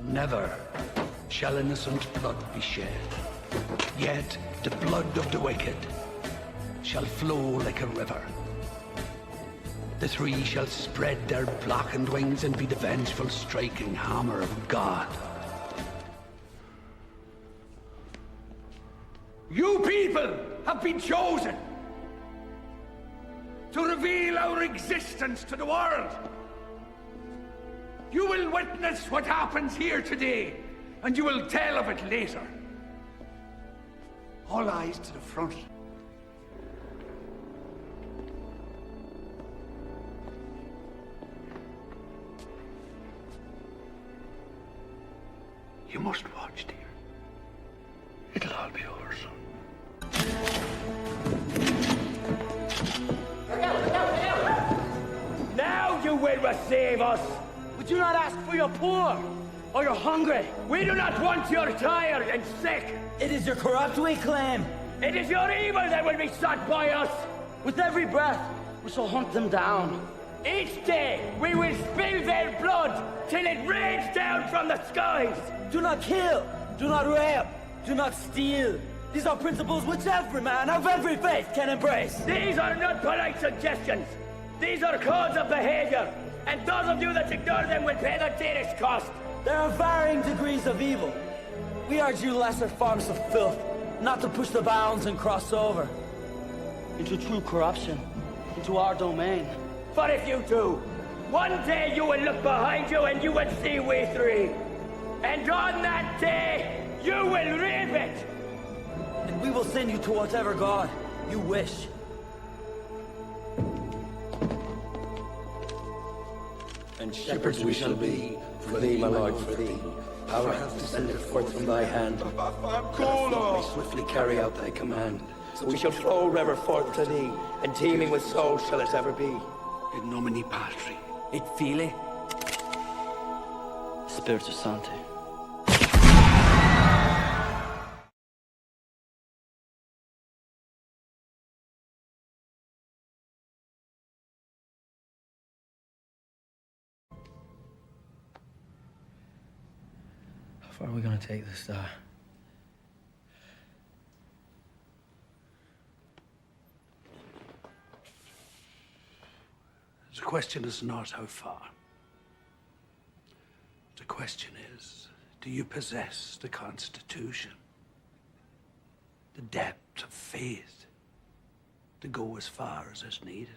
Never shall innocent blood be shed, yet the blood of the wicked shall flow like a river. The three shall spread their blackened wings and be the vengeful striking hammer of God. You people have been chosen to reveal our existence to the world. You will witness what happens here today, and you will tell of it later. All eyes to the front. You must watch, dear. It'll all be over soon. Now you will receive us! We do not ask for your poor, or your hungry. We do not want your tired and sick. It is your corrupt we claim. It is your evil that will be sought by us. With every breath, we shall hunt them down. Each day, we will spill their blood till it rains down from the skies. Do not kill, do not rape, do not steal. These are principles which every man of every faith can embrace. These are not polite suggestions. These are codes of behavior. And those of you that ignore them will pay the dearest cost. There are varying degrees of evil. We urge you lesser forms of filth, not to push the bounds and cross over into true corruption, into our domain. For if you do, one day you will look behind you and you will see we three. And on that day, you will reap it. And we will send you to whatever God you wish. And shepherds we shall be, for thee, my Lord, for thee. Power hath descended forth from thy hand. May swiftly carry out thy command. So we shall flow river forth to thee, and teeming with souls shall it ever be. In nomine Patri. Et Filii, Spiritus Sancti. How far are we going to take this star? The question is not how far. The question is, do you possess the Constitution? The depth of faith to go as far as is needed?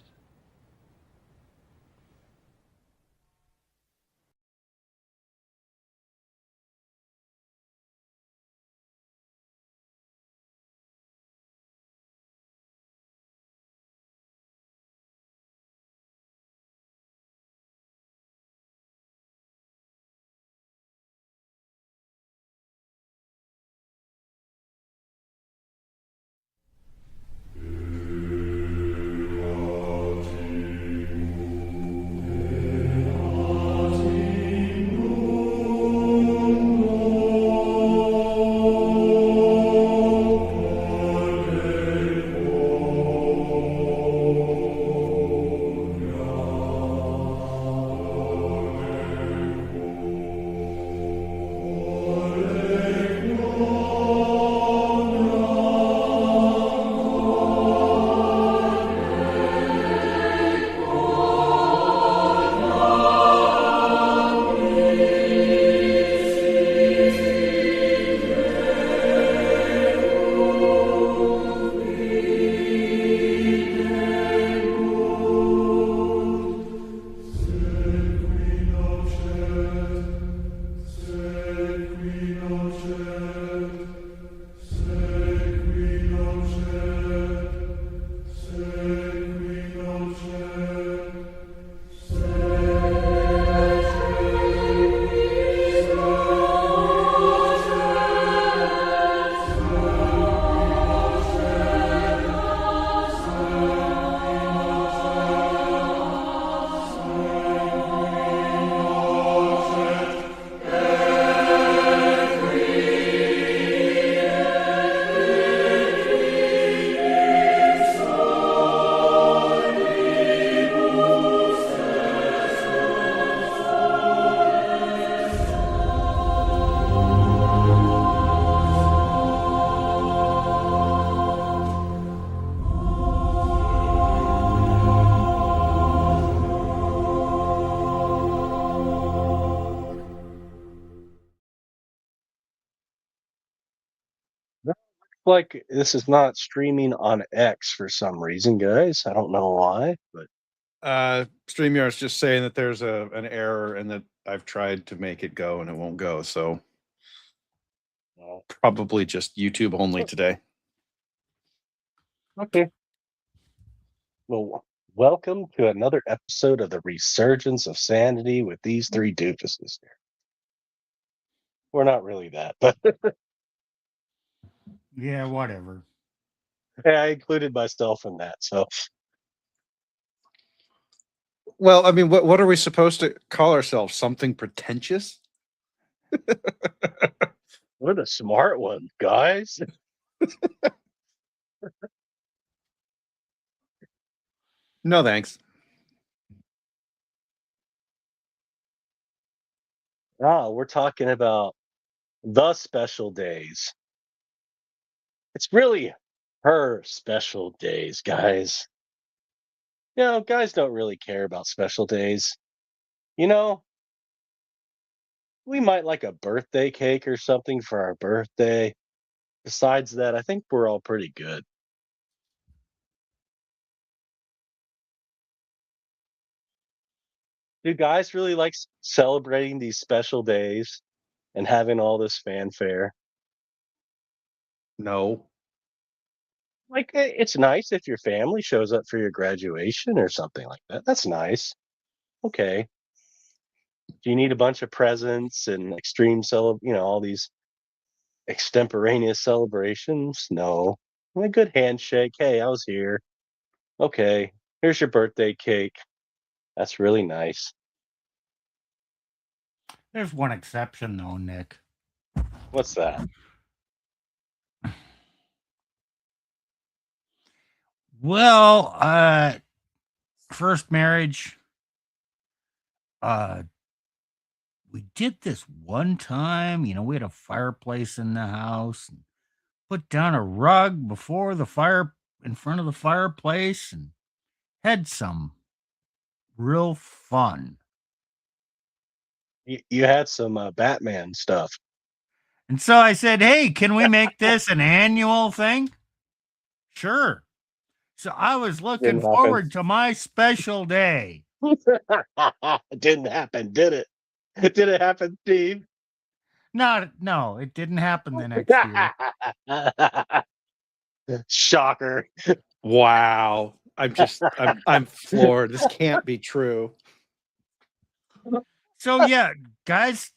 Like this is not streaming on X for some reason, guys. I don't know why, but StreamYard's just saying that there's an error and that I've tried to make it go and it won't go. So probably just YouTube only today. okay. Well, welcome to another episode of the Resurgence of Sanity with these three doofuses here. We're not really that, but Yeah, whatever. I included myself in that. So Well, I mean, what are we supposed to call ourselves? Something pretentious? we're the smart ones, guys. No, thanks. We're talking about the special days. It's really her special days, guys. You know, guys don't really care about special days. You know, we might like a birthday cake or something for our birthday. Besides that, I think we're all pretty good. Do guys really like celebrating these special days and having all this fanfare? No. Like, it's nice if your family shows up for your graduation or something like that. That's nice. Okay. Do you need a bunch of presents and all these extemporaneous celebrations? No. A good handshake. Hey, I was here. Okay. Here's your birthday cake. That's really nice. There's one exception, though, Nick. What's that? Well, first marriage. We did this one time. You know, we had a fireplace in the house and put down a rug before the fire in front of the fireplace and had some real fun. You had some Batman stuff. And so I said, hey, can we make this an annual thing? Sure. So I was looking Didn't happen. forward to my special day. It didn't happen, did it? Did it happen, Steve? No, it didn't happen the next year. Shocker. Wow. I'm floored. This can't be true. So yeah, guys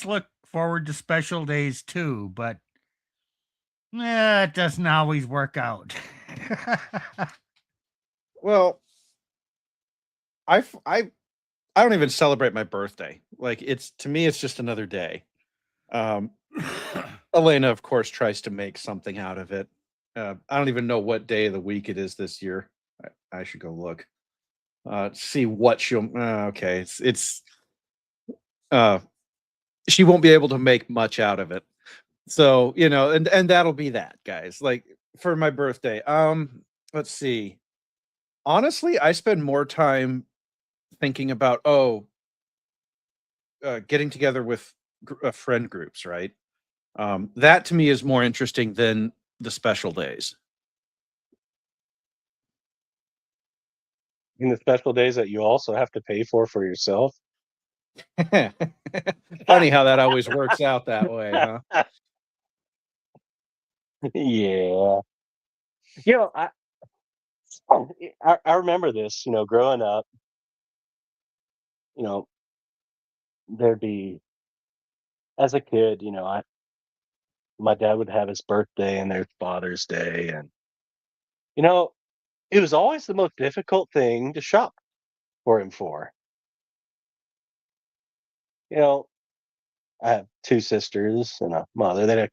look forward to special days too, but it doesn't always work out. Well, I don't even celebrate my birthday. Like to me, it's just another day. Elena, of course, tries to make something out of it. I don't even know what day of the week it is this year. I should go look. See what she'll. Okay, it's. She won't be able to make much out of it. So, you know, and that'll be that, guys. Like for my birthday. Let's see. Honestly, I spend more time thinking about getting together with friend groups, right? That to me is more interesting than the special days. In the special days that you also have to pay for yourself. Funny how that always works out that way, huh? Yeah. You know, I remember this, you know, growing up, you know, there'd be as a kid, you know, my dad would have his birthday and there's Father's Day and you know, it was always the most difficult thing to shop for him for. You know, I have two sisters and a mother.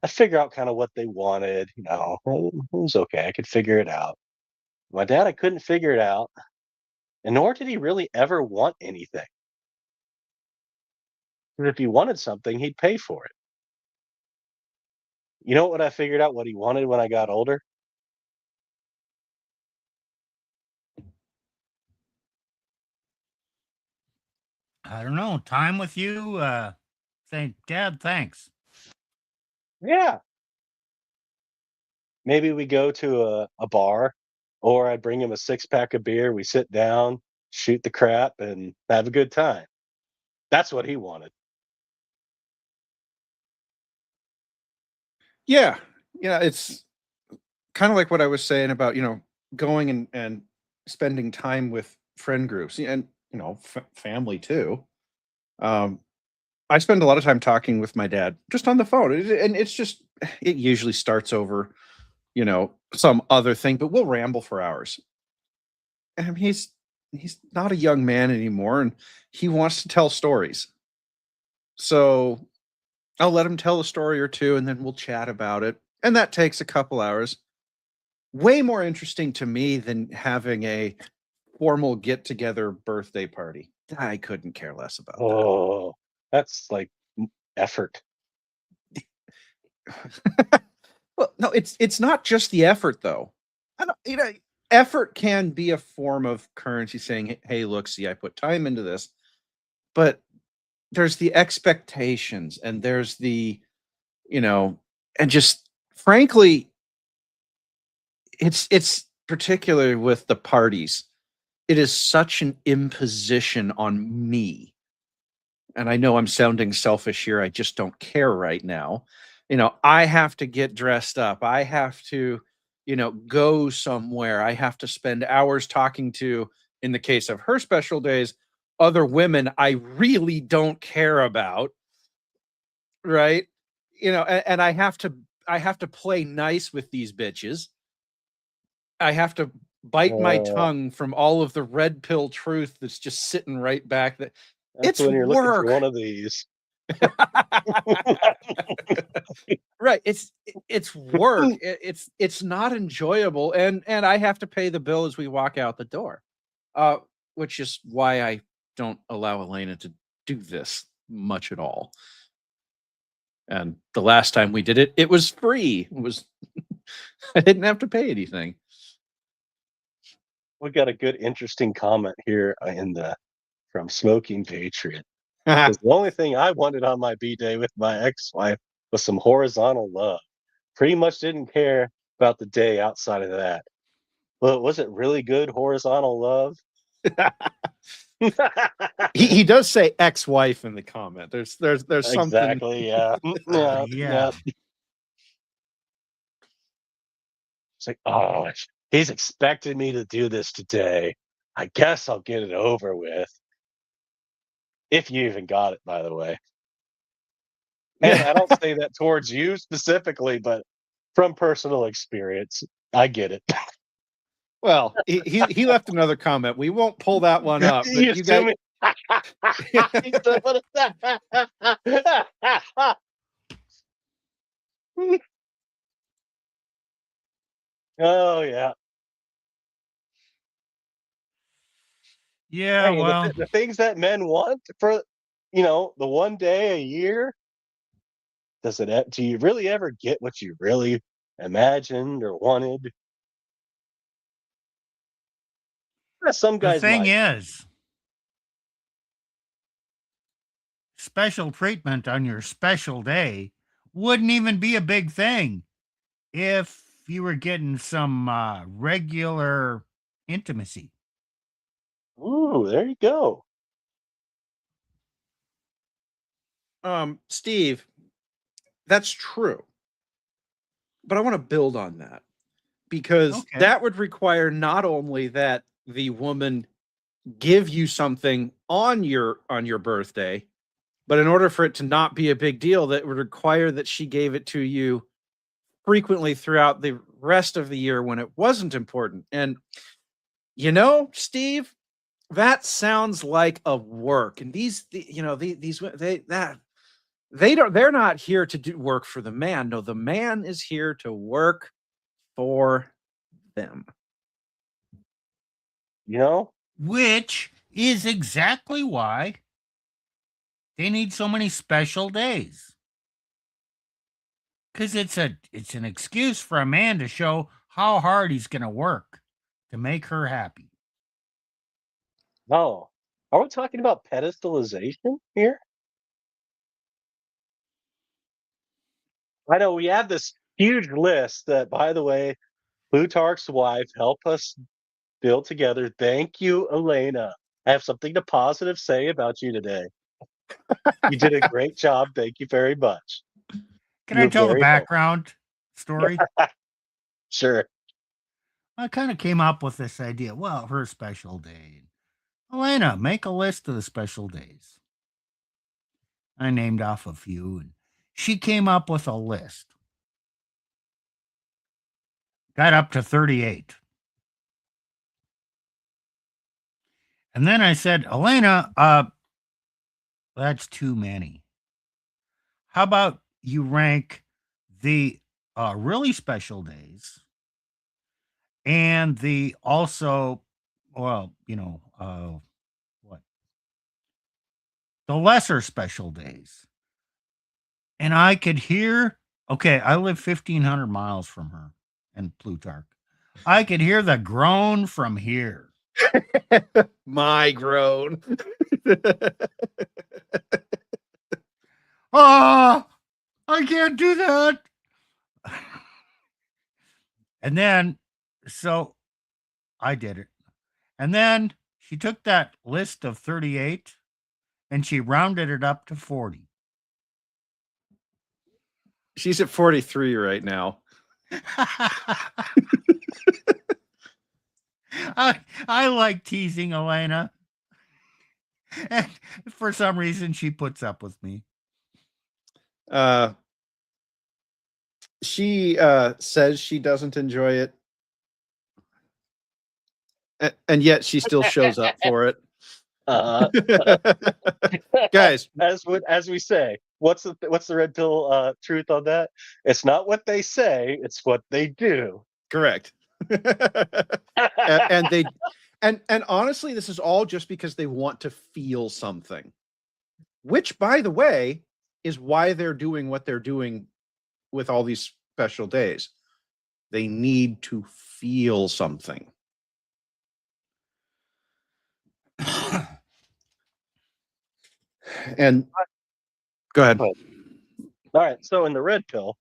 I figure out kind of what they wanted. You know, it was okay. I could figure it out. My dad, I couldn't figure it out, and nor did he really ever want anything. 'Cause if he wanted something, he'd pay for it. You know what I figured out what he wanted when I got older? I don't know. Time with you. Say, Dad, thanks. Yeah. maybe we go to a bar, or I bring him a 6 pack of beer. We sit down, shoot the crap, and have a good time. That's what he wanted. Yeah. Yeah, it's kind of like what I was saying about, going and spending time with friend groups and, family too. Um, I spend a lot of time talking with my dad just on the phone. And it's just, it usually starts over, some other thing, but we'll ramble for hours. And he's not a young man anymore, and he wants to tell stories. So I'll let him tell a story or two, and then we'll chat about it. And that takes a couple hours. Way more interesting to me than having a formal get together birthday party. I couldn't care less about Oh, that's like effort. that. Well, no, it's not just the effort though. I don't, effort can be a form of currency saying, "Hey, look, see, I put time into this." But there's the expectations and there's the, and just frankly, it's particularly with the parties. It is such an imposition on me. And I know I'm sounding selfish here. I just don't care right now. I have to get dressed up. I have to, go somewhere. I have to spend hours talking to, in the case of her special days, other women I really don't care about. Right. And I have to play nice with these bitches. I have to bite my Uh, tongue from all of the red pill truth that's just sitting right back. That that's it's when you're looking for one work. of these. Right. It's work. It's not enjoyable, and I have to pay the bill as we walk out the door. Which is why I don't allow Elena to do this much at all. And the last time we did it, it was free. It was I didn't have to pay anything. We got a good, interesting comment here in the from Smoking Patriot. Because the only thing I wanted on my B day with my ex-wife was some horizontal love. Pretty much didn't care about the day outside of that. Well, was it really good horizontal love? He does say ex-wife in the comment. There's something. Exactly. Yeah. Yeah. Yeah. Yeah. It's like, oh, he's expecting me to do this today. I guess I'll get it over with. If you even got it, by the way. And I don't say that towards you specifically, but from personal experience, I get it. Well, he left another comment. We won't pull that one up, but You you guys. assuming? He said, "What is that?" Oh yeah. Yeah, Hey, well, the things that men want for the one day a year, do you really ever get what you really imagined or wanted? Some the guys thing might. is, special treatment on your special day wouldn't even be a big thing if you were getting some regular intimacy. Ooh, there you go. Steve, that's true. But I want to build on that because Okay. that would require not only that the woman give you something on your birthday, but in order for it to not be a big deal, that would require that she gave it to you frequently throughout the rest of the year when it wasn't important. And Steve, that sounds like a work. And they're not here to do work for the man. No, the man is here to work for them. You know? Which is exactly why they need so many special days. Because it's an excuse for a man to show how hard he's going to work to make her happy. Oh. Are we talking about pedestalization here? I know we have this huge list that, by the way, Plutarch's wife helped us build together. Thank you, Elena. I have something to positive say about you today. You did a great job. Thank you very much. Can I You're tell the very welcome. background story? Sure. I kind of came up with this idea. Well, her special day. Elena, make a list of the special days. I named off a few, and she came up with a list. Got up to 38. And then I said, Elena, that's too many. How about you rank the really special days and the also, well, what? The lesser special days. And I could hear, okay, I live 1,500 miles from her and Plutarch. I could hear the groan from here. My groan. Ah, I can't do that. And then, so I did it. And then she took that list of 38 and she rounded it up to 40. She's at 43 right now. I like teasing Elena. And for some reason, she puts up with me. She says she doesn't enjoy it. And yet she still shows up for it. Guys, as we say, what's the red pill truth on that? It's not what they say, it's what they do. correct. And honestly, this is all just because they want to feel something, which, by the way, is why they're doing what they're doing with all these special days. They need to feel something. And go ahead. All right. So in the red pill,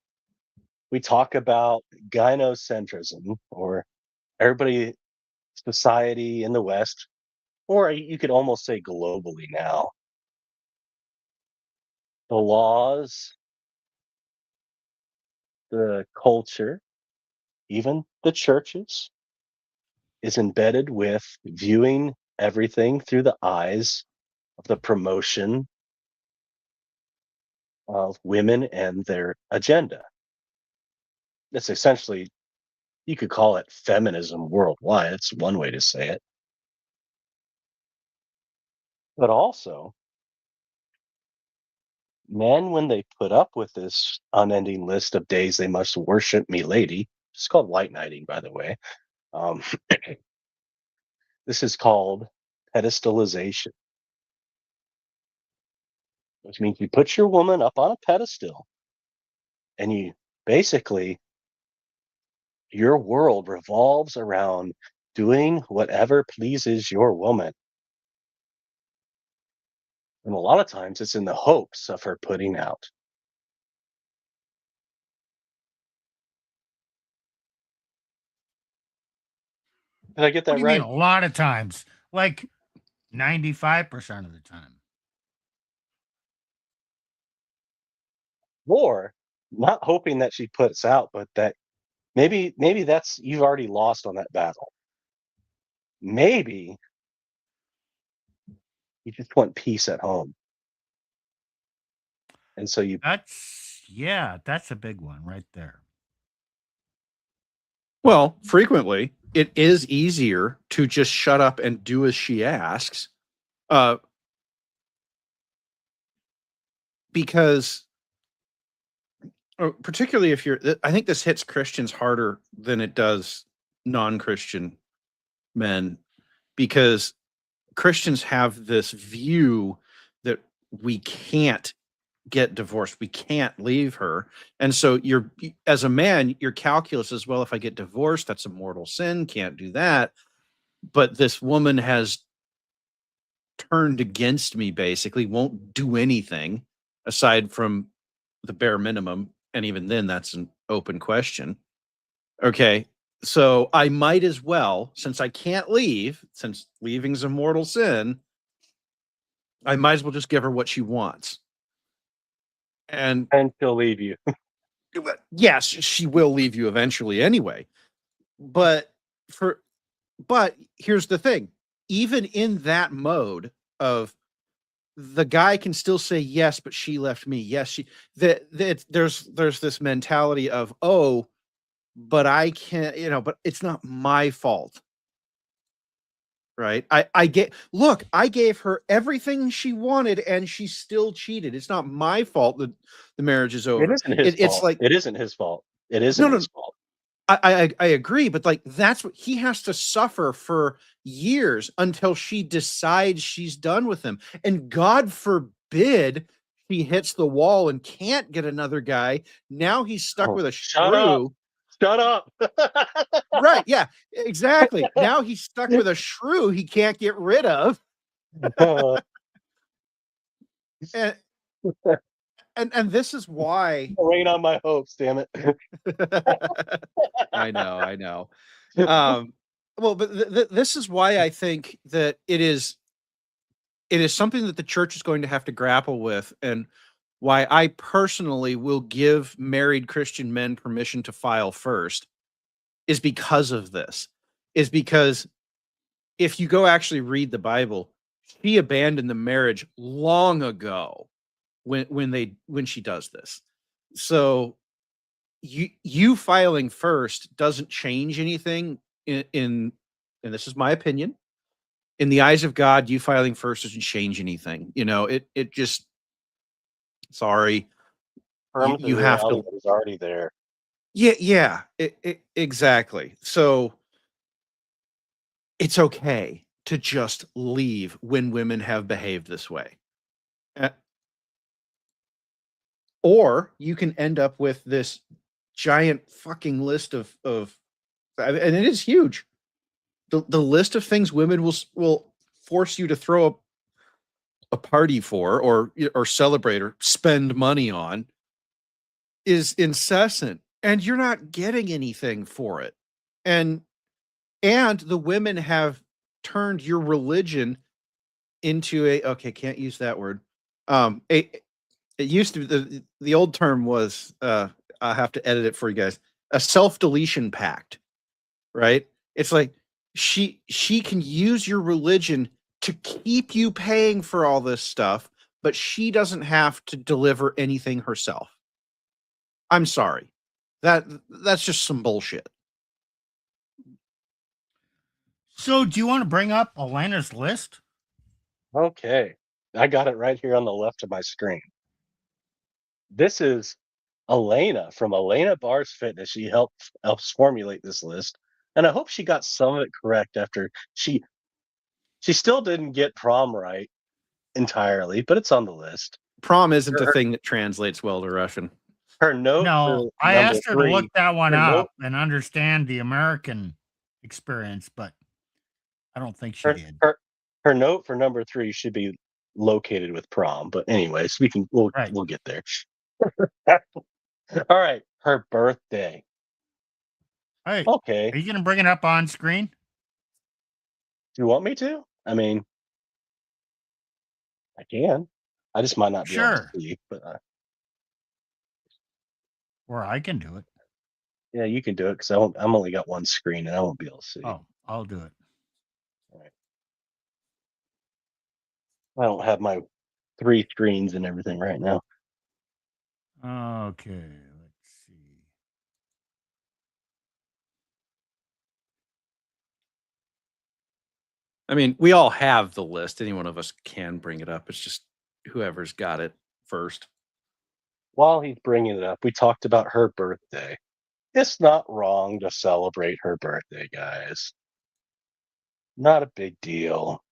we talk about gynocentrism, or everybody, society in the West, or you could almost say globally now. The laws, the culture, even the churches, is embedded with viewing everything through the eyes of the promotion of women and their agenda. That's essentially, you could call it feminism worldwide. It's one way to say it. But also, men, when they put up with this unending list of days they must worship me lady, it's called white knighting, by the way. Um, this is called pedestalization, which means you put your woman up on a pedestal and you basically, your world revolves around doing whatever pleases your woman. And a lot of times it's in the hopes of her putting out. Did I get What that do you right? mean a lot of times? Like 95% of the time. Or not hoping that she puts out, but that maybe that's, you've already lost on that battle. Maybe you just want peace at home. And so you, That's a big one right there. Well, frequently it is easier to just shut up and do as she asks, because particularly if you're, I think this hits Christians harder than it does non-Christian men, because Christians have this view that we can't get divorced, we can't leave her. And so you're, as a man, your calculus is, well, if I get divorced, that's a mortal sin, can't do that. But this woman has turned against me, basically won't do anything aside from the bare minimum, and even then that's open question. Okay, so I might as well, since I can't leave, since leaving's a mortal sin, I might as well just give her what she wants. And she'll leave you. yes, she will leave you eventually anyway. But here's the thing. Even in that mode of the guy can still say yes, but she left me. Yes, there's this mentality of, oh, but I can't, but it's not my fault. Right. I gave her everything she wanted and she still cheated. It's not my fault that the marriage is over. It isn't his fault. It's like, it isn't his fault. It isn't his fault. I agree, but like that's what he has to suffer for years until she decides she's done with him. And God forbid he hits the wall and can't get another guy. Now he's stuck with a shrew. Shut up. Right. Yeah, exactly. Now he's stuck with a shrew he can't get rid of. And this is why rain on my hopes, damn it. I know. Well, but this is why I think that it is something that the church is going to have to grapple with, and why I personally will give married Christian men permission to file first is because of this. Is because if you go actually read the Bible, she abandoned the marriage long ago when she does this. So you filing first doesn't change anything in and this is my opinion. In the eyes of God, you filing first doesn't change anything. It just, sorry. You have to. It's already there. Yeah, exactly. So it's okay to just leave when women have behaved this way. Or you can end up with this giant fucking list of and it is huge. The list of things women will force you to throw a party for or celebrate or spend money on is incessant, and you're not getting anything for it. And the women have turned your religion into can't use that word. It used to be the old term was I'll have to edit it for you guys. A self-deletion pact, right? It's like she can use your religion to keep you paying for all this stuff, but she doesn't have to deliver anything herself. I'm sorry. That's just some bullshit. So do you want to bring up Elena's list? Okay. I got it right here on the left of my screen. This is Elena from Elena Bars Fitness. She helps formulate this list. And I hope she got some of it correct after she still didn't get prom right entirely, but it's on the list. Prom isn't a thing that translates well to Russian. Her note. No, I asked her to look that one up and understand the American experience, but I don't think she did. Her note for number 3 should be located with prom, but anyways, we'll get there. All right, her birthday. Hey, okay. Are you gonna bring it up on screen? Do you want me to? I mean, I can. I just might not be able to see, but or I can do it. Yeah, you can do it because I'm only got one screen and I won't be able to see. Oh, I'll do it. All right. I don't have my 3 screens and everything right now. Okay, let's see. I mean, we all have the list. Any one of us can bring it up. It's just whoever's got it first. While he's bringing it up, we talked about her birthday. It's not wrong to celebrate her birthday, guys. Not a big deal.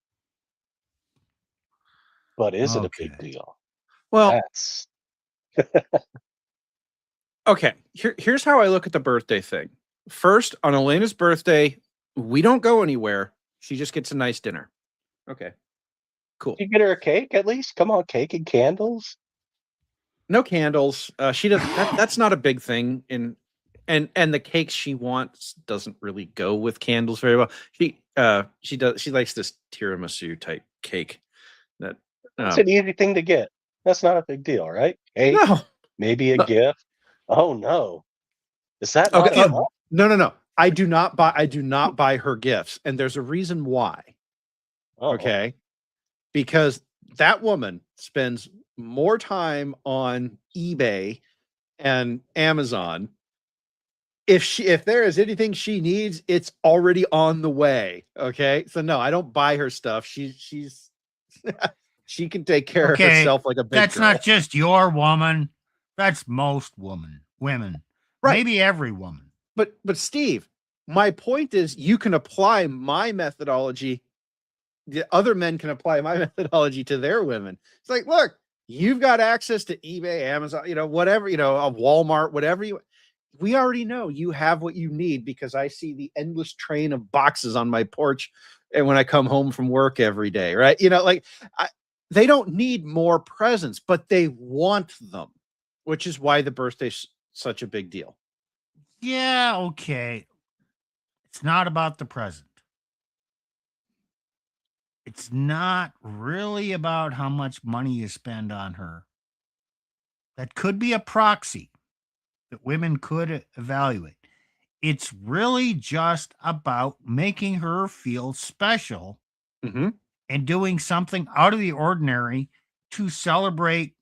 But is it a big deal? Well, okay. Here's how I look at the birthday thing. First, on Elena's birthday, we don't go anywhere. She just gets a nice dinner. Okay. Cool. You get her a cake at least? Come on, cake and candles. No candles. She doesn't. That's not a big thing in and the cake she wants doesn't really go with candles very well. She likes this tiramisu type cake that It's an easy thing to get. That's not a big deal, right? Hey, no. maybe a No. gift. Oh no. Is that Okay. not enough? No. I do not buy her gifts, and there's a reason why. Oh. Okay. Because that woman spends more time on eBay and Amazon. If there is anything she needs, it's already on the way. Okay. So no, I don't buy her stuff. She's she can take care of herself like a big That's girl. not just your woman. That's most women. Right. Maybe every woman. But Steve, my point is you can apply my methodology. The other men can apply my methodology to their women. It's like, look, you've got access to eBay, Amazon, whatever, a Walmart, whatever we already know you have what you need because I see the endless train of boxes on my porch and when I come home from work every day, right? They don't need more presents, but they want them, which is why the birthday's such a big deal. Yeah, okay. It's not about the present. It's not really about how much money you spend on her. That could be a proxy that women could evaluate. It's really just about making her feel special and doing something out of the ordinary to celebrate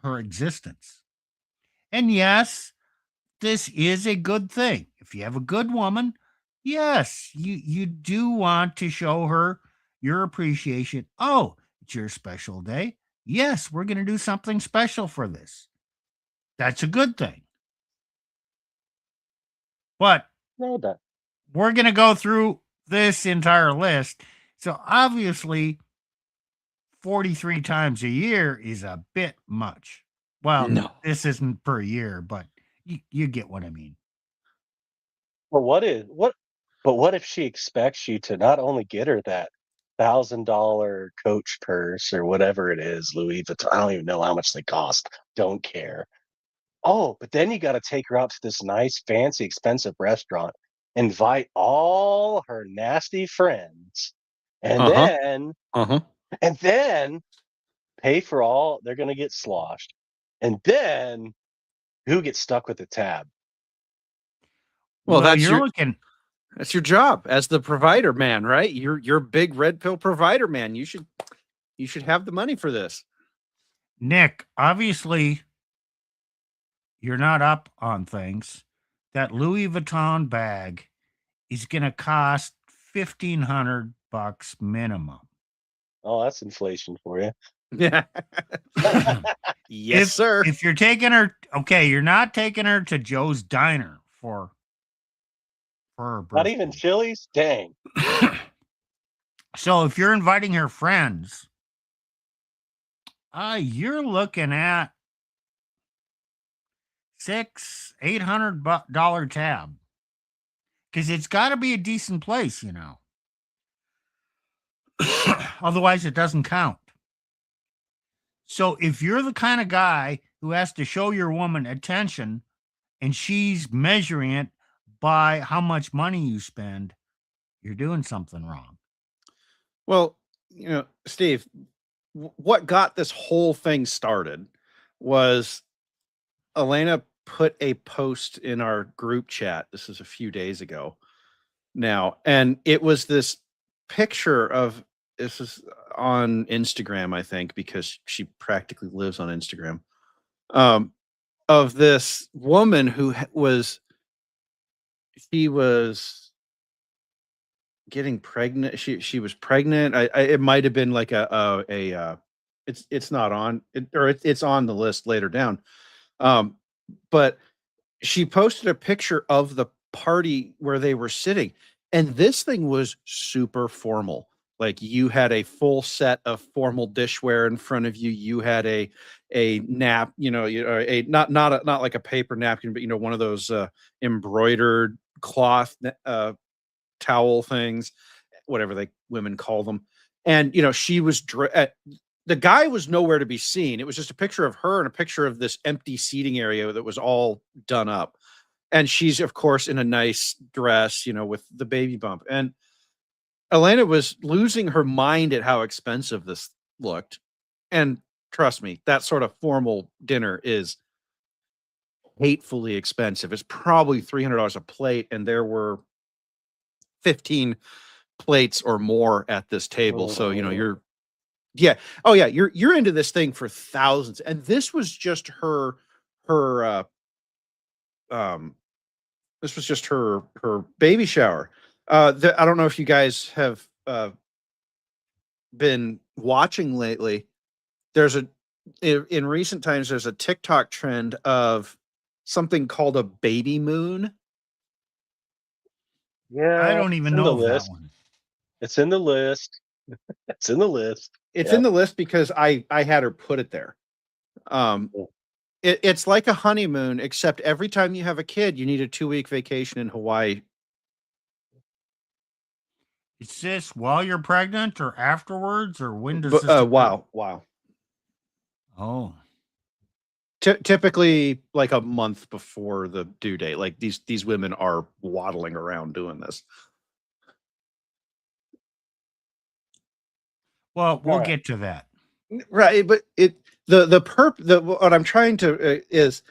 her existence. And yes, this is a good thing. If you have a good woman, yes, you do want to show her your appreciation. Oh, it's your special day. Yes, we're going to do something special for this. That's a good thing. But we're going to go through this entire list. So obviously, 43 times a year is a bit much. Well, no, this isn't per year, but you get what I mean. Well, what if she expects you to not only get her that $1,000 Coach purse or whatever it is, Louis Vuitton? I don't even know how much they cost. Don't care. Oh, but then you got to take her out to this nice, fancy, expensive restaurant, invite all her nasty friends, and then pay for all they're going to get sloshed. And then who gets stuck with the tab? Well, that's your job as the provider man, right? You're big red pill provider man. You should have the money for this. Nick, obviously you're not up on things. That Louis Vuitton bag is going to cost $1,500 minimum. Oh, that's inflation for you. Yeah. Yes, sir. If you're taking her, okay, you're not taking her to Joe's Diner for her birthday. Not even Chili's? Dang. So if you're inviting her friends, you're looking at $600-800 tab, because it's got to be a decent place, Otherwise, it doesn't count. So if you're the kind of guy who has to show your woman attention and she's measuring it by how much money you spend, you're doing something wrong. Well, Steve, what got this whole thing started was Elena put a post in our group chat. This is a few days ago now. And it was this picture this is on Instagram, I think, because she practically lives on Instagram, of this woman who was getting pregnant. She was pregnant. It might have been like it's not on it, or it's on the list later down. But she posted a picture of the party where they were sitting, and this thing was super formal. Like, you had a full set of formal dishware in front of you. You had a nap, not like a paper napkin, but one of those embroidered cloth towel things, whatever women call them. And she was the guy was nowhere to be seen. It was just a picture of her and a picture of this empty seating area that was all done up. And she's, of course, in a nice dress, with the baby bump. And Elena was losing her mind at how expensive this looked. And trust me, that sort of formal dinner is hatefully expensive. It's probably $300 a plate, and there were 15 plates or more at this table. So, you're yeah. Oh yeah, you're into this thing for thousands. And this was just her this was just her baby shower. I don't know if you guys have been watching lately. There's in recent times there's a TikTok trend of something called a baby moon. Yeah, I don't even it's in the know of that list. one. It's in the list. It's in the list. It's Yep. in the list because I had her put it there. Cool. It's like a honeymoon, except every time you have a kid, you need a 2-week vacation in Hawaii. Is this while you're pregnant or afterwards, or when does this occur? Wow. Oh, Typically like a month before the due date. Like these women are waddling around doing this. well, we'll All right. get to that. Right, but what I'm trying to is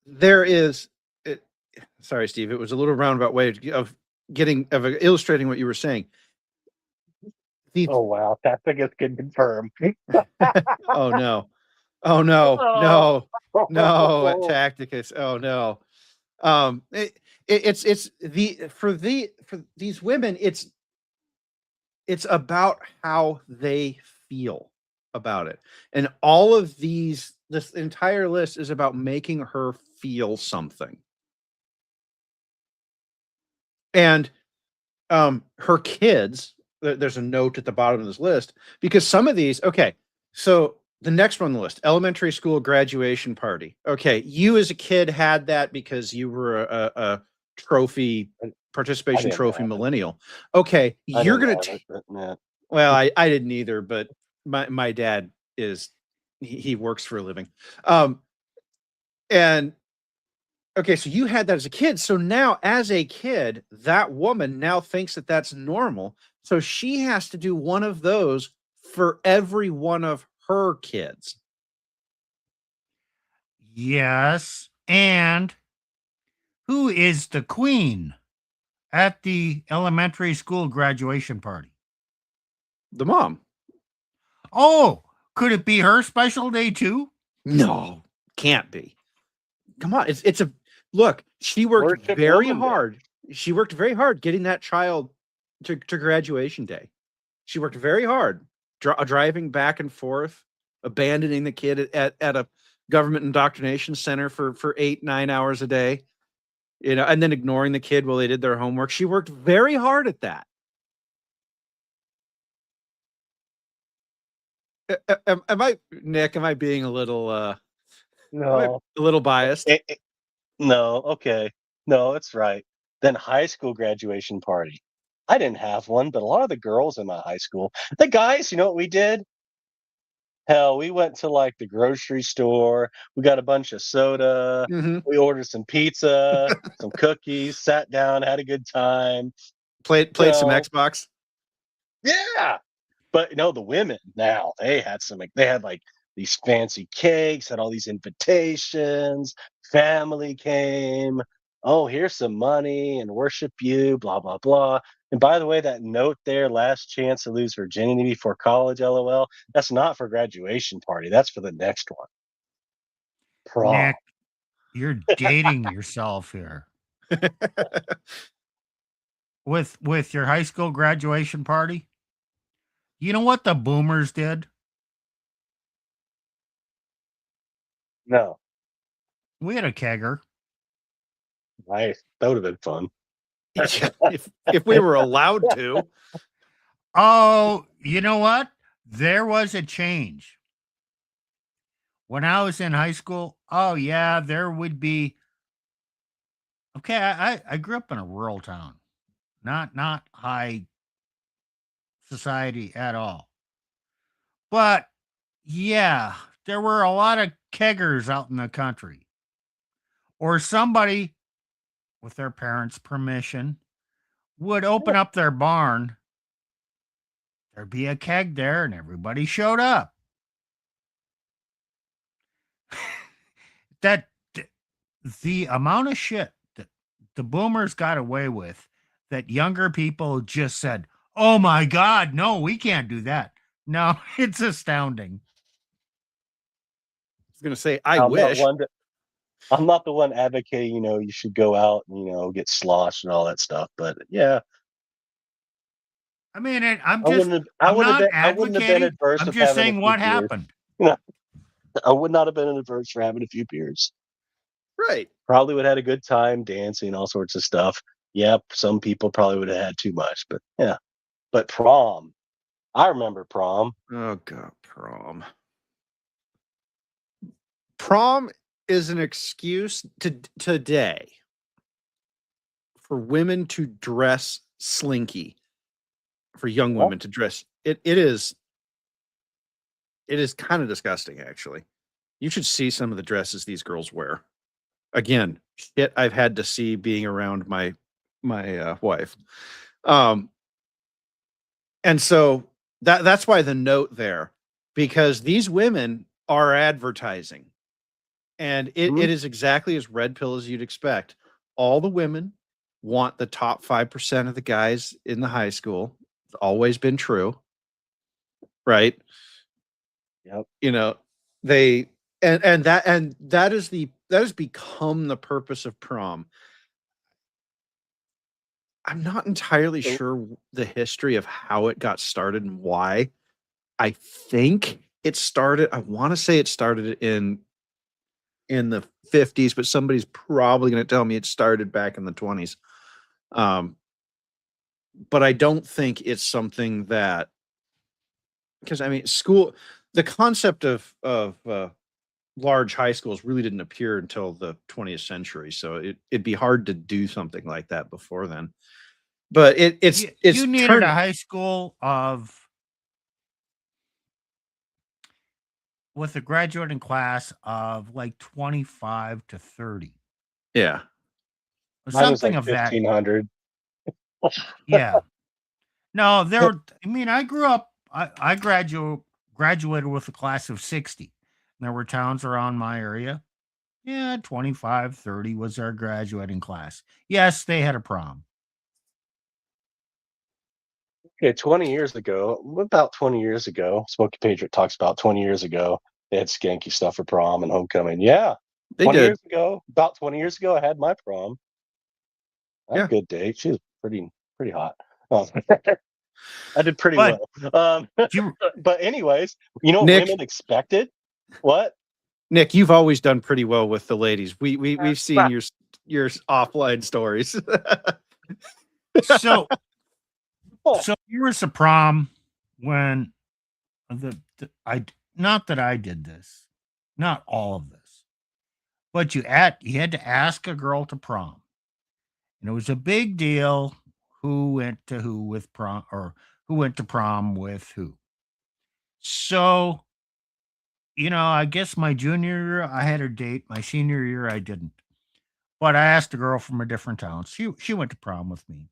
there is sorry, Steve, it was a little roundabout way of illustrating what you were saying. Oh wow, Tacticus can confirm. Oh no. Oh no. No, Tacticus. Oh no. It's for these women, it's about how they feel about it. And all of this entire list is about making her feel something. And her kids, there's a note at the bottom of this list because some of these, okay, so the next one on the list, elementary school graduation party. Okay, you as a kid had that because you were a trophy participation trophy millennial. Okay, you're gonna well, I didn't either, but my dad is he works for a living. And okay, so you had that as a kid. So now as a kid, that woman now thinks that that's normal. So she has to do one of those for every one of her kids. Yes. And who is the queen at the elementary school graduation party? The mom. Oh, could it be her special day too? No, can't be. Come on, it's a look. She worked very hard. She worked very hard getting that child to graduation day. She worked very hard driving back and forth, abandoning the kid at a government indoctrination center for 8-9 hours a day, and then ignoring the kid while they did their homework. She worked very hard at that. Am I, Nick? Am I being a little No, a little biased? No, okay, no, it's right. Then high school graduation party. I didn't have one, but a lot of the girls in my high school, the guys, you know what we did? Hell, we went to like the grocery store. We got a bunch of soda. Mm-hmm. We ordered some pizza, some cookies, sat down, had a good time. Played some Xbox. Yeah. But the women now, they had like these fancy cakes, had all these invitations, family came. Oh, here's some money and worship you, blah, blah, blah. And by the way, that note there, last chance to lose virginity before college, LOL, that's not for graduation party. That's for the next one. Prom. Nick, you're dating yourself here. With your high school graduation party? You know what the boomers did? No. We had a kegger. Nice. That would have been fun. if we were allowed to. Oh, you know what? There was a change. When I was in high school, oh yeah, there would be. Okay, I grew up in a rural town, not high society at all. But yeah, there were a lot of keggers out in the country. or somebody with their parents' permission would open up their barn. There'd be a keg there and everybody showed up. That the amount of shit that the boomers got away with, that younger people just said, "Oh my God, no, we can't do that." No, it's astounding. I was gonna say, I I'm not wish. one to, I'm not the one advocating, you should go out and, get sloshed and all that stuff. But yeah, I mean, I wouldn't have, I'm not I wouldn't have been advocating. adverse I'm of just having a saying few what beers. happened. I would not have been adverse for having a few beers. Right. Probably would have had a good time dancing, all sorts of stuff. Yep, some people probably would have had too much, but yeah. But prom, I remember prom. Oh God, prom. Prom is an excuse today for women to dress slinky, for young Well, women to dress. It is kind of disgusting, actually. You should see some of the dresses these girls wear. Again, shit I've had to see being around my wife. And so that's why the note there, because these women are advertising. And it is exactly as red pill as you'd expect. All the women want the top 5% of the guys in the high school. It's always been true. Right? Yep. They and that has become the purpose of prom. I'm not entirely sure the history of how it got started and why. I think I want to say it started in the 50s, but somebody's probably going to tell me it started back in the 20s. But I don't think it's something that, because I mean, the concept of large high schools really didn't appear until the 20th century. So it'd be hard to do something like that before then. But it's you needed a high school with a graduating class of like 25 to 30. Yeah. Something of that. 1,500. Yeah. No, I grew up, I graduated with a class of 60. There were towns around my area. Yeah, 25, 30 was our graduating class. Yes, they had a prom. Okay, 20 years ago, about 20 years ago, Smokey Patriot talks about 20 years ago, they had skanky stuff for prom and homecoming. Yeah, They 20 did. years ago, about 20 years ago, I had my prom. Yeah. Good date. She was pretty hot. I did pretty But well. But anyways, what Nick- women expected? What? Nick, you've always done pretty well with the ladies. We've seen your offline stories. so here was a prom when not that I did this, not all of this, but you had to ask a girl to prom, and it was a big deal who went to who with prom, or who went to prom with who. So, I guess my junior year I had a date. My senior year I didn't, but I asked a girl from a different town. She went to prom with me.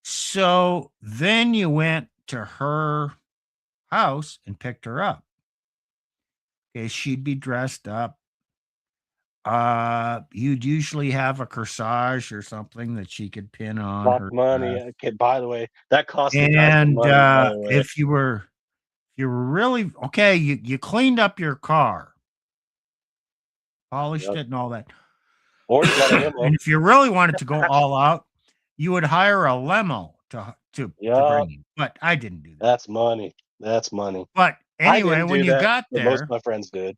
So then you went to her house and picked her up. Okay, she'd be dressed up. You'd usually have a corsage or something that she could pin on Lots her of money. dress. Okay, by the way, that cost the guy some And money, by the way. if you were really okay, you cleaned up your car, polished Yep. it and all that. Or you got a limo. And if you really wanted to go all out, you would hire a lemo to bring you. But I didn't do that. That's money. That's money. But I anyway, didn't when do you that, got but most there, of my friends did.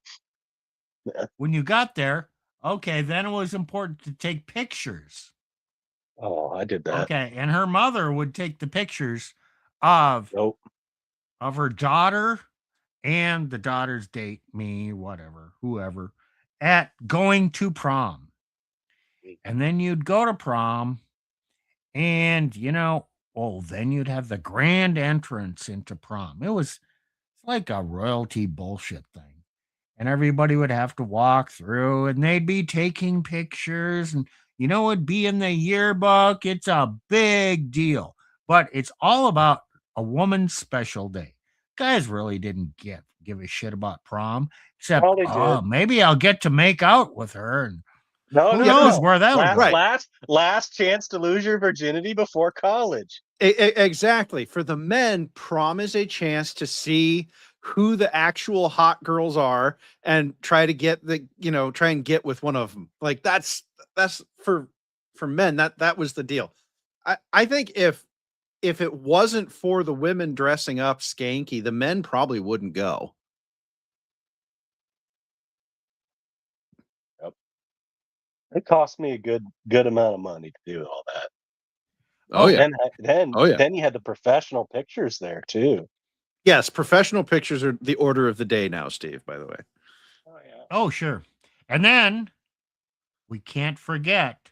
okay, then it was important to take pictures. Oh, I did that. Okay, and her mother would take the pictures of Nope. of her daughter and the daughter's date, me, whatever, whoever, at going to prom. And then you'd go to prom, and then you'd have the grand entrance into prom. It was like a royalty bullshit thing. and everybody would have to walk through, and they'd be taking pictures, and it'd be in the yearbook. It's a big deal, but it's all about a woman's special day. Guys really didn't give a shit about prom, except, Well, they did. maybe I'll get to make out with her, and No, who no, knows no. where that'll go. Right. Last chance to lose your virginity before college. Exactly. For the men, prom is a chance to see who the actual hot girls are and try to get try and get with one of them. Like that's for men, that was the deal. I think if it wasn't for the women dressing up skanky, the men probably wouldn't go. Yep. It cost me a good amount of money to do all that. Oh yeah. Then you had the professional pictures there too. Yes, professional pictures are the order of the day now, Steve, by the way. Oh yeah. Oh, sure. And then we can't forget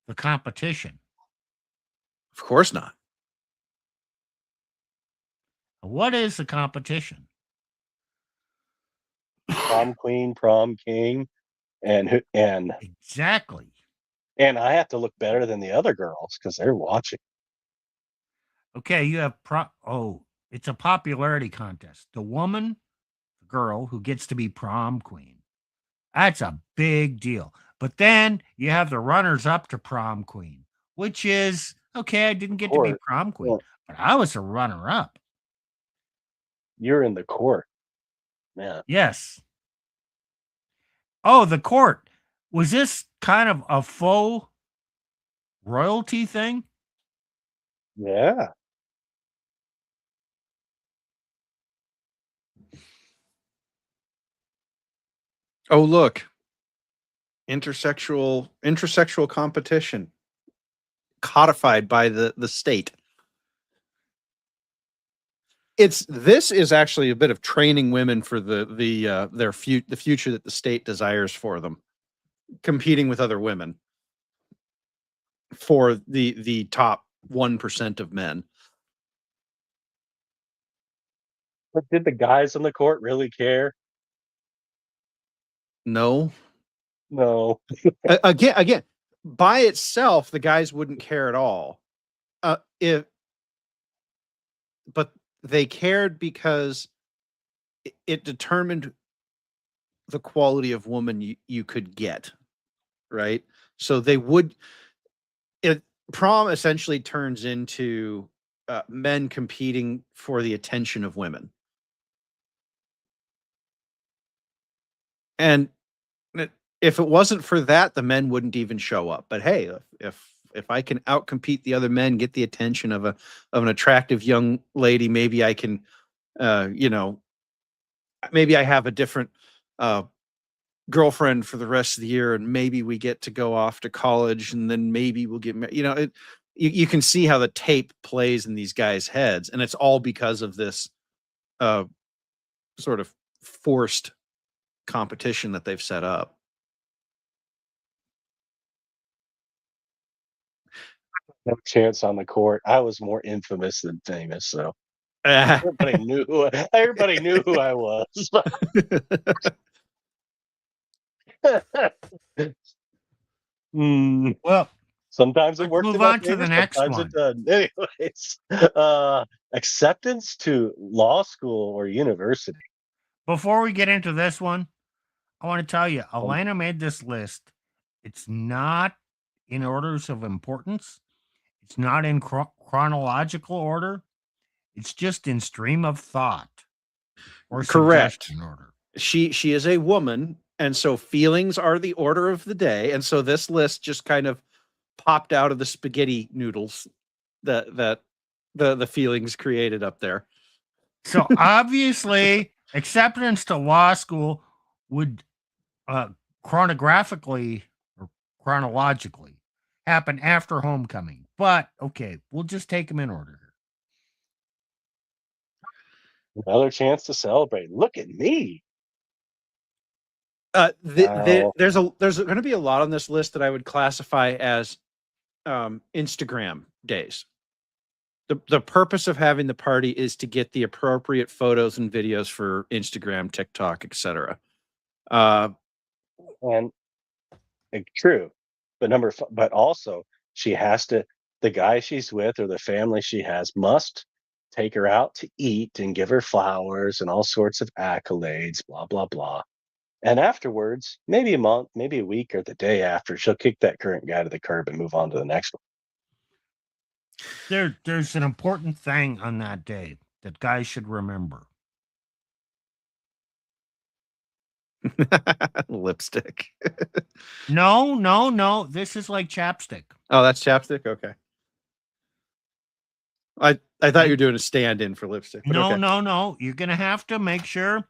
the competition. Of course not. What is the competition? Prom queen, prom king, and Exactly. I have to look better than the other girls because they're watching. Okay, you have it's a popularity contest. The girl who gets to be prom queen. That's a big deal. But then you have the runners up to prom queen, which is okay. I didn't get to be prom queen, but I was a runner up. You're in the court, man. Yes. Oh, the court. Was this kind of a faux royalty thing? Yeah. Oh, look. Intersexual competition codified by the state. This is actually a bit of training women for the future that the state desires for them, competing with other women for the top 1% of men. But did the guys on the court really care? No. Again, by itself, the guys wouldn't care at all. But they cared because it determined the quality of woman you could get, right? So prom essentially turns into men competing for the attention of women. And if it wasn't for that, the men wouldn't even show up. But hey, if I can outcompete the other men, get the attention of an attractive young lady, maybe I can, maybe I have a different girlfriend for the rest of the year, and maybe we get to go off to college, and then maybe we'll get married. You can see how the tape plays in these guys' heads, and it's all because of this sort of forced competition that they've set up. No chance on the court. I was more infamous than famous, so everybody knew who I was. Well, sometimes it worked. Move on to the next one. It doesn't. Anyways, acceptance to law school or university. Before we get into this one, I want to tell you, Elena made this list. It's not in orders of importance. It's not in chronological order. It's just in stream of thought or correct order. She is a woman, and so feelings are the order of the day. And so this list just kind of popped out of the spaghetti noodles that the feelings created up there. So obviously, acceptance to law school would chronologically happen after homecoming. But okay, we'll just take them in order. Another chance to celebrate. Look at me. There's going to be a lot on this list that I would classify as Instagram days. The purpose of having the party is to get the appropriate photos and videos for Instagram, TikTok, etc. And true, but but also she has to. The guy she's with or the family she has must take her out to eat and give her flowers and all sorts of accolades, blah blah blah. And afterwards, maybe a month, maybe a week, or the day after, she'll kick that current guy to the curb and move on to the next There's an important thing on that day that guys should remember. Lipstick. No. This is like chapstick. Oh, that's chapstick? Okay. I thought you were doing a stand-in for lipstick. But okay. No. You're gonna have to make sure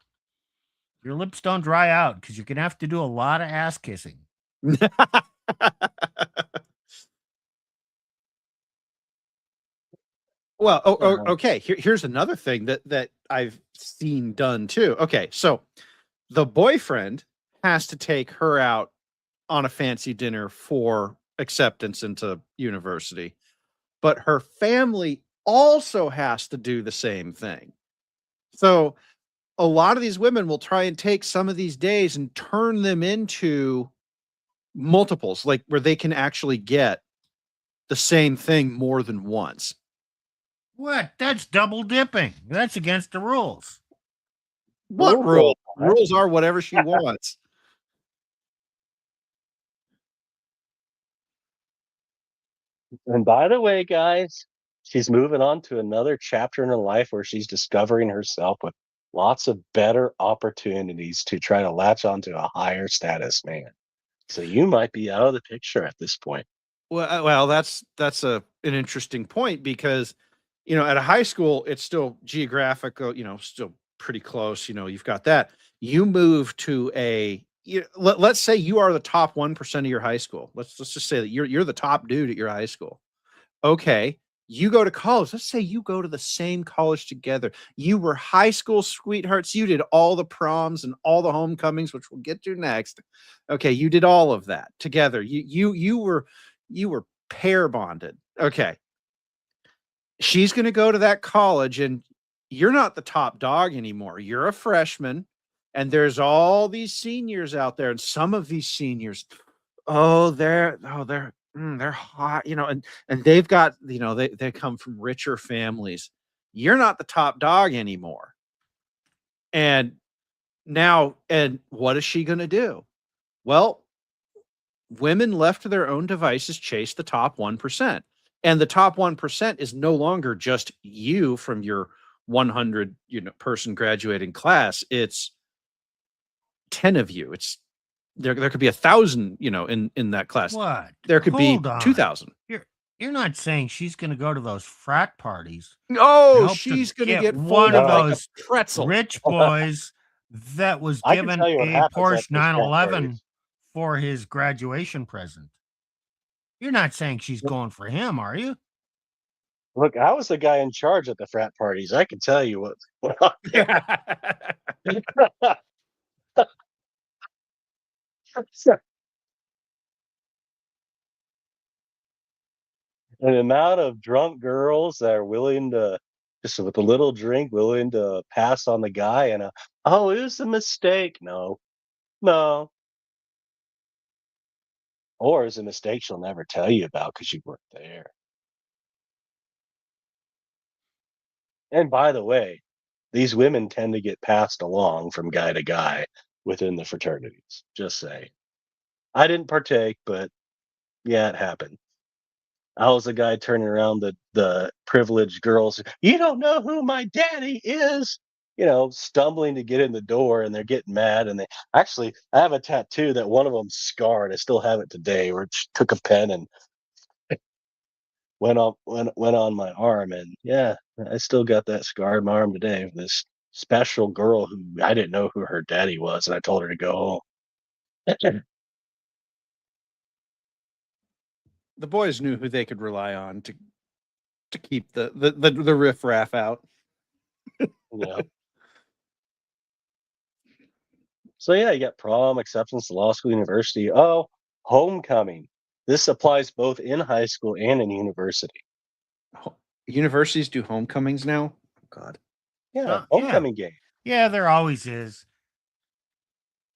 your lips don't dry out because you're gonna have to do a lot of ass kissing. Well, okay. Here's another thing that I've seen done too. Okay, so the boyfriend has to take her out on a fancy dinner for acceptance into university, but her family also has to do the same thing. So a lot of these women will try and take some of these days and turn them into multiples, like where they can actually get the same thing more than once. What? That's double dipping. That's against the rules. What rules? Rules are whatever she wants. And by the way, guys, she's moving on to another chapter in her life where she's discovering herself with lots of better opportunities to try to latch onto a higher status man. So you might be out of the picture at this point. Well, that's an interesting point because, at a high school, it's still geographical, still pretty close. You've got that. You move to let's say you are the top 1% of your high school. Let's just say that you're the top dude at your high school. Okay, you go to college. Let's say you go to the same college together. You were high school sweethearts. You did all the proms and all the homecomings, which we'll get to next. Okay, you did all of that together. You were pair bonded. Okay. She's going to go to that college and you're not the top dog anymore. You're a freshman and there's all these seniors out there, and some of these seniors, they're hot, and they've got, they come from richer families. You're not the top dog anymore. And what is she going to do? Well, women left to their own devices chase the top 1%. And the top 1% is no longer just you from your 100, person graduating class. It's 10 of you. It's there could be 1,000, in that class. What? There could Hold be on. 2,000. You're not saying she's going to go to those frat parties. Oh, she's going to get one of those pretzel. rich boys that was given a Porsche 911 for his graduation present. You're not saying she's going for him, are you? Look, I was the guy in charge at the frat parties. I can tell you what on there. An amount of drunk girls that are willing to, just with a little drink, willing to pass on the guy and it was a mistake. No. Or it's a mistake she'll never tell you about because you weren't there. And by the way, these women tend to get passed along from guy to guy within the fraternities. Just say. I didn't partake, but yeah, it happened. I was the guy turning around the privileged girls. You don't know who my daddy is. Stumbling to get in the door, and they're getting mad. And I have a tattoo that one of them scarred. I still have it today, where it took a pen and went on my arm. And yeah, I still got that scar on my arm today. This special girl who I didn't know who her daddy was, and I told her to go home. The boys knew who they could rely on to keep the riffraff out. Yeah. So yeah, you got prom, acceptance to law school, university. Oh, homecoming. This applies both in high school and in university. Universities do homecomings now? Oh, God. Yeah, homecoming game. Yeah, there always is.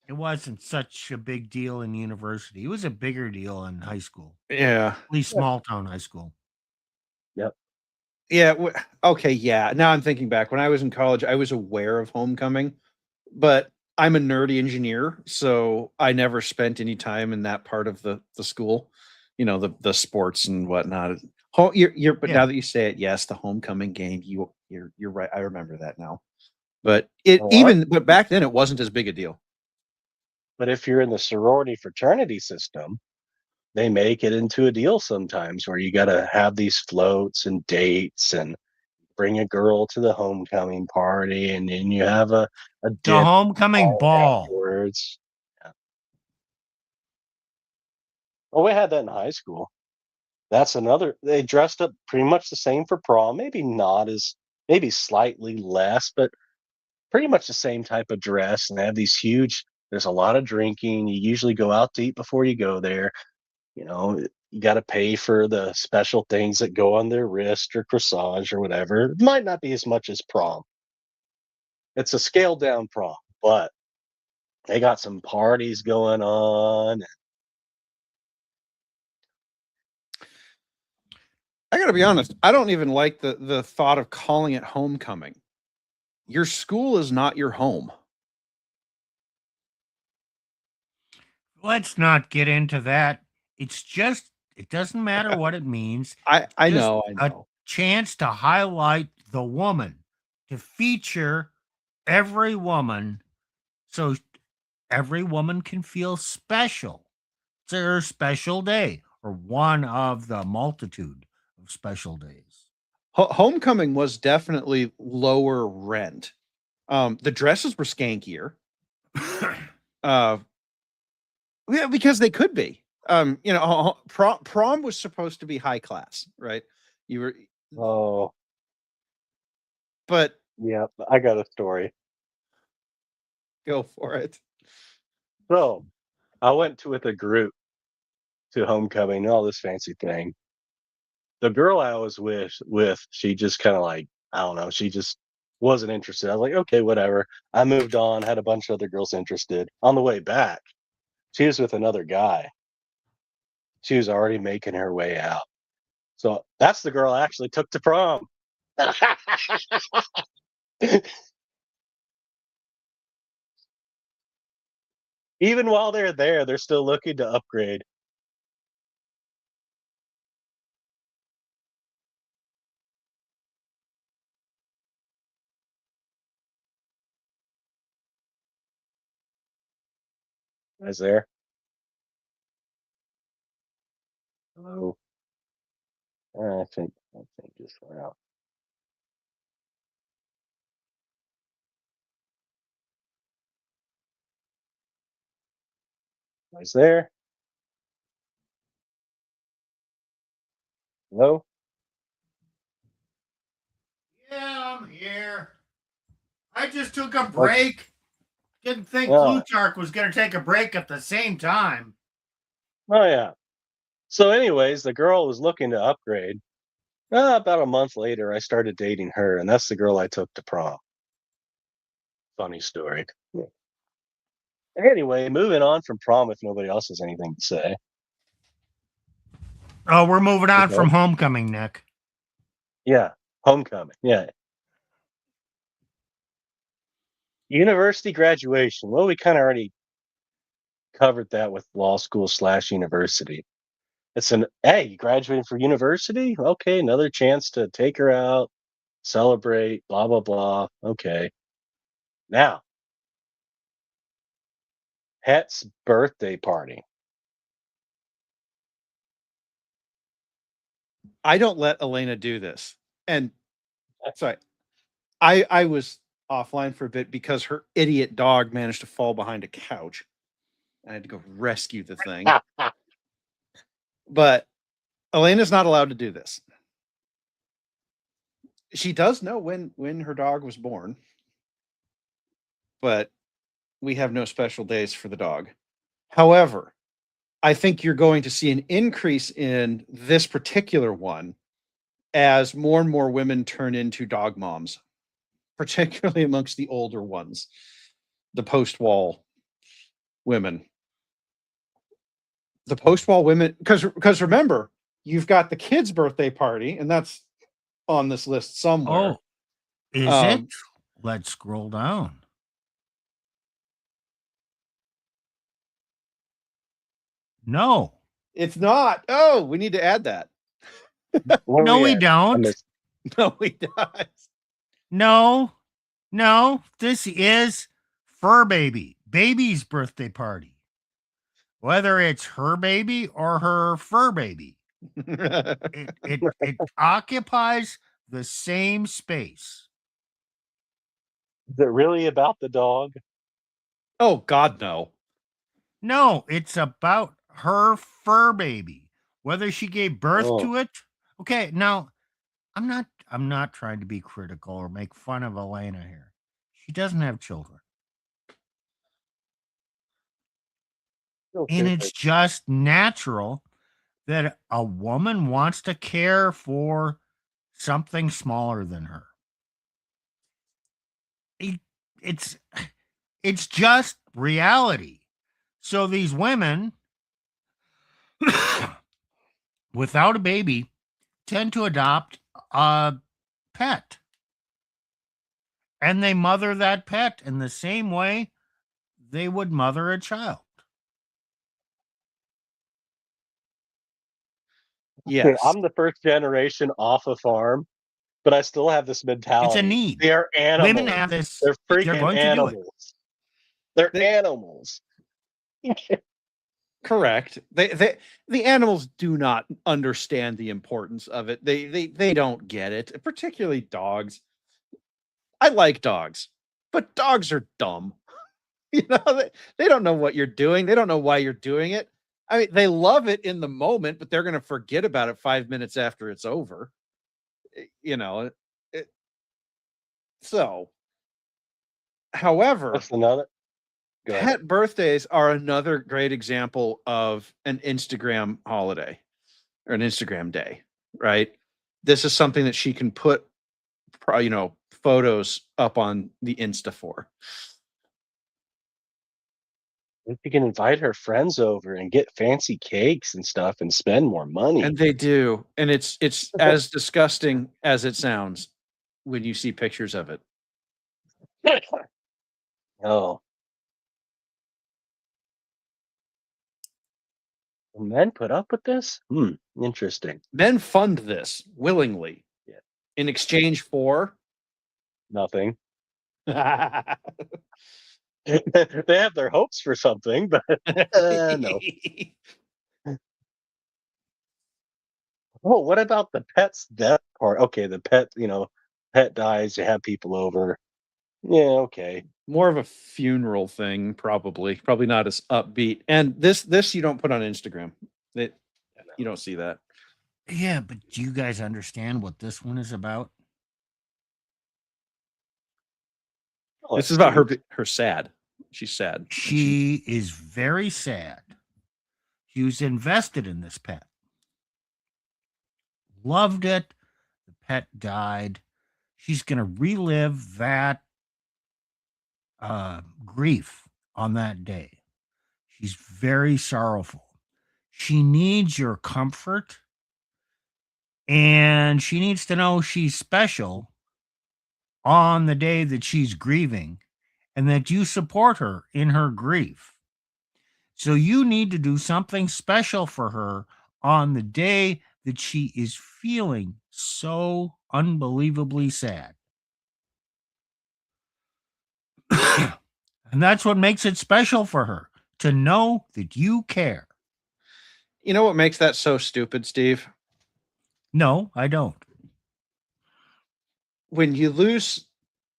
It wasn't such a big deal in university. It was a bigger deal in high school, Yeah. at least small town high school. Yep. Yeah. Okay. Yeah. Now I'm thinking back. When I was in college, I was aware of homecoming, but I'm a nerdy engineer, so I never spent any time in that part of the school. The sports and whatnot. But Yeah. now that you say it, yes, the homecoming game. You're right. I remember that now. But but back then it wasn't as big a deal. But if you're in the sorority fraternity system, they make it into a deal sometimes where you got to have these floats and dates and bring a girl to the homecoming party, and then you have a The dip homecoming ball. afterwards. Yeah. Oh, we had that in high school. That's another. They dressed up pretty much the same for prom, maybe not as, maybe slightly less, but pretty much the same type of dress. And they have these huge. There's a lot of drinking. You usually go out to eat before you go there. You got to pay for the special things that go on their wrist or corsage or whatever. It might not be as much as prom. It's a scaled down prom, but they got some parties going on. I got to be honest. I don't even like the thought of calling it homecoming. Your school is not your home. Let's not get into that. It's just, it doesn't matter what it means. I Just know. a chance to highlight the woman, to feature every woman, so every woman can feel special. It's her special day, or one of the multitude of special days. Homecoming was definitely lower rent. The dresses were skankier. Yeah, because they could be. Prom was supposed to be high class, right? You were, Oh, but yeah, I got a story. go for it. So I went with a group to homecoming and all this fancy thing. The girl I was with, she just kind of like, I don't know, she just wasn't interested. I was like, okay, whatever. I moved on, had a bunch of other girls interested. On the way back, she was with another guy. She was already making her way out. So that's the girl I actually took to prom. Even while they're there, they're still looking to upgrade. Is there? Hello. I think just went out. Is there? Hello? Yeah, I'm here. I just took a Like, break. Didn't think oh, Plutarch was going to take a break at the same time. oh yeah. So, anyways, the girl was looking to upgrade. About a month later, I started dating her, and that's the girl I took to prom. Funny story. Yeah. Anyway, moving on from prom, if nobody else has anything to say. Oh, we're moving on Okay. from homecoming, Nick. Yeah, homecoming. Yeah. University graduation. Well, we kind of already covered that with law school / university. It's hey, you graduating for university? Okay, another chance to take her out, celebrate, blah, blah, blah. Okay. Now, Het's birthday party. I don't let Elena do this. And sorry, I was offline for a bit because her idiot dog managed to fall behind a couch. I had to go rescue the thing. But Elena's not allowed to do this. She does know when her dog was born, but we have no special days for the dog. However, I think you're going to see an increase in this particular one as more and more women turn into dog moms, particularly amongst the older ones, the post-wall women. The post-war women, because remember, you've got the kids' birthday party, and that's on this list somewhere. Oh, is it? Let's scroll down. No. It's not. Oh, we need to add that. Where No, we we at? I don't. missed- No, we don't. No, this is Fur Baby's birthday party. Whether it's her baby or her fur baby, it occupies the same space. Is it really about the dog? Oh God, no. No, it's about her fur baby. Whether she gave birth Oh. to it. Okay, now I'm not trying to be critical or make fun of Elena here. She doesn't have children. And it's just natural that a woman wants to care for something smaller than her. It's just reality. So these women without a baby tend to adopt a pet. And they mother that pet in the same way they would mother a child. Yes. Okay, I'm the first generation off a farm, but I still have this mentality. It's a need. They're animals. Women have this. They're They're freaking going to do it. animals. They're animals. Correct. The animals do not understand the importance of it. They don't get it, particularly dogs. I like dogs, but dogs are dumb. They don't know what you're doing. They don't know why you're doing it. I mean, they love it in the moment, but they're going to forget about it 5 minutes after it's over. So, however, That's another. Go ahead. pet birthdays are another great example of an Instagram holiday or an Instagram day, right? This is something that she can put, photos up on the Insta for. You can invite her friends over and get fancy cakes and stuff and spend more money. And they do. And it's as disgusting as it sounds when you see pictures of it. Oh. Men put up with this? Interesting. Men fund this willingly in exchange for Nothing. They have their hopes for something, but no. Oh, what about the pet's death part? Okay, the pet, pet dies, you have people over. Yeah, okay. More of a funeral thing, probably not as upbeat. And this you don't put on Instagram. You don't see that. Yeah, but do you guys understand what this one is about? This is about her sad. She's sad. She is very sad. She was invested in this pet. Loved it. The pet died. She's going to relive that grief on that day. She's very sorrowful. She needs your comfort, and she needs to know she's special on the day that she's grieving and that you support her in her grief. So you need to do something special for her on the day that she is feeling so unbelievably sad. And that's what makes it special for her, to know that you care. You know what makes that so stupid, Steve? No, I don't. When you lose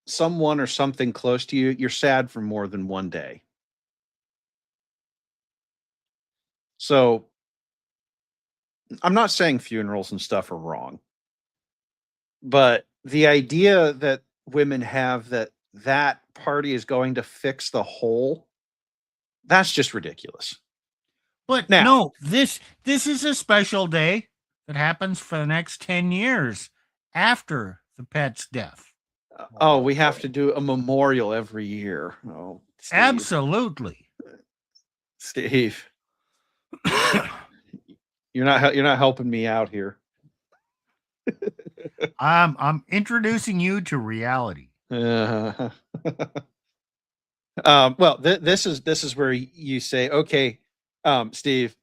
someone or something close to you, you're sad for more than one day. So I'm not saying funerals and stuff are wrong, but the idea that women have that party is going to fix the whole, that's just ridiculous. But Now, no, this is a special day that happens for the next 10 years after the pet's death. Oh, we have to do a memorial every year. Oh, Steve. Absolutely. Steve, you're not helping me out here. I'm introducing you to reality. Uh, well, this is where you say, okay, Steve,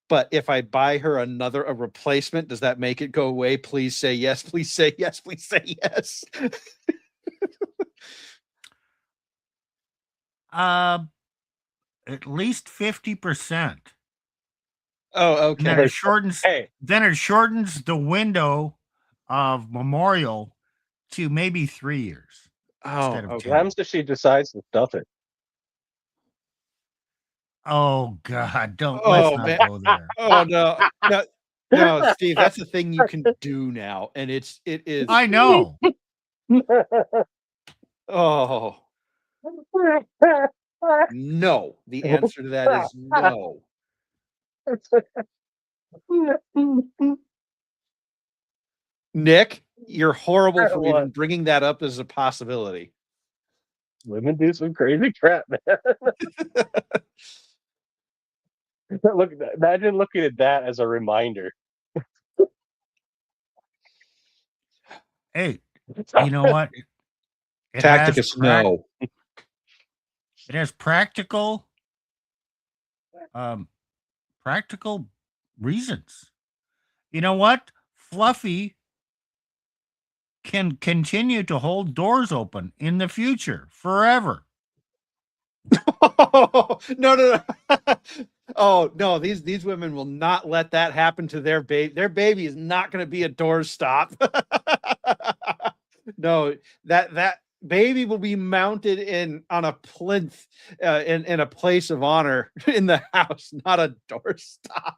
but if I buy her a replacement, does that make it go away? Please say yes. Please say yes. Please say yes. At least 50%. Oh, And then okay. it shortens. Hey, Then it shortens the window of memorial to maybe 3 years instead Oh, of what 10. happens if she decides to stuff it? Oh God, let's oh not man. go there. Oh no. No, no, Steve, that's the thing you can do now. And it is I know. oh no. The answer to that is no. Nick, you're horrible for What? even bringing that up as a possibility. Women do some crazy crap, man. Look, imagine looking at that as a reminder. Hey, you know what? It has Tacticus, no. it has practical reasons. You know what? Fluffy can continue to hold doors open in the future forever. No, no, no. Oh no, these women will not let that happen to their baby. Their baby is not going to be a doorstop. No, that baby will be mounted on a plinth in a place of honor in the house, not a doorstop.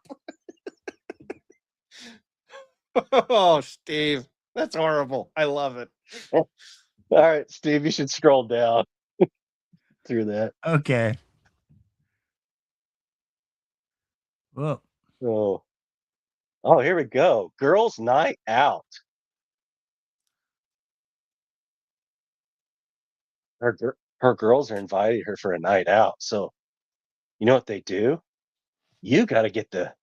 Oh, Steve, that's horrible. I love it. All right, Steve, you should scroll down through that. Okay. Well, Oh, oh, here we go. Girls' night out. Her girls are inviting her for a night out. So you know what they do? You got to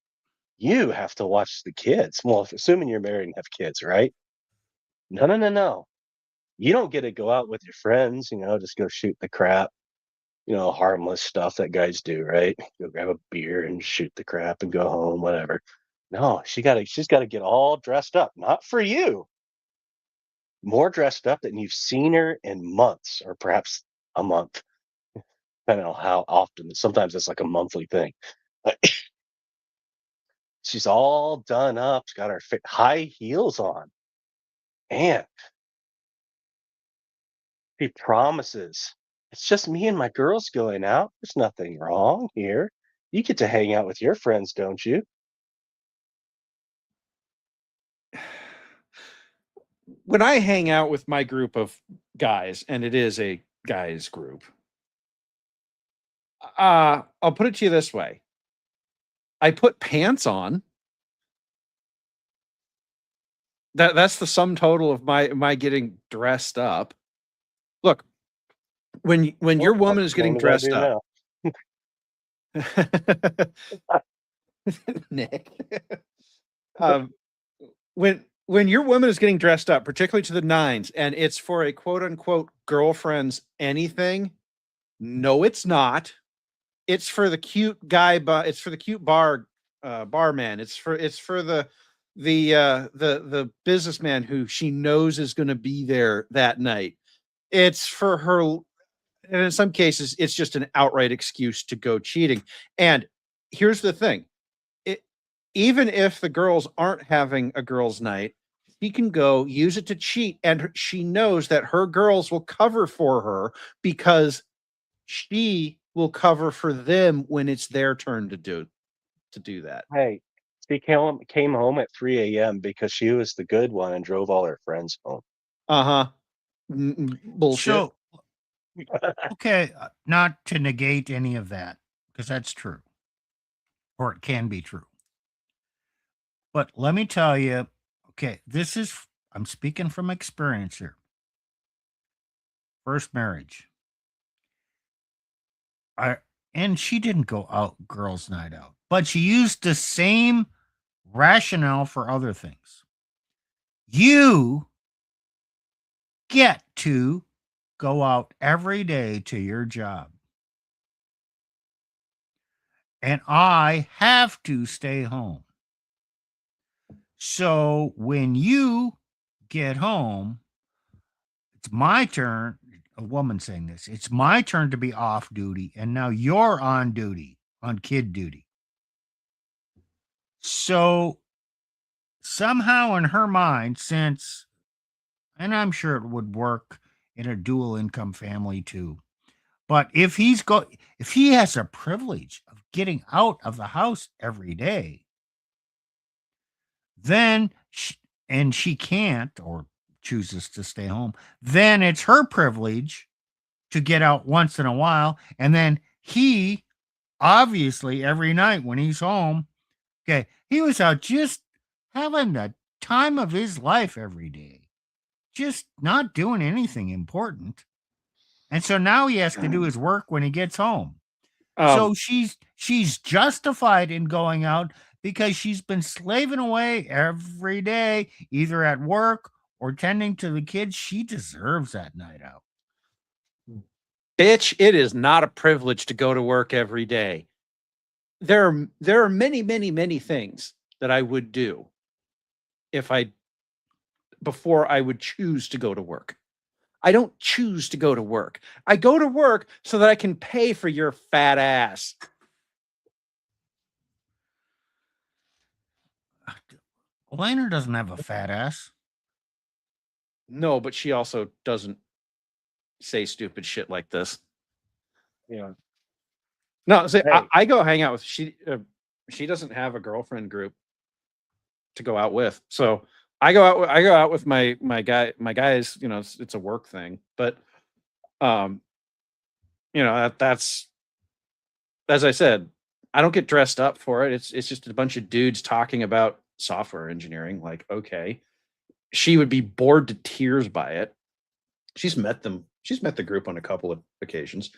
you have to watch the kids. Well, assuming you're married and have kids, right? No, no, no, no. You don't get to go out with your friends, just go shoot the crap, harmless stuff that guys do, right? Go grab a beer and shoot the crap and go home, whatever. No, she's gotta get all dressed up, not for you. More dressed up than you've seen her in months or perhaps a month, depending on how often. Sometimes it's like a monthly thing. But she's all done up. She's got her high heels on. And he promises, "It's just me and my girls going out. There's nothing wrong here. You get to hang out with your friends, don't you?" When I hang out with my group of guys, and it is a guys group, I'll put it to you this way. I put pants on. That's the sum total of my getting dressed up. Look, when your woman is getting Same as I dressed do up, now. Nick, um, when your woman is getting dressed up, particularly to the nines, and it's for a quote unquote girlfriend's anything, no, it's not. It's for the cute guy, but it's for the cute barman. It's for the businessman who she knows is going to be there that night. It's for her, and in some cases, it's just an outright excuse to go cheating. And here's the thing: even if the girls aren't having a girls' night, she can go use it to cheat, and she knows that her girls will cover for her because she will cover for them when it's their turn to do that. Hey, she came home at 3 a.m. because she was the good one and drove all her friends home. Uh-huh. Bullshit. so okay, not to negate any of that because that's true, or it can be true. But let me tell you, okay, I'm speaking from experience here. First marriage. and she didn't go out girls' night out, but she used the same rationale for other things. You get to go out every day to your job, and I have to stay home. So when you get home, it's my turn. A woman saying this, it's my turn to be off duty, and now you're on duty, on kid duty. So somehow in her mind, since, and I'm sure it would work in a dual income family too, but if he has a privilege of getting out of the house every day, then and she can't or chooses to stay home, then it's her privilege to get out once in a while. And then he, obviously, every night when he's home, okay, he was out just having the time of his life every day, just not doing anything important. And so now he has to do his work when he gets home. So she's justified in going out because she's been slaving away every day, either at work or tending to the kids. She deserves that night out. Bitch, it is not a privilege to go to work every day. There are many, many, many things that I would do before I would choose to go to work. I don't choose to go to work. I go to work so that I can pay for your fat ass. Elena doesn't have a fat ass. No, but she also doesn't say stupid shit like this. Yeah. No, see, Hey. I go hang out with she doesn't have a girlfriend group to go out with. So I go out with my guys, you know, it's a work thing. But you know, that's, as I said, I don't get dressed up for it. It's just a bunch of dudes talking about software engineering. Like, okay. She would be bored to tears by it. She's met them. She's met the group on a couple of occasions.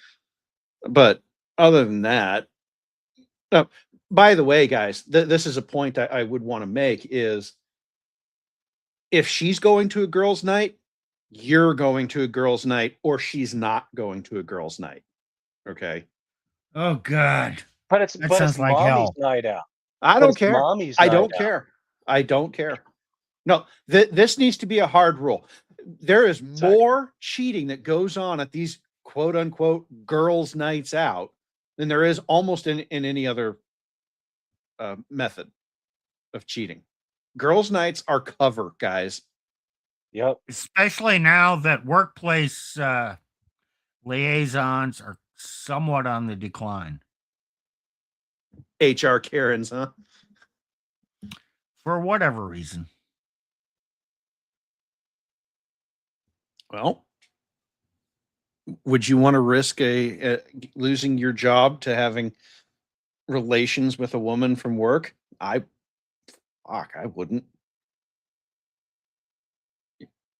But other than that, by the way, guys, this is a point I would want to make is if she's going to a girls' night, you're going to a girls' night, or she's not going to a girls' night. Okay. Oh God. But it's That but sounds it's like mommy's hell. night out. I But don't it's care. mommy's I night don't out. care. I don't care. No, this needs to be a hard rule. There is more cheating that goes on at these quote unquote girls' nights out than there is almost in any other method of cheating. Girls' nights are cover, guys. Yep. Especially now that workplace liaisons are somewhat on the decline. HR Karens, huh? For whatever reason. Well, would you want to risk losing your job to having relations with a woman from work? I wouldn't.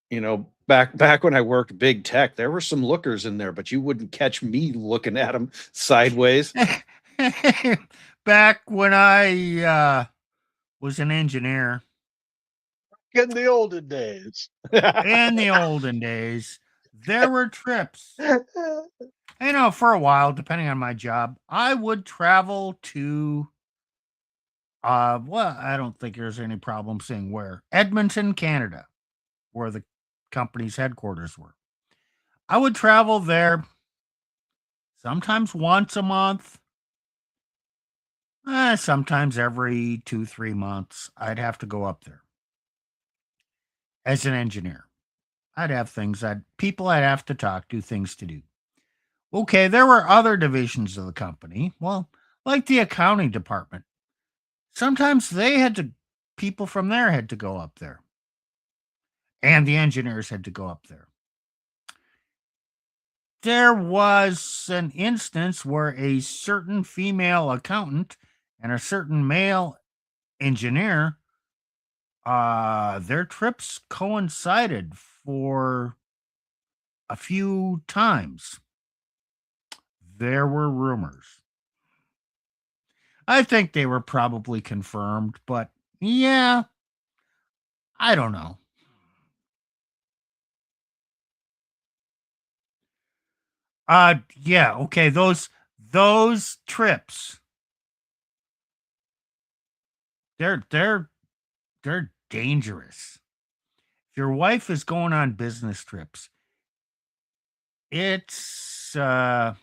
You know, back when I worked big tech, there were some lookers in there, but you wouldn't catch me looking at them sideways. Back when I was an engineer In the olden days. in the olden days, there were trips. You know, for a while, depending on my job, I would travel to well, I don't think there's any problem saying where. Edmonton, Canada, where the company's headquarters were. I would travel there sometimes once a month. Sometimes every 2-3 months, I'd have to go up there as an engineer. I'd have people I'd have to talk to, things to do. Okay, there were other divisions of the company. Well, like the accounting department. Sometimes people from there had to go up there. And the engineers had to go up there. There was an instance where a certain female accountant and a certain male engineer, their trips coincided for a few times. There were rumors I think they were probably confirmed, but yeah, I don't know. Yeah, okay, those trips, they're dangerous. If your wife is going on business trips, it's even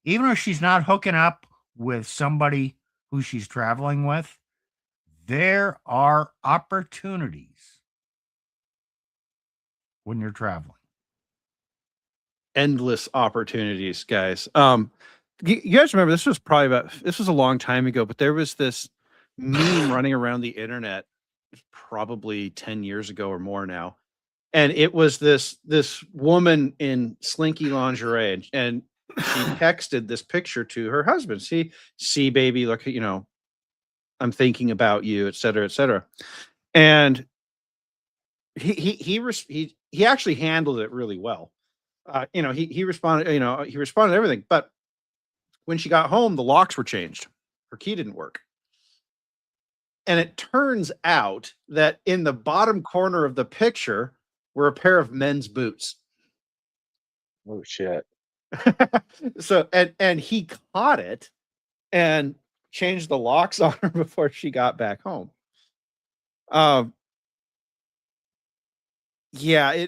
if she's not hooking up with somebody who she's traveling with, there are opportunities when you're traveling. Endless opportunities, guys. You guys remember this was a long time ago, but there was this meme running around the internet probably 10 years ago or more now. And it was this woman in slinky lingerie, and she texted this picture to her husband. See, baby, look, I'm thinking about you, et cetera, et cetera. And he actually handled it really well. He responded, he responded to everything. But when she got home, the locks were changed. Her key didn't work. And it turns out that in the bottom corner of the picture were a pair of men's boots. Oh shit. So and he caught it and changed the locks on her before she got back home. Yeah,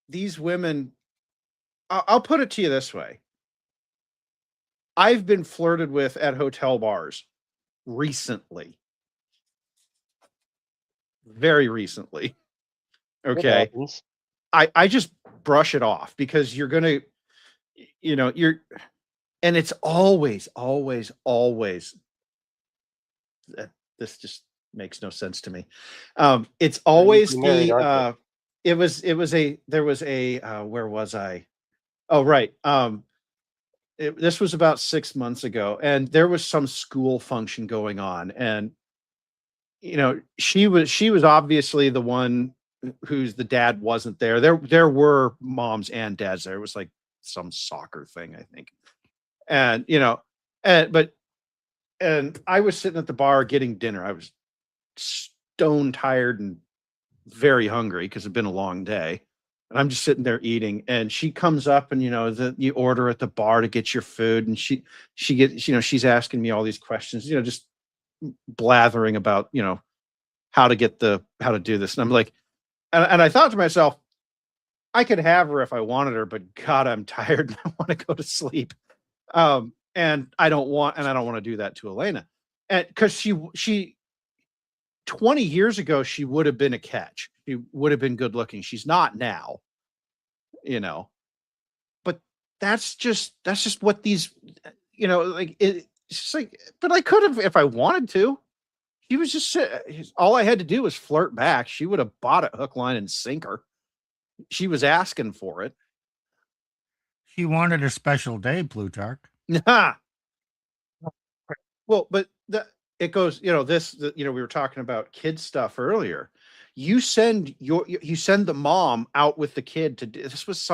these women, I'll put it to you this way. I've been flirted with at hotel bars recently. Very recently. Okay. I just brush it off because you're gonna, and it's always this just makes no sense to me. It's always there was a where was I? Oh, right. This was about 6 months ago, and there was some school function going on, and she was obviously the one whose the dad wasn't there. There were moms and dads there. It was like some soccer thing, I think. And and I was sitting at the bar getting dinner. I was stone tired and very hungry because it'd been a long day. And I'm just sitting there eating, and she comes up, and you order at the bar to get your food, and she gets, she's asking me all these questions, just blathering about how to do this. And I'm like, and I thought to myself, I could have her if I wanted her, but God, I'm tired and I want to go to sleep. And I don't want to do that to Elena. And because she 20 years ago, she would have been a catch. She would have been good looking. She's not now, but that's just what these, like it's just like, but I could have if I wanted to. He was just all I had to do was flirt back. She would have bought it hook, line, and sinker. She was asking for it. She wanted a special day, Plutarch. Well, but it goes, we were talking about kid stuff earlier. You send the mom out with the kid to do, this was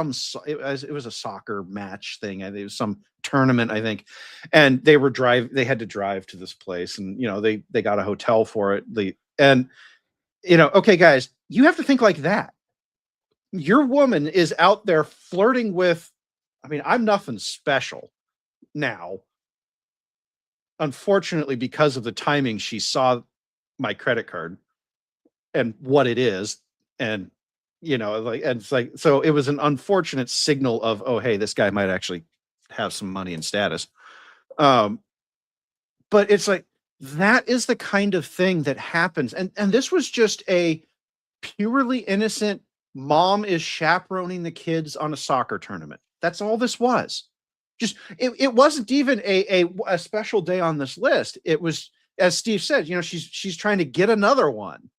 it was a soccer match thing. It was some tournament, I think. And they had to drive to this place, and they got a hotel for it. Okay, guys, you have to think like that. Your woman is out there flirting with, I'm nothing special now. Unfortunately, because of the timing, she saw my credit card and what it is. And, and it's like, so it was an unfortunate signal of, oh, hey, this guy might actually have some money and status. But it's like, that is the kind of thing that happens. And this was just a purely innocent mom is chaperoning the kids on a soccer tournament. That's all this was. Just it wasn't even a special day on this list. It was, as Steve said, she's trying to get another one.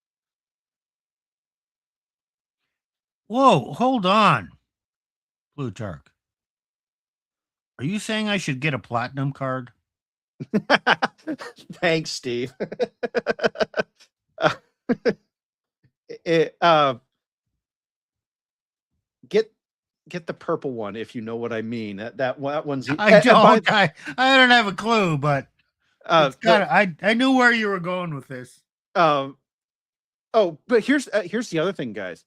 Whoa, hold on, Plutarch. Are you saying I should get a platinum card? Thanks, Steve. Get get the purple one if you know what I mean. That one's. I don't. I don't have a clue, but it's the, I knew where you were going with this. Oh, but here's the other thing, guys.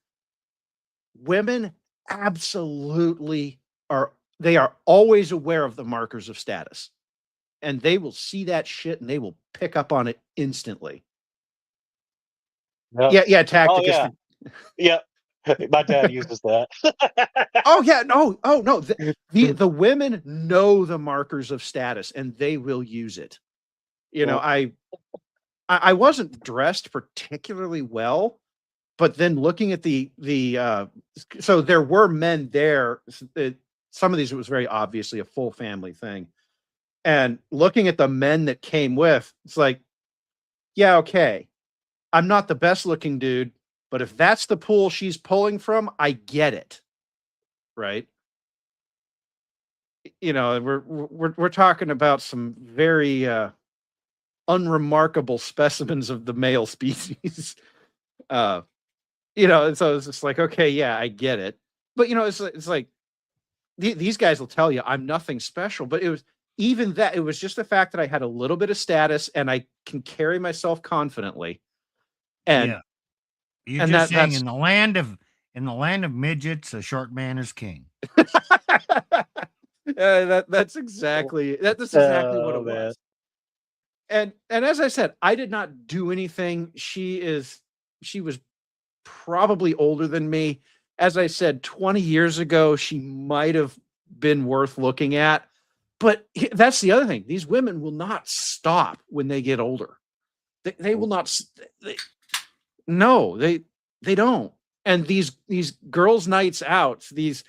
Women absolutely are. They are always aware of the markers of status, and they will see that shit and they will pick up on it instantly. Yep. Yeah, tactic. Oh, yeah. Yep. My dad uses that. Oh yeah, no, the women know the markers of status and they will use it. You know, I wasn't dressed particularly well, but then looking at the so there were men there. Some of these, it was very obviously a full family thing, and looking at the men that came with, it's like, yeah, okay, I'm not the best looking dude, but if that's the pool she's pulling from, I get it, right? You know, we're talking about some very unremarkable specimens of the male species. You know, and so it's just like, okay, yeah, I get it. But you know, it's like these guys will tell you I'm nothing special, but it was even that it was just the fact that I had a little bit of status and I can carry myself confidently. And yeah. You're just saying in the land of midgets, a short man is king. That's exactly what it was. And as I said, I did not do anything. She was probably older than me. As I said, 20 years ago, she might have been worth looking at. But that's the other thing. These women will not stop when they get older. They will not. No, they don't. And these girls' nights out, these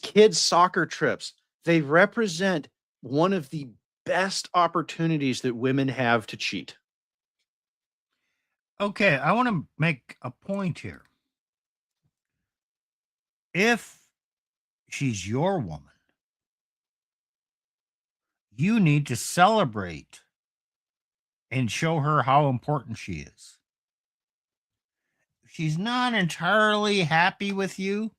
kids' soccer trips, they represent one of the best opportunities that women have to cheat. Okay, I want to make a point here. If she's your woman, you need to celebrate and show her how important she is. If she's not entirely happy with you,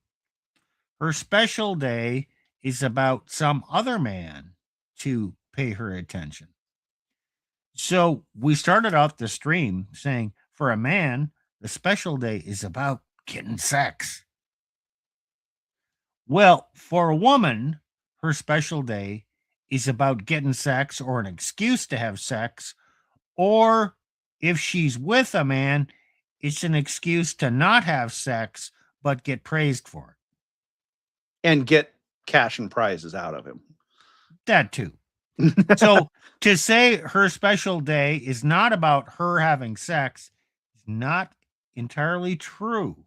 her special day is about some other man to pay her attention. So we started off the stream saying, for a man, the special day is about getting sex. Well, for a woman, her special day is about getting sex or an excuse to have sex. Or if she's with a man, it's an excuse to not have sex, but get praised for it. And get cash and prizes out of him. That too. So to say her special day is not about her having sex is not entirely true.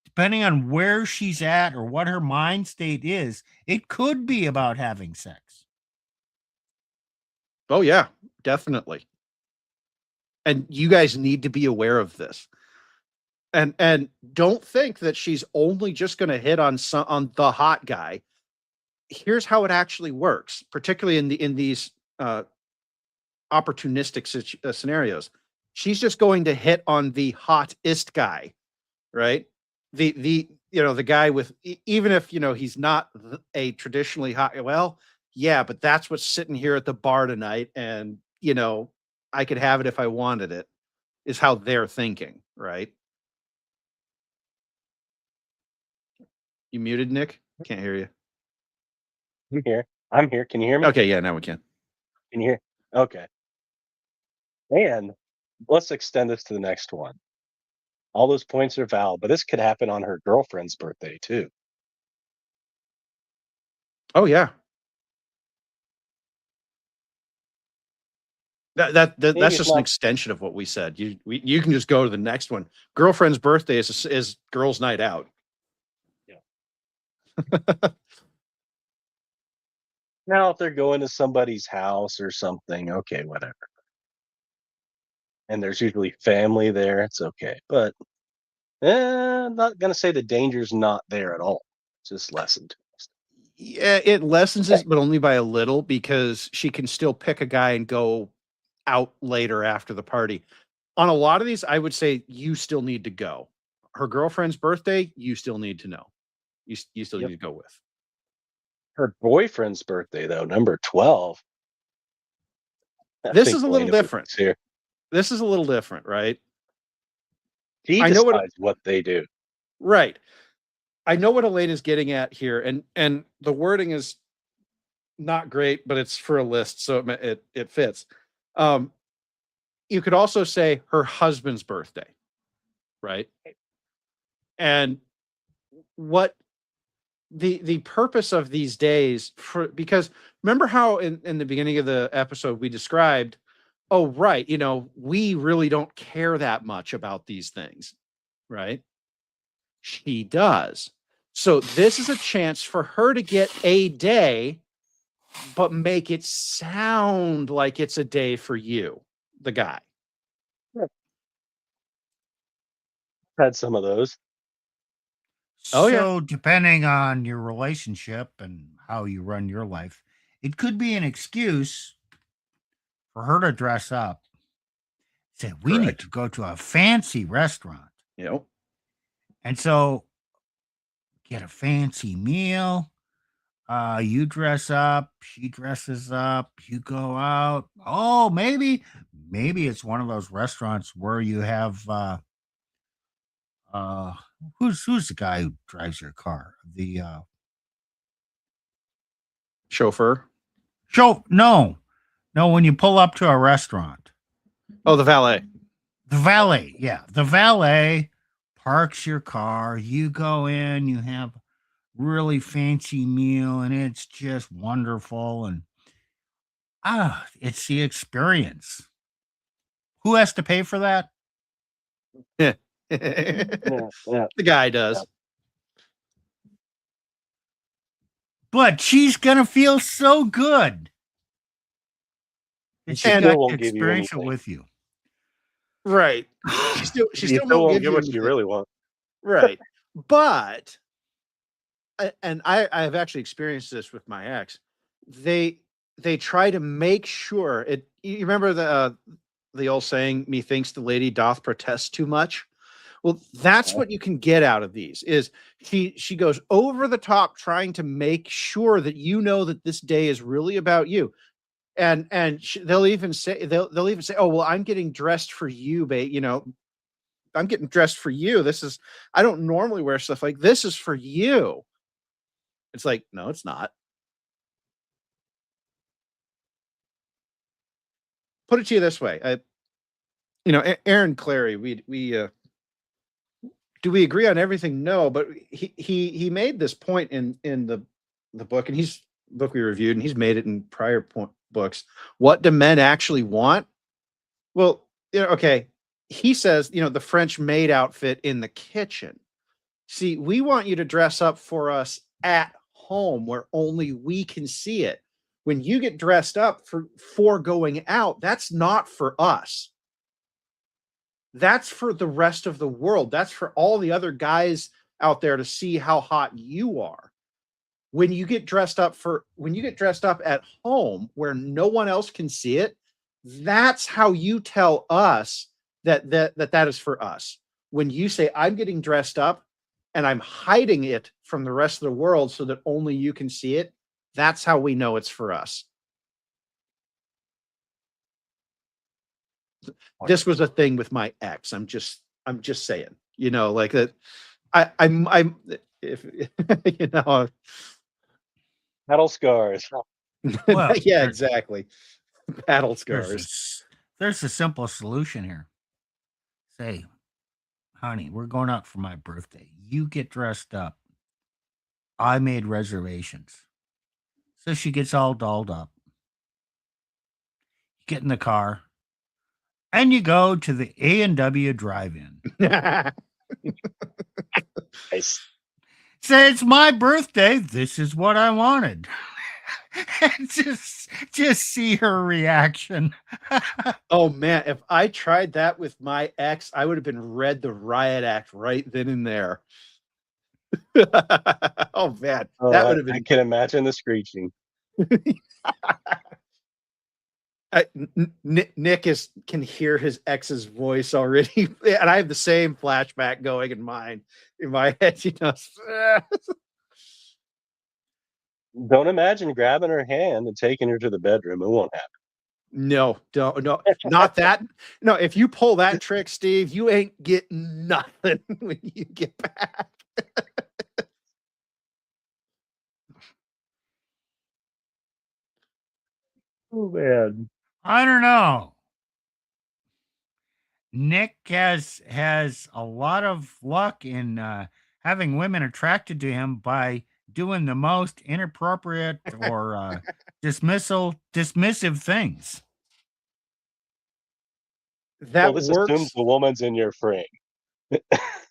Depending on where she's at or what her mind state is, it could be about having sex. Oh yeah, definitely. And you guys need to be aware of this. And don't think that she's only just going to hit on the hot guy. Here's how it actually works, particularly in these opportunistic scenarios. She's just going to hit on the hottest guy, right? The guy with, even if he's not a traditionally hot. Well, yeah, but that's what's sitting here at the bar tonight, and I could have it if I wanted it. Is how they're thinking, right? You muted, Nick? Can't hear you. I'm here. Can you hear me? Okay, yeah, now we can. Can you hear? Okay. And let's extend this to the next one. All those points are valid, but this could happen on her girlfriend's birthday too. Oh yeah. That's just an extension of what we said. You can just go to the next one. Girlfriend's birthday is girls' night out. Yeah. Now, if they're going to somebody's house or something, okay, whatever. And there's usually family there, it's okay. But I'm not gonna say the danger's not there at all. It's just lessened. Yeah, it lessens it, but only by a little, because she can still pick a guy and go out later after the party. On a lot of these, I would say you still need to go. her girlfriend's birthday, you still need to know. You still Yep. need to go with. Her boyfriend's birthday, though, number 12. I This think is a little Elena different. Booth's here. This is a little different, right? He I know decides what they do. Right. I know what Elena's getting at here, and the wording is not great, but it's for a list, so it fits. You could also say her husband's birthday, right? And what the purpose of these days because remember how in the beginning of the episode we described, oh right, we really don't care that much about these things, right? She does. So this is a chance for her to get a day, but make it sound like it's a day for you, the guy. Had some of those. Oh, yeah. So, depending on your relationship and how you run your life, it could be an excuse for her to dress up. Say, we need Correct. to go to a fancy restaurant. Yep. And so, get a fancy meal. You dress up, she dresses up, you go out. Oh, maybe it's one of those restaurants where you have who's the guy who drives your car? The Chauffeur. no, when you pull up to a restaurant. Oh, the valet. The valet, yeah. The valet parks your car, you go in, you have really fancy meal, and it's just wonderful, and it's the experience. Who has to pay for that? The Yeah. guy does. Yeah. But she's gonna feel so good. And she still got to won't give you experience it anything. with you. Right. She still won't give what you you really want. right. But and I have actually experienced this with my ex. They try to make sure it. You remember the old saying, "Methinks the lady doth protest too much." Well, that's what you can get out of these. Is she goes over the top trying to make sure that you know that this day is really about you, and they'll even say, "Oh well, I'm getting dressed for you, babe. I'm getting dressed for you. I don't normally wear stuff like this. Is for you." It's like, no, it's not. Put it to you this way. Aaron Clary, we do we agree on everything? No, but he made this point in the book, and book we reviewed, and he's made it in prior books. What do men actually want? Well, okay. He says, the French maid outfit in the kitchen. See, we want you to dress up for us at home where only we can see it. When you get dressed up for going out, that's not for us. That's for the rest of the world. That's for all the other guys out there to see how hot you are. When you get dressed up at home where no one else can see it, that's how you tell us that is for us. When you say, I'm getting dressed up and I'm hiding it from the rest of the world so that only you can see it, that's how we know it's for us. This was a thing with my ex. I'm just saying, like that. I'm if Battle scars. Well, yeah, exactly. Battle scars. There's a simple solution here. Say, honey, we're going out for my birthday. You get dressed up. I made reservations. So she gets all dolled up. You get in the car. And you go to the A&W drive-in. Nice. Say, it's my birthday. This is what I wanted. And just see her reaction. Oh man, if I tried that with my ex, I would have been read the riot act right then and there. Oh man, that would have been. I can imagine the screeching. Nick can hear his ex's voice already, and I have the same flashback going in my head. Don't imagine grabbing her hand and taking her to the bedroom. It won't happen. No, not that. No, if you pull that trick, Steve, you ain't getting nothing when you get back. Oh man, I don't know. Nick has a lot of luck in having women attracted to him by doing the most inappropriate or dismissive things. That this works. assumes the woman's in your frame.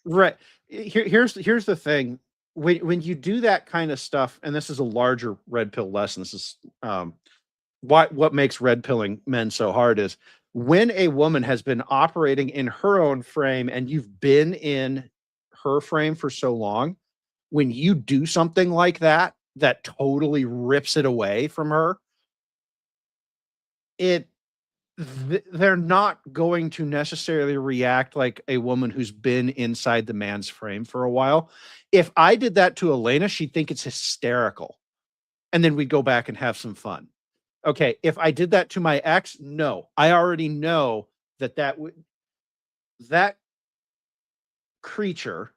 Right. Here's the thing. When you do that kind of stuff, and this is a larger red pill lesson, this is what makes red pilling men so hard is when a woman has been operating in her own frame and you've been in her frame for so long, when you do something like that totally rips it away from her, they're not going to necessarily react like a woman who's been inside the man's frame for a while. If I did that to Elena, she'd think it's hysterical. And then we'd go back and have some fun. Okay, if I did that to my ex, no. I already know that creature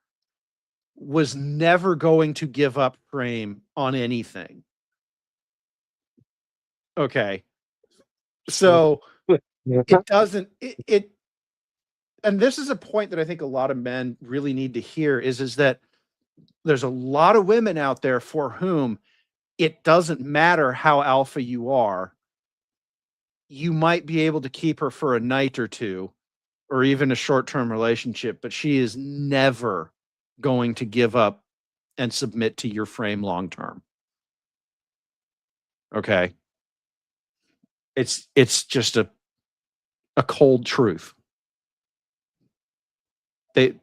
was never going to give up frame on anything. Okay. So it doesn't and this is a point that I think a lot of men really need to hear is that there's a lot of women out there for whom it doesn't matter how alpha you are. You might be able to keep her for a night or two or even a short-term relationship, but she is never going to give up and submit to your frame long-term. Okay. It's just a cold truth. They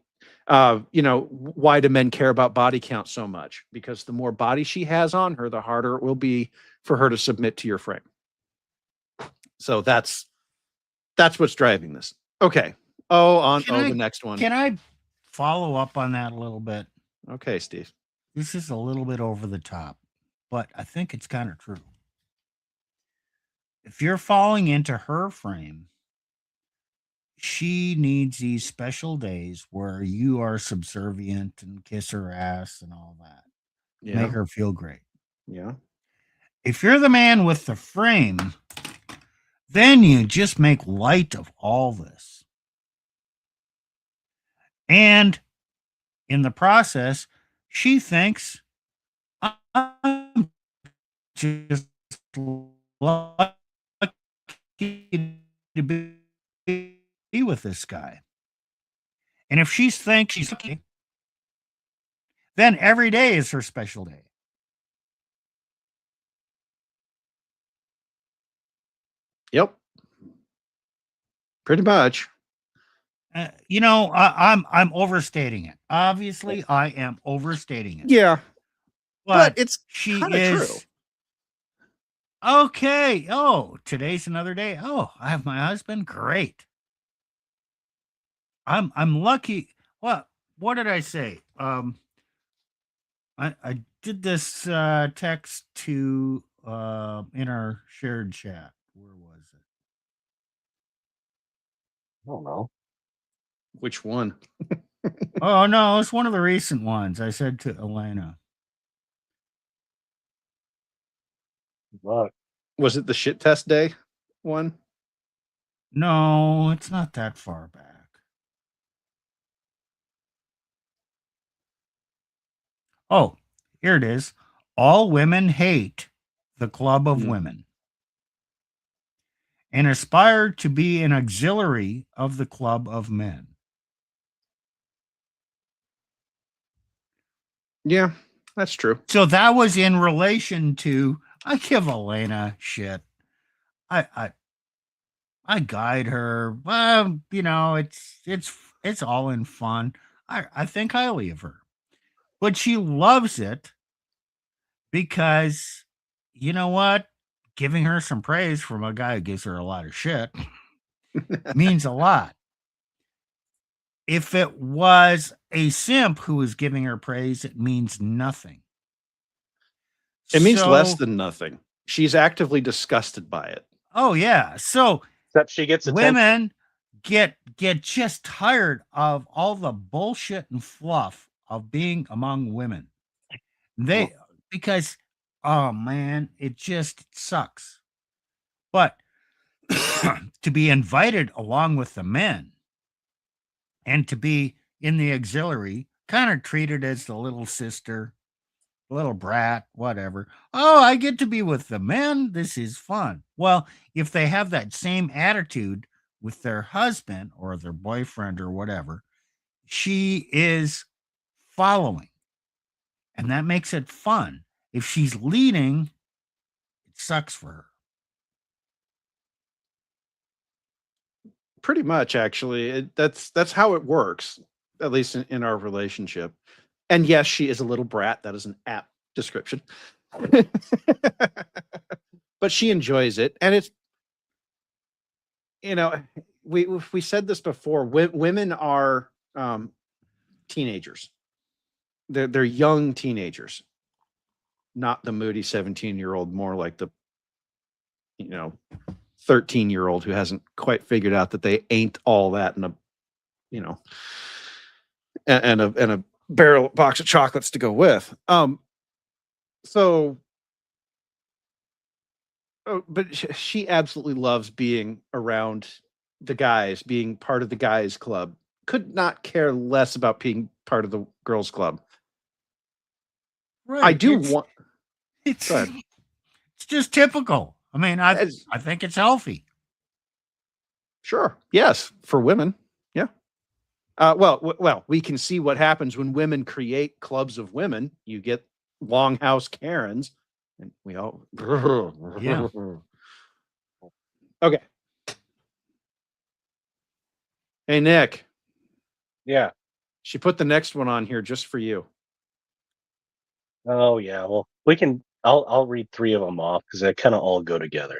why do men care about body count so much? Because the more body she has on her, the harder it will be for her to submit to your frame. So that's what's driving this. Okay. The next one. Can I follow up on that a little bit? Okay, Steve. This is a little bit over the top, but I think it's kind of true. If you're falling into her frame, she needs these special days where you are subservient and kiss her ass and all that. Yeah. Make her feel great. Yeah. If you're the man with the frame, then you just make light of all this. And in the process, she thinks I'm just lucky to be with this guy. And if she thinks she's lucky, then every day is her special day. Yep. Pretty much. I'm overstating it. Obviously, I am overstating it. Yeah. But it's she kind of is true. Okay. Oh, today's another day. Oh, I have my husband. Great. I'm lucky. What did I say? I did this text to in our shared chat. Where was it? I don't know. Which one? Oh no, it's one of the recent ones. I said to Elena. What? Was it the shit test day one? No, it's not that far back. Oh, here it is. All women hate the club of women and aspire to be an auxiliary of the club of men. Yeah, that's true. So that was in relation to I give Elena shit. I guide her. It's all in fun. I think highly of her. But she loves it because you know what? giving her some praise from a guy who gives her a lot of shit means a lot. If it was a simp who was giving her praise, it means nothing. It means less So- than nothing. She's actively disgusted by it. Oh yeah. So Except she gets attention. women get just tired of all the bullshit and fluff of being among women. Because oh man, it just sucks. But to be invited along with the men and to be in the auxiliary, kind of treated as the little sister, little brat, whatever. Oh, I get to be with the men. This is fun. Well, if they have that same attitude with their husband or their boyfriend or whatever, she is following. And that makes it fun. If she's leading, it sucks for her. Pretty much, actually. That's how it works, at least in our relationship. And yes, she is a little brat. That is an apt description. But she enjoys it, and it's, we said this before. Women are teenagers. They're young teenagers, not the moody 17-year-old, more like the 13-year-old who hasn't quite figured out that they ain't all that in a and a barrel box of chocolates to go with. But she absolutely loves being around the guys, being part of the guys club. Could not care less about being part of the girls club. Right. I do want. It's Go ahead. it's just typical. I mean, I think it's healthy. Sure. Yes, for women. Yeah. Well, we can see what happens when women create clubs of women. You get Longhouse Karens, and we all. Yeah. Okay. Hey, Nick. Yeah. She put the next one on here just for you. Oh yeah. Well, we can. I'll read 3 of them off because they kind of all go together.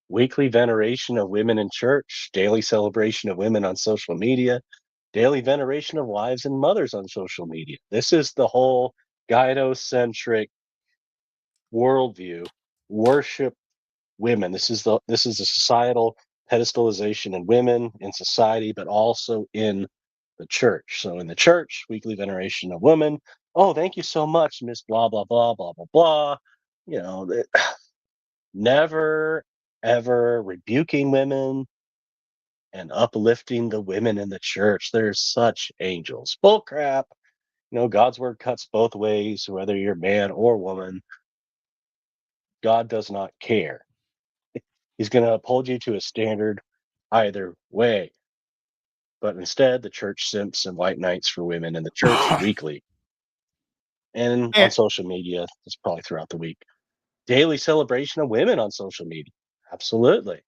Weekly veneration of women in church, daily celebration of women on social media, daily veneration of wives and mothers on social media. This is the whole gynocentric worldview. Worship women. This is a societal pedestalization of women in society, but also in the church. So in the church, weekly veneration of women. Oh, thank you so much, Miss blah blah blah blah blah blah. Never ever rebuking women and uplifting the women in the church. They're such angels. Bull crap. God's word cuts both ways, whether you're man or woman. God does not care. He's going to uphold you to a standard either way. But instead, the church simps and white knights for women in the church weekly. And on social media, it's probably throughout the week. Daily celebration of women on social media. Absolutely.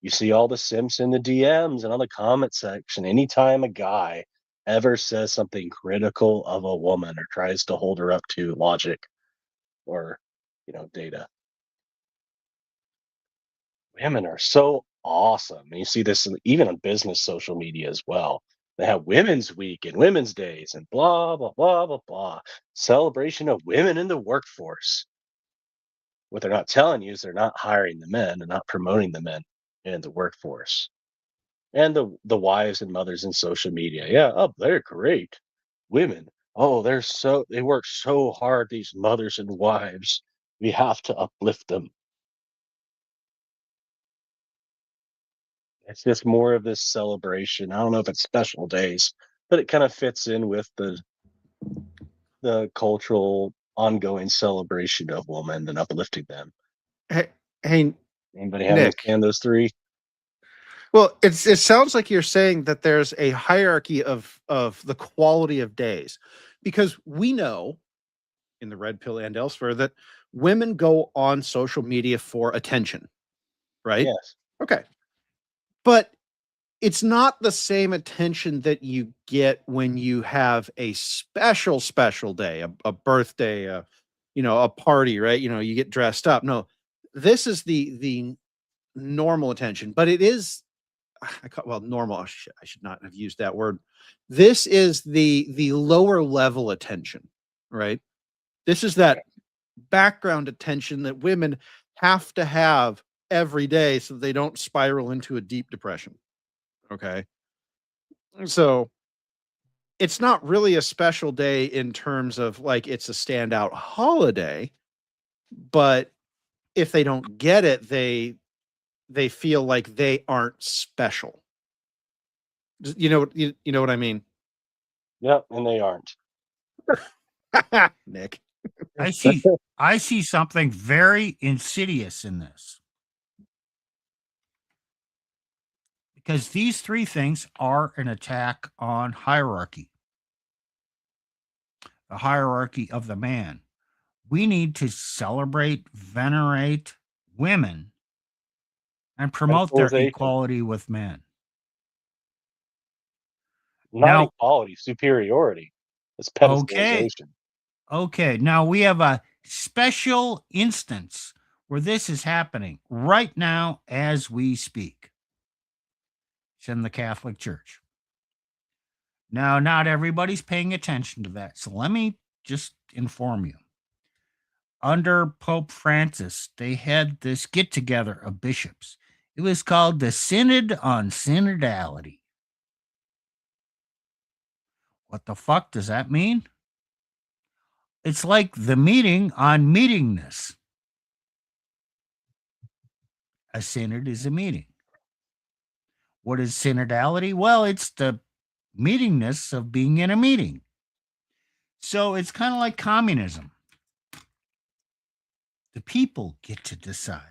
You see all the simps in the DMs and on the comment section. Anytime a guy ever says something critical of a woman or tries to hold her up to logic or, data. Women are so awesome. And you see this even on business social media as well. They have Women's Week and Women's Days and blah, blah, blah, blah, blah. Celebration of women in the workforce. What they're not telling you is they're not hiring the men and not promoting the men in the workforce. And the wives and mothers in social media. Yeah, they're great. Women. Oh, they work so hard, these mothers and wives. We have to uplift them. It's just more of this celebration. I don't know if it's special days, but it kind of fits in with the cultural ongoing celebration of women and uplifting them. Hey, Anybody have Nick. any those 3? Well, it sounds like you're saying that there's a hierarchy of the quality of days, because we know in the Red Pill and elsewhere that women go on social media for attention, right? Yes. Okay. But it's not the same attention that you get when you have a special day, a birthday, a party, right? You get dressed up. No, this is the normal attention, but it is normal. I should not have used that word. This is the lower level attention, right? This is that background attention that women have to have every day so they don't spiral into a deep depression. Okay. So it's not really a special day in terms of like it's a standout holiday, but if they don't get it, they feel like they aren't special. You know what I mean? Yep, and they aren't. Nick. I see something very insidious in this. Because these three things are an attack on hierarchy. The hierarchy of the man. We need to celebrate, venerate women and promote their Pedestalization. equality with men. Not Now- equality, superiority. It's pedestalization. Okay, now we have a special instance where this is happening right now as we speak. It's in the Catholic Church. Now, not everybody's paying attention to that, so let me just inform you. Under Pope Francis, they had this get-together of bishops. It was called the Synod on Synodality. What the fuck does that mean? It's like the meeting on meetingness. A synod is a meeting. What is synodality? Well, it's the meetingness of being in a meeting. So it's kind of like communism. The people get to decide.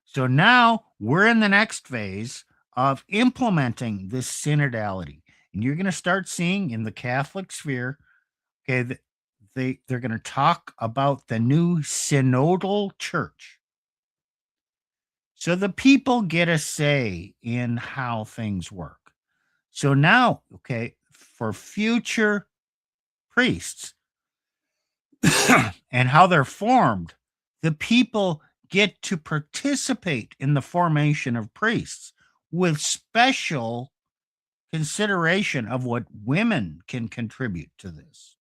So now we're in the next phase of implementing this synodality. And you're going to start seeing in the Catholic sphere, okay, they're going to talk about the new synodal church. So the people get a say in how things work. So now, okay, for future priests and how they're formed, the people get to participate in the formation of priests with special consideration of what women can contribute to this.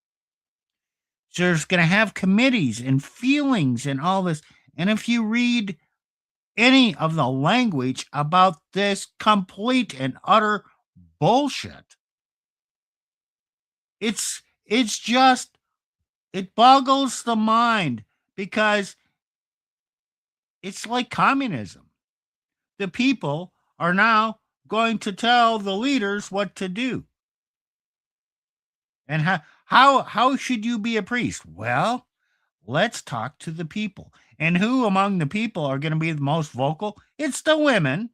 So there's going to have committees and feelings and all this. And if you read any of the language about this complete and utter bullshit, it's just, it boggles the mind because it's like communism. The people are now going to tell the leaders what to do. And how should you be a priest? Well, let's talk to the people. And who among the people are going to be the most vocal? It's the women.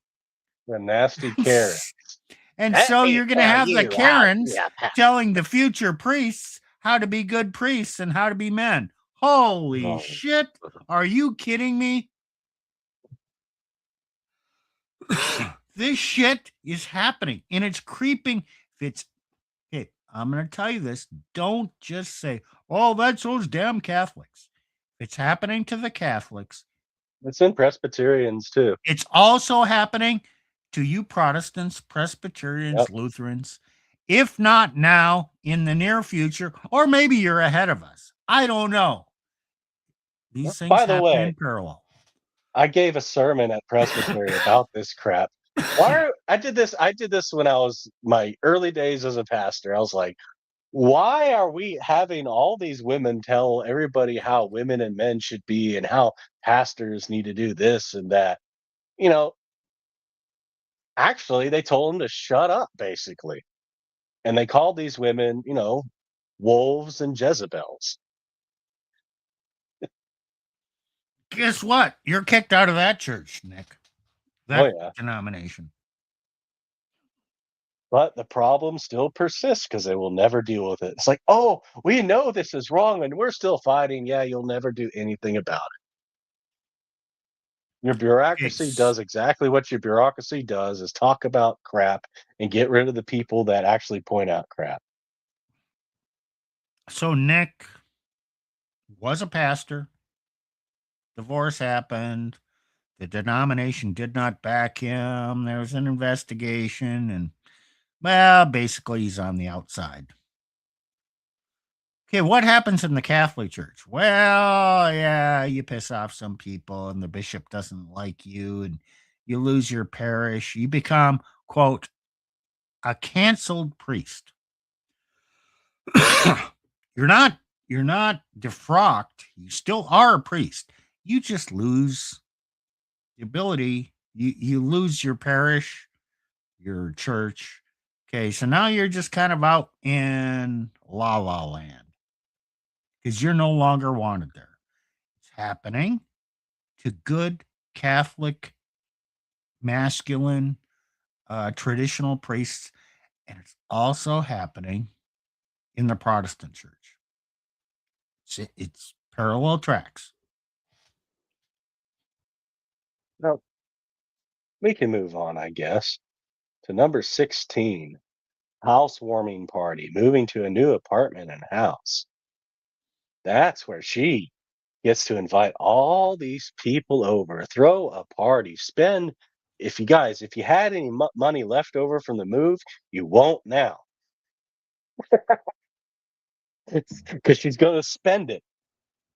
The nasty Karens. And Let so me you're going to tell have the you how Karens to- telling the future priests how to be good priests and how to be men. Holy Oh. shit. Are you kidding me? This shit is happening and it's creeping. Okay, I'm going to tell you this. Don't just say, oh, that's those damn Catholics. It's happening to the Catholics. It's in Presbyterians too. It's also happening to you Protestants, Presbyterians, Yep. Lutherans. If not now, in the near future, or maybe you're ahead of us. I don't know. These things By the happen way, in parallel. I gave a sermon at Presbytery about this crap. I did this when I was my early days as a pastor. I was like, why are we having all these women tell everybody how women and men should be and how pastors need to do this and that? You know, actually, they told them to shut up, basically. And they called these women, wolves and Jezebels. Guess what? You're kicked out of that church, Nick. That denomination. But the problem still persists because they will never deal with it. It's like, oh, we know this is wrong and we're still fighting. Yeah, you'll never do anything about it. Your bureaucracy does exactly what your bureaucracy does, is talk about crap and get rid of the people that actually point out crap. So Nick was a pastor. Divorce happened. The denomination did not back him. There was an investigation, and well, basically, he's on the outside. Okay, what happens in the Catholic Church? Well, yeah, you piss off some people, and the bishop doesn't like you, and you lose your parish. You become, quote, a canceled priest. you're not defrocked. You still are a priest. You just lose the ability. You lose your parish, your church. Okay, so now you're just kind of out in la la land because you're no longer wanted there. It's happening to good Catholic, masculine, traditional priests, and it's also happening in the Protestant church. It's parallel tracks. Now, we can move on, I guess, to number 16. Housewarming party, moving to a new apartment and house. That's where she gets to invite all these people over, throw a party, spend. If you had any money left over from the move, you won't now. It's because she's going to spend it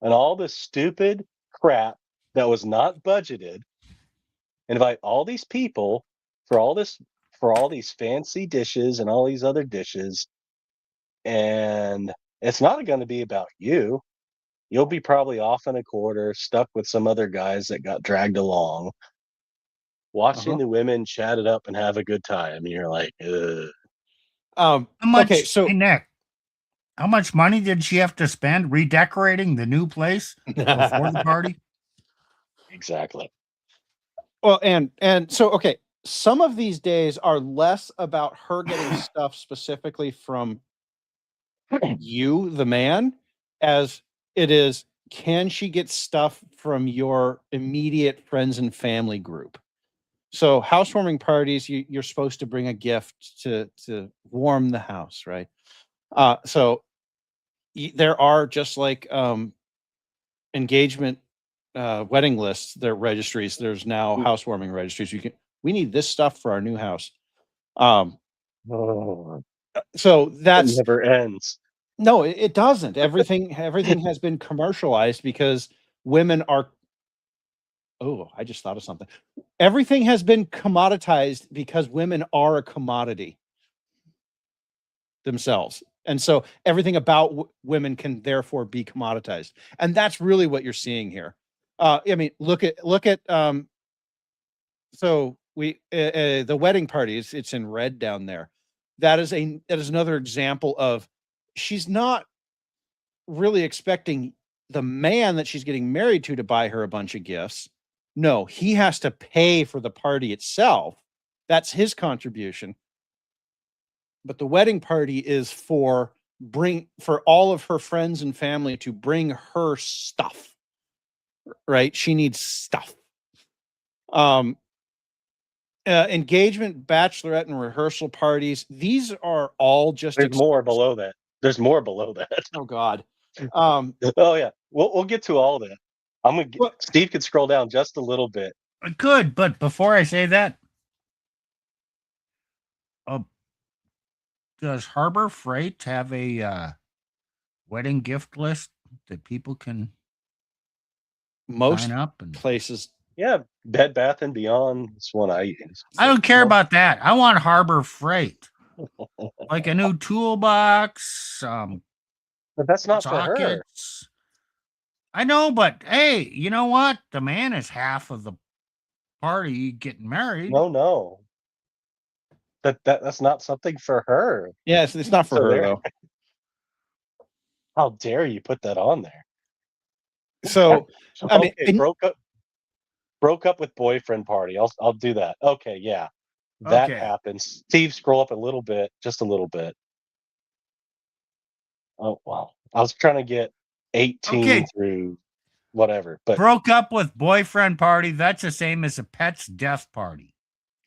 on all this stupid crap that was not budgeted. Invite all these people for all these fancy dishes and all these other dishes, and it's not going to be about you. You'll be probably off in a corner, stuck with some other guys that got dragged along, watching the women chat it up and have a good time. And you're like, ugh. How much, Okay, so hey, Nick, how much money did she have to spend redecorating the new place before the party? Exactly. well, and so okay, some of these days are less about her getting stuff specifically from you, the man, as it is, can she get stuff from your immediate friends and family group? So housewarming parties, you're supposed to bring a gift to warm the house, right? So there are, just like engagement wedding lists, there are registries. There's now housewarming registries. We need this stuff for our new house. Oh, So it that's never ends. no, it doesn't. Everything has been commercialized because women are. Oh, I just thought of something. Everything has been commoditized because women are a commodity themselves. And so everything about women can therefore be commoditized. And that's really what you're seeing here. I mean, look at so the wedding party, it's in red down there. That is another example of, she's not really expecting the man that she's getting married to buy her a bunch of gifts. No, he has to pay for the party itself. That's his contribution. But the wedding party is for all of her friends and family to bring her stuff. Right? She needs stuff. Engagement, bachelorette, and rehearsal parties. These are all just. There's more below that. There's more below that. Oh God. Oh yeah, we'll get to all that. Steve can scroll down just a little bit. Good, but before I say that, does Harbor Freight have a wedding gift list that people can Most sign up and places. Yeah, Bed Bath and Beyond is one I use. I don't care about that. I want Harbor Freight, like a new toolbox. But that's not for her. Sockets. I know, but hey, you know what? The man is half of the party getting married. No. That's not something for her. Yeah, it's not for her though. How dare you put that on there? So I mean, okay, broke up with boyfriend party. I'll do that. Okay, yeah. That Okay. happens. Steve, scroll up a little bit, just a little bit. Oh wow. I was trying to get 18 through whatever, but Broke up with boyfriend party. That's the same as a pet's death party.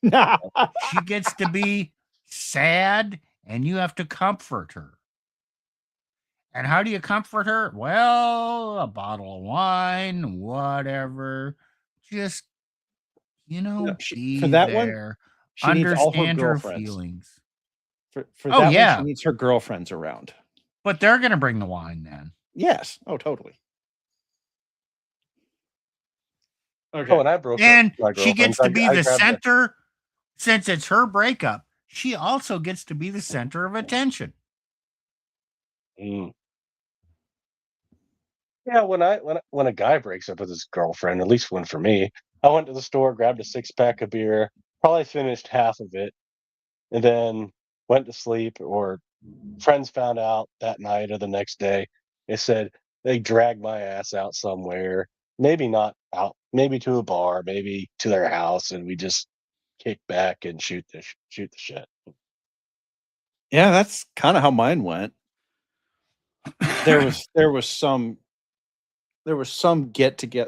She gets to be sad and you have to comfort her. And how do you comfort her? Well, a bottle of wine, whatever. Just you know, For be that one, there, she needs all her understand her girlfriends. feelings. For Oh that one, she yeah, needs her girlfriends around. but they're gonna bring the wine then. Yes. Oh, totally. Okay. Oh, when I broke up And with my she girlfriends, gets to be I the grabbed a center. Since it's her breakup, she also gets to be the center of attention. Mm. Yeah, when a guy breaks up with his girlfriend, at least one for me, I went to the store, grabbed a 6-pack of beer, probably finished half of it, and then went to sleep. Or friends found out that night or the next day. They said they dragged my ass out somewhere, maybe not out, maybe to a bar, maybe to their house, and we just kick back and shoot the shit. Yeah, that's kind of how mine went. There was some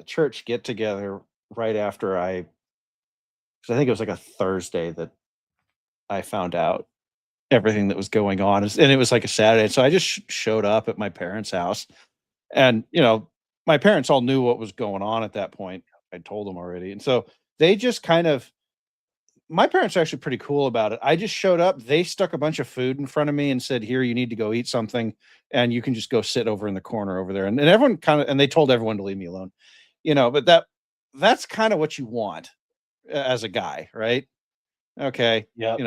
church get together right after because I think it was like a Thursday that I found out everything that was going on, and it was like a Saturday. So I just showed up at my parents' house, and my parents all knew what was going on at that point. I told them already, and so they just kind of. My parents are actually pretty cool about it. I just showed up. They stuck a bunch of food in front of me and said, "Here, you need to go eat something, and you can just go sit over in the corner over there." And everyone and they told everyone to leave me alone, But that's kind of what you want as a guy, right? Okay, Yep.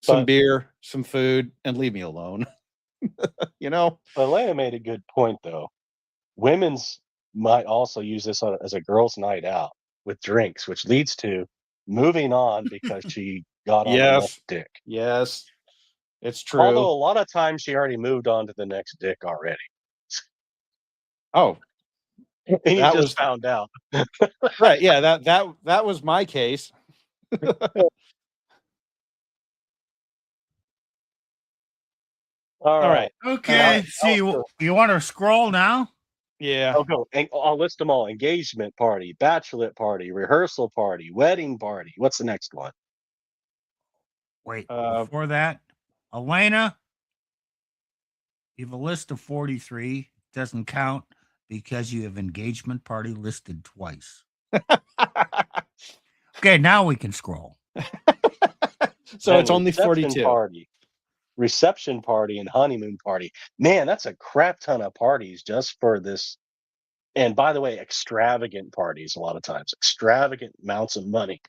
some beer, some food, and leave me alone. you know. But Leia made a good point, though. Women's might also use this as a girls' night out with drinks, which leads to moving on because she got on the next Yes, dick. yes, it's Although true. a lot of times she already moved on to the next dick already. Oh, And you that just was found out. right. Yeah, that was my case. All All right. right. Okay, see, you want to scroll now? Yeah. I'll go. I'll list them all: engagement party, bachelorette party, rehearsal party, wedding party. What's the next one? Wait, Uh, before that, Elena, you have a list of 43. Doesn't count because you have engagement party listed twice. Okay, now we can scroll. so Then it's only 42. reception party, and honeymoon party. Man, that's a crap ton of parties just for this. And by the way, extravagant parties. A lot of times, extravagant amounts of money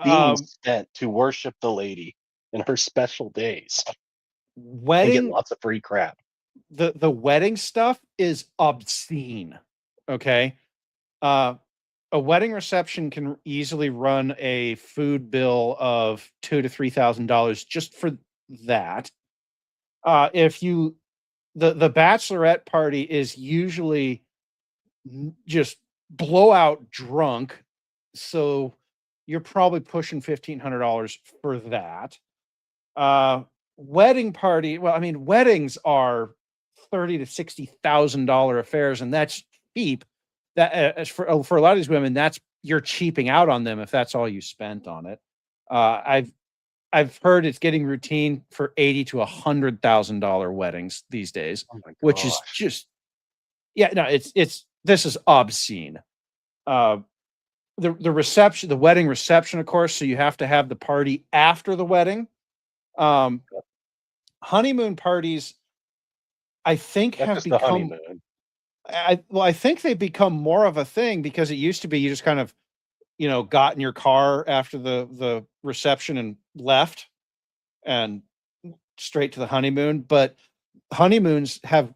being Um, spent to worship the lady in her special days and get wedding lots of free crap. the wedding stuff is obscene. Okay. A wedding reception can easily run a food bill of $2,000 to $3,000 just for that. If you the bachelorette party is usually just blowout drunk, so you're probably pushing $1,500 for that. Wedding party. Well, I mean, weddings are $30,000 to $60,000 affairs, and that's cheap. That for a lot of these women, that's you're cheaping out on them if that's all you spent on it. I've heard it's getting routine for $80,000 to $100,000 weddings these days, Oh my which is gosh. just no, it's this is obscene. Uh, the reception, the wedding reception, of course, so you have to have the party after the wedding. Um, honeymoon parties, I think, That's have just the become. honeymoon. I think they've become more of a thing because it used to be you just kind of got in your car after the reception and left and straight to the honeymoon. But honeymoons have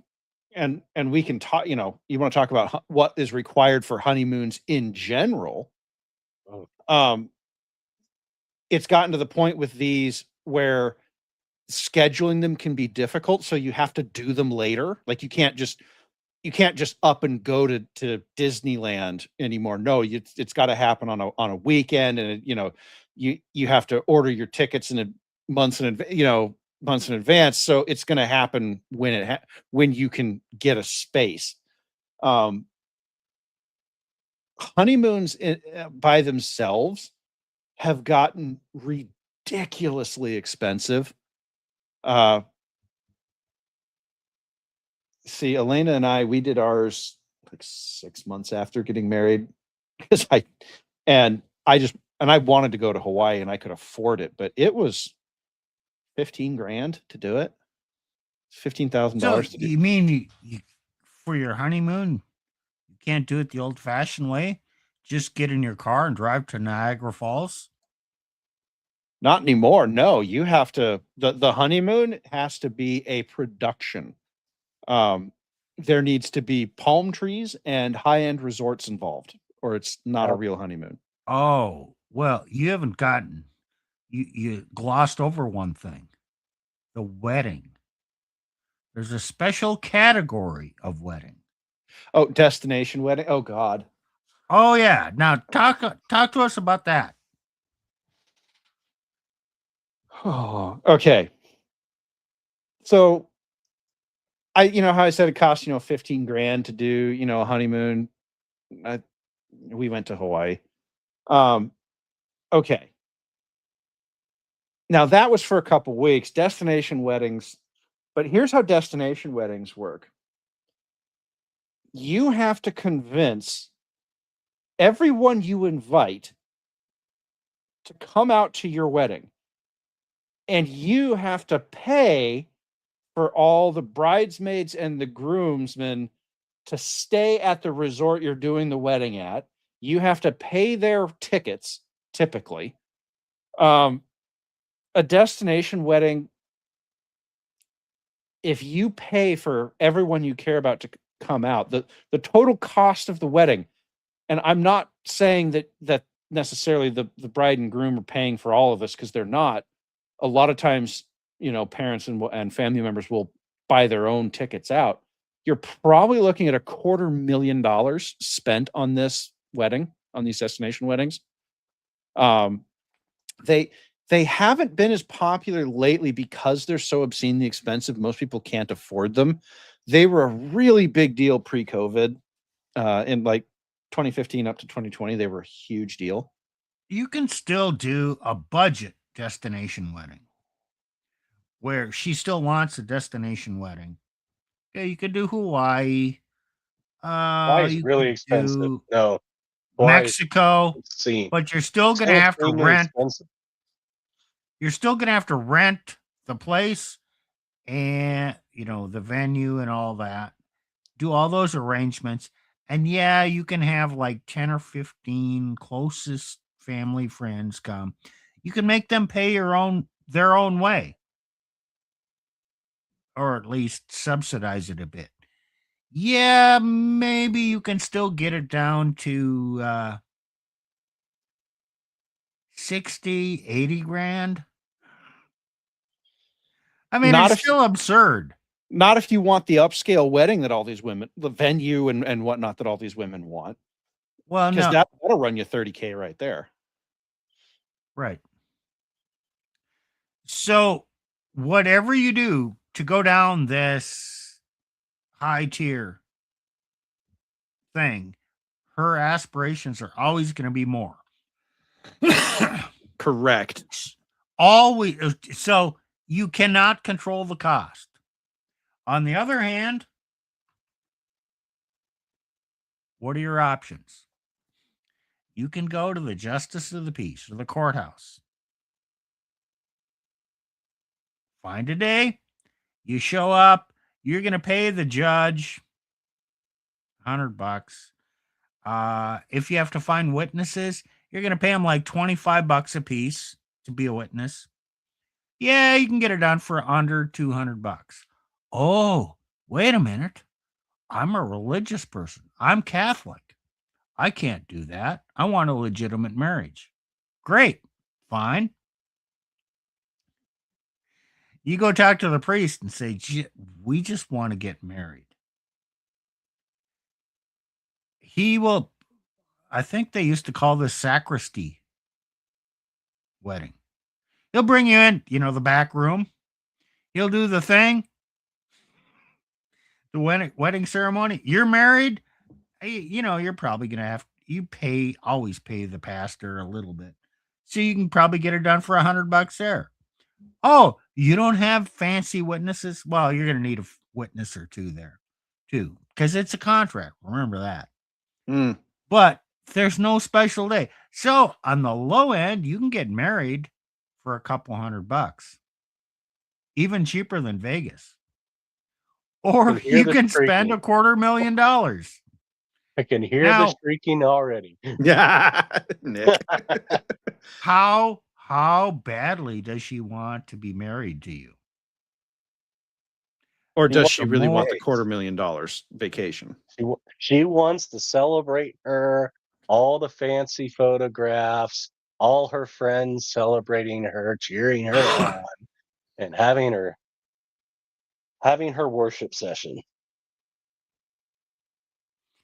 and we can talk. You want to talk about what is required for honeymoons in general. Oh. It's gotten to the point with these where scheduling them can be difficult, so you have to do them later. Like you can't just up and go to Disneyland anymore. No, it's got to happen on a weekend, and you have to order your tickets in months in advance. So it's going to happen when you can get a space. Honeymoons by themselves have gotten ridiculously expensive. See, Elena and we did ours like 6 months after getting married because I just and I wanted to go to Hawaii and I could afford it, but it was $15,000 to do it. $15,000 So to do. you mean you for your honeymoon, you can't do it the old-fashioned way? Just get in your car and drive to Niagara Falls? Not anymore. No, you have to. The honeymoon has to be a production. There needs to be palm trees and high-end resorts involved, or it's not a real honeymoon. Oh, well, you haven't gotten you glossed over one thing. The wedding. There's a special category of wedding. Oh, destination wedding. Oh God. Oh yeah. Now talk to us about that. Oh, okay. So you know how I said it costs, $15,000 to do, a honeymoon. We went to Hawaii. Okay. Now that was for a couple weeks. Destination weddings, but here's how destination weddings work. You have to convince everyone you invite to come out to your wedding, and you have to pay for all the bridesmaids and the groomsmen to stay at the resort you're doing the wedding at. You have to pay their tickets, typically. A destination wedding, if you pay for everyone you care about to come out, the total cost of the wedding, and I'm not saying that necessarily the bride and groom are paying for all of this, because they're not. A lot of times, parents and family members will buy their own tickets out. You're probably looking at $250,000 spent on this wedding, on these destination weddings. They haven't been as popular lately because they're so obscenely expensive. Most people can't afford them. They were a really big deal pre-COVID. In like 2015 up to 2020, they were a huge deal. You can still do a budget destination wedding where she still wants a destination wedding. Okay, you could do Hawaii. Hawaii's You really could expensive. do No, Hawaii's Mexico, insane. but you're still going to have to Insanely rent. expensive. You're still going to have to rent the place and, the venue and all that. Do all those arrangements. And yeah, you can have like 10 or 15 closest family friends come. You can make them pay their own way, or at least subsidize it a bit. Yeah, maybe you can still get it down to 60, 80 grand. I mean, Not it's still absurd. Not if you want the upscale wedding that all these women, the venue and whatnot that all these women want. Well, Because no. that'll run you $30,000 right there. Right. So, whatever you do to go down this high tier thing, her aspirations are always going to be more. Correct. Always. So, you cannot control the cost. On the other hand, what are your options? You can go to the justice of the peace or the courthouse. Find a day. You show up. You're going to pay the judge $100. If you have to find witnesses, you're going to pay them like $25 a piece to be a witness. Yeah, you can get it done for under $200. Oh, wait a minute. I'm a religious person. I'm Catholic. I can't do that. I want a legitimate marriage. Great. Fine. You go talk to the priest and say, we just want to get married. He will, I think they used to call this sacristy wedding. He'll bring you in, the back room. He'll do the thing. The wedding ceremony. You're married. You're probably going to always pay the pastor a little bit. So you can probably get it done for $100 there. Oh, you don't have fancy witnesses? Well, you're going to need a witness or two there too, because it's a contract. Remember that. Mm. But There's no special day. So on the low end, you can get married for a couple $100, even cheaper than Vegas. Or hear you the can spend shrieking. $250,000. I can hear the Now, shrieking already. Yeah, Nick. how badly does she want to be married to you? Or does wants she The really want more the $250,000 vacation? She wants to celebrate her, all the fancy photographs, all her friends celebrating her, cheering her on, and having her worship session.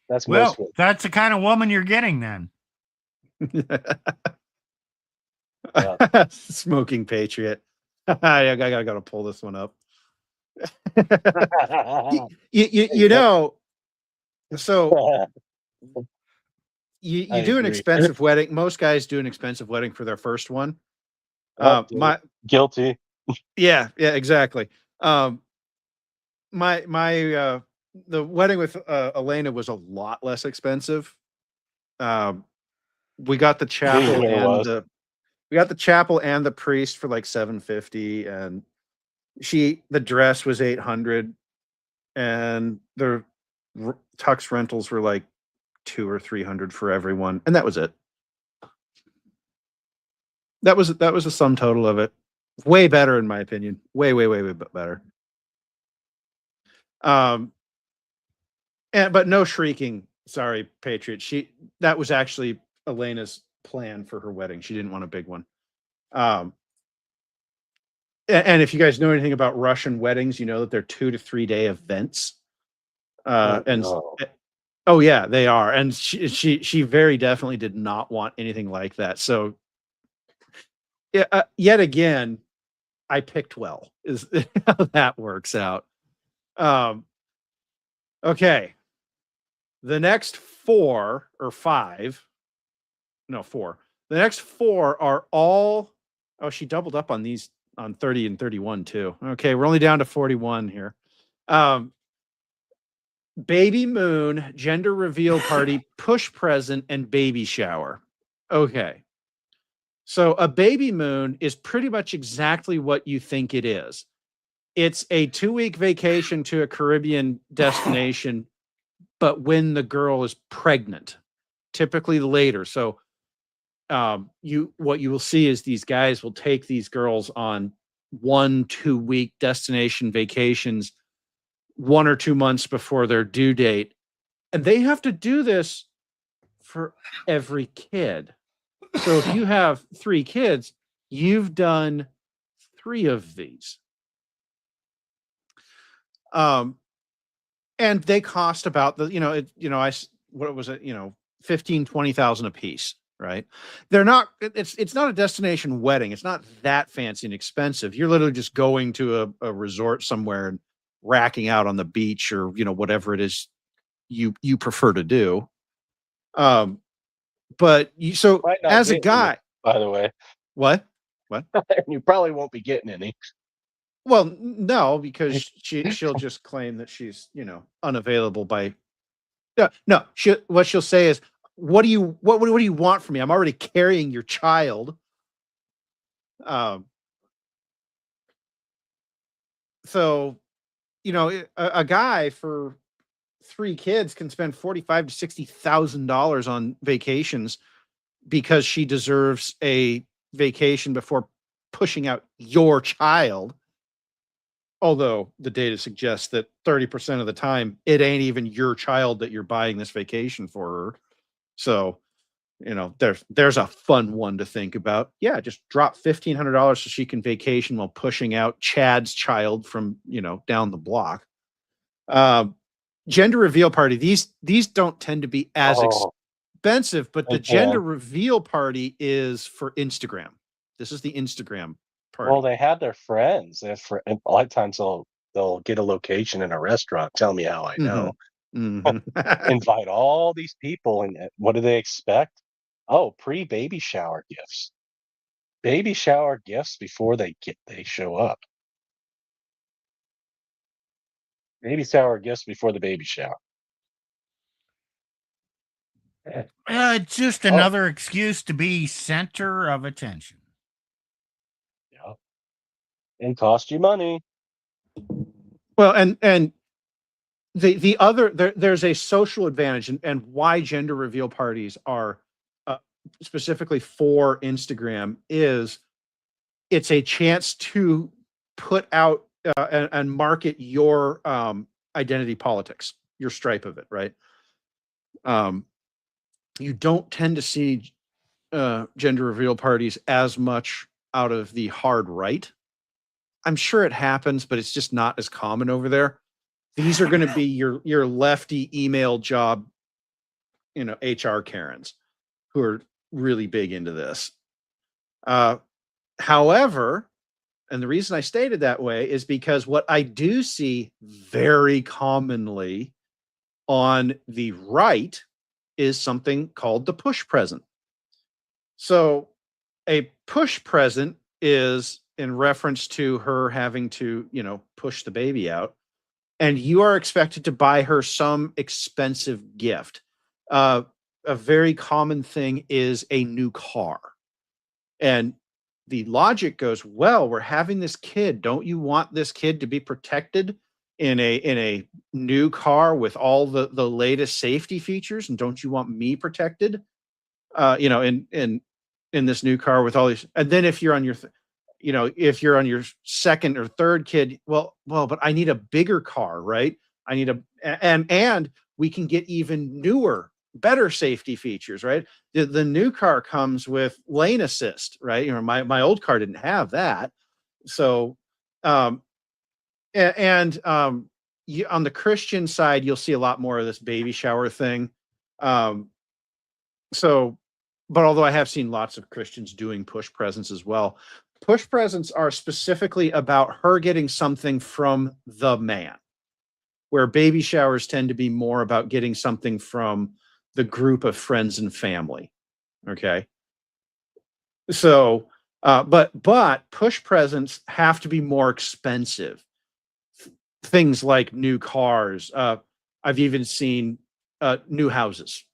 That's most well, of it. that's the kind of woman you're getting then. Yeah. Smoking Patriot. I gotta pull this one up. You know, so you I do an agree. expensive wedding. Most guys do an expensive wedding for their first one. Oh, guilty. Yeah, exactly. My the wedding with Elena was a lot less expensive. We got the chapel It and was. the priest for like $750, and the dress was $800, and the tux rentals were like $200 or $300 for everyone, and that was it. That was the sum total of it. Way better in my opinion. Way better. But no shrieking. Sorry, Patriot. That was actually Elena's plan for her wedding. She didn't want a big one. And if you guys know anything about Russian weddings, you know that they're 2 to 3 day events. No. Oh yeah, they are. And she very definitely did not want anything like that. So yet again, I picked well, is how that works out. Okay. The next 4 or 5, no, 4. The next 4 are all, oh, she doubled up on these on 30 and 31 too. Okay, we're only down to 41 here. Baby moon, gender reveal party, push present, and baby shower. Okay. So a baby moon is pretty much exactly what you think it is. It's a 2-week vacation to a Caribbean destination, but when the girl is pregnant, typically later. So what you will see is these guys will take these girls on 1-2 week destination vacations 1 or 2 months before their due date, and they have to do this for every kid. So if you have 3 kids, you've done 3 of these. And they cost about what was it, 15,000-20,000 a piece, right? They're not, it's not a destination wedding. It's not that fancy and expensive. You're literally just going to a resort somewhere and racking out on the beach, or whatever it is you prefer to do. But as a guy, by the way, what you probably won't be getting any. Well, no, because she'll just claim that she's unavailable by. No, what she'll say is, what do you want from me? I'm already carrying your child. So, a guy for 3 kids can spend $45,000 to $60,000 on vacations because she deserves a vacation before pushing out your child. Although the data suggests that 30% of the time, it ain't even your child that you're buying this vacation for her. So, there's a fun one to think about. Yeah, just drop $1,500 so she can vacation while pushing out Chad's child from, down the block. Gender reveal party. These don't tend to be as expensive, but the gender reveal party is for Instagram. This is the Instagram party. Well, they have their friends. A lot of times they'll get a location in a restaurant. Tell me how I know. Invite all these people, and what do they expect? Oh, pre-baby shower gifts. Baby shower gifts before they show up. Baby shower gifts before the baby shower. It's just another excuse to be center of attention. Yeah. And cost you money. Well, and the other there's a social advantage, and why gender reveal parties are specifically for Instagram is it's a chance to put out and market your identity politics, your stripe of it, right? You don't tend to see gender reveal parties as much out of the hard right. I'm sure it happens, but it's just not as common over there. These are going to be your lefty email job, HR Karens who are really big into this. However, and the reason I stated that way is because what I do see very commonly on the right is something called the push present. So a push present is in reference to her having to, push the baby out, and you are expected to buy her some expensive gift. A very common thing is a new car. And the logic goes, well, we're having this kid. Don't you want this kid to be protected in a new car with all the latest safety features? And don't you want me protected? In this new car with all these. And then if you're on your if you're on your second or third kid, well, but I need a bigger car, right? I need and we can get even newer, better safety features, right? The new car comes with lane assist, right? My old car didn't have that. So, on the Christian side, you'll see a lot more of this baby shower thing. But although I have seen lots of Christians doing push presents as well, push presents are specifically about her getting something from the man, where baby showers tend to be more about getting something from the group of friends and family. Okay. So, but push presents have to be more expensive. Things like new cars. I've even seen new houses.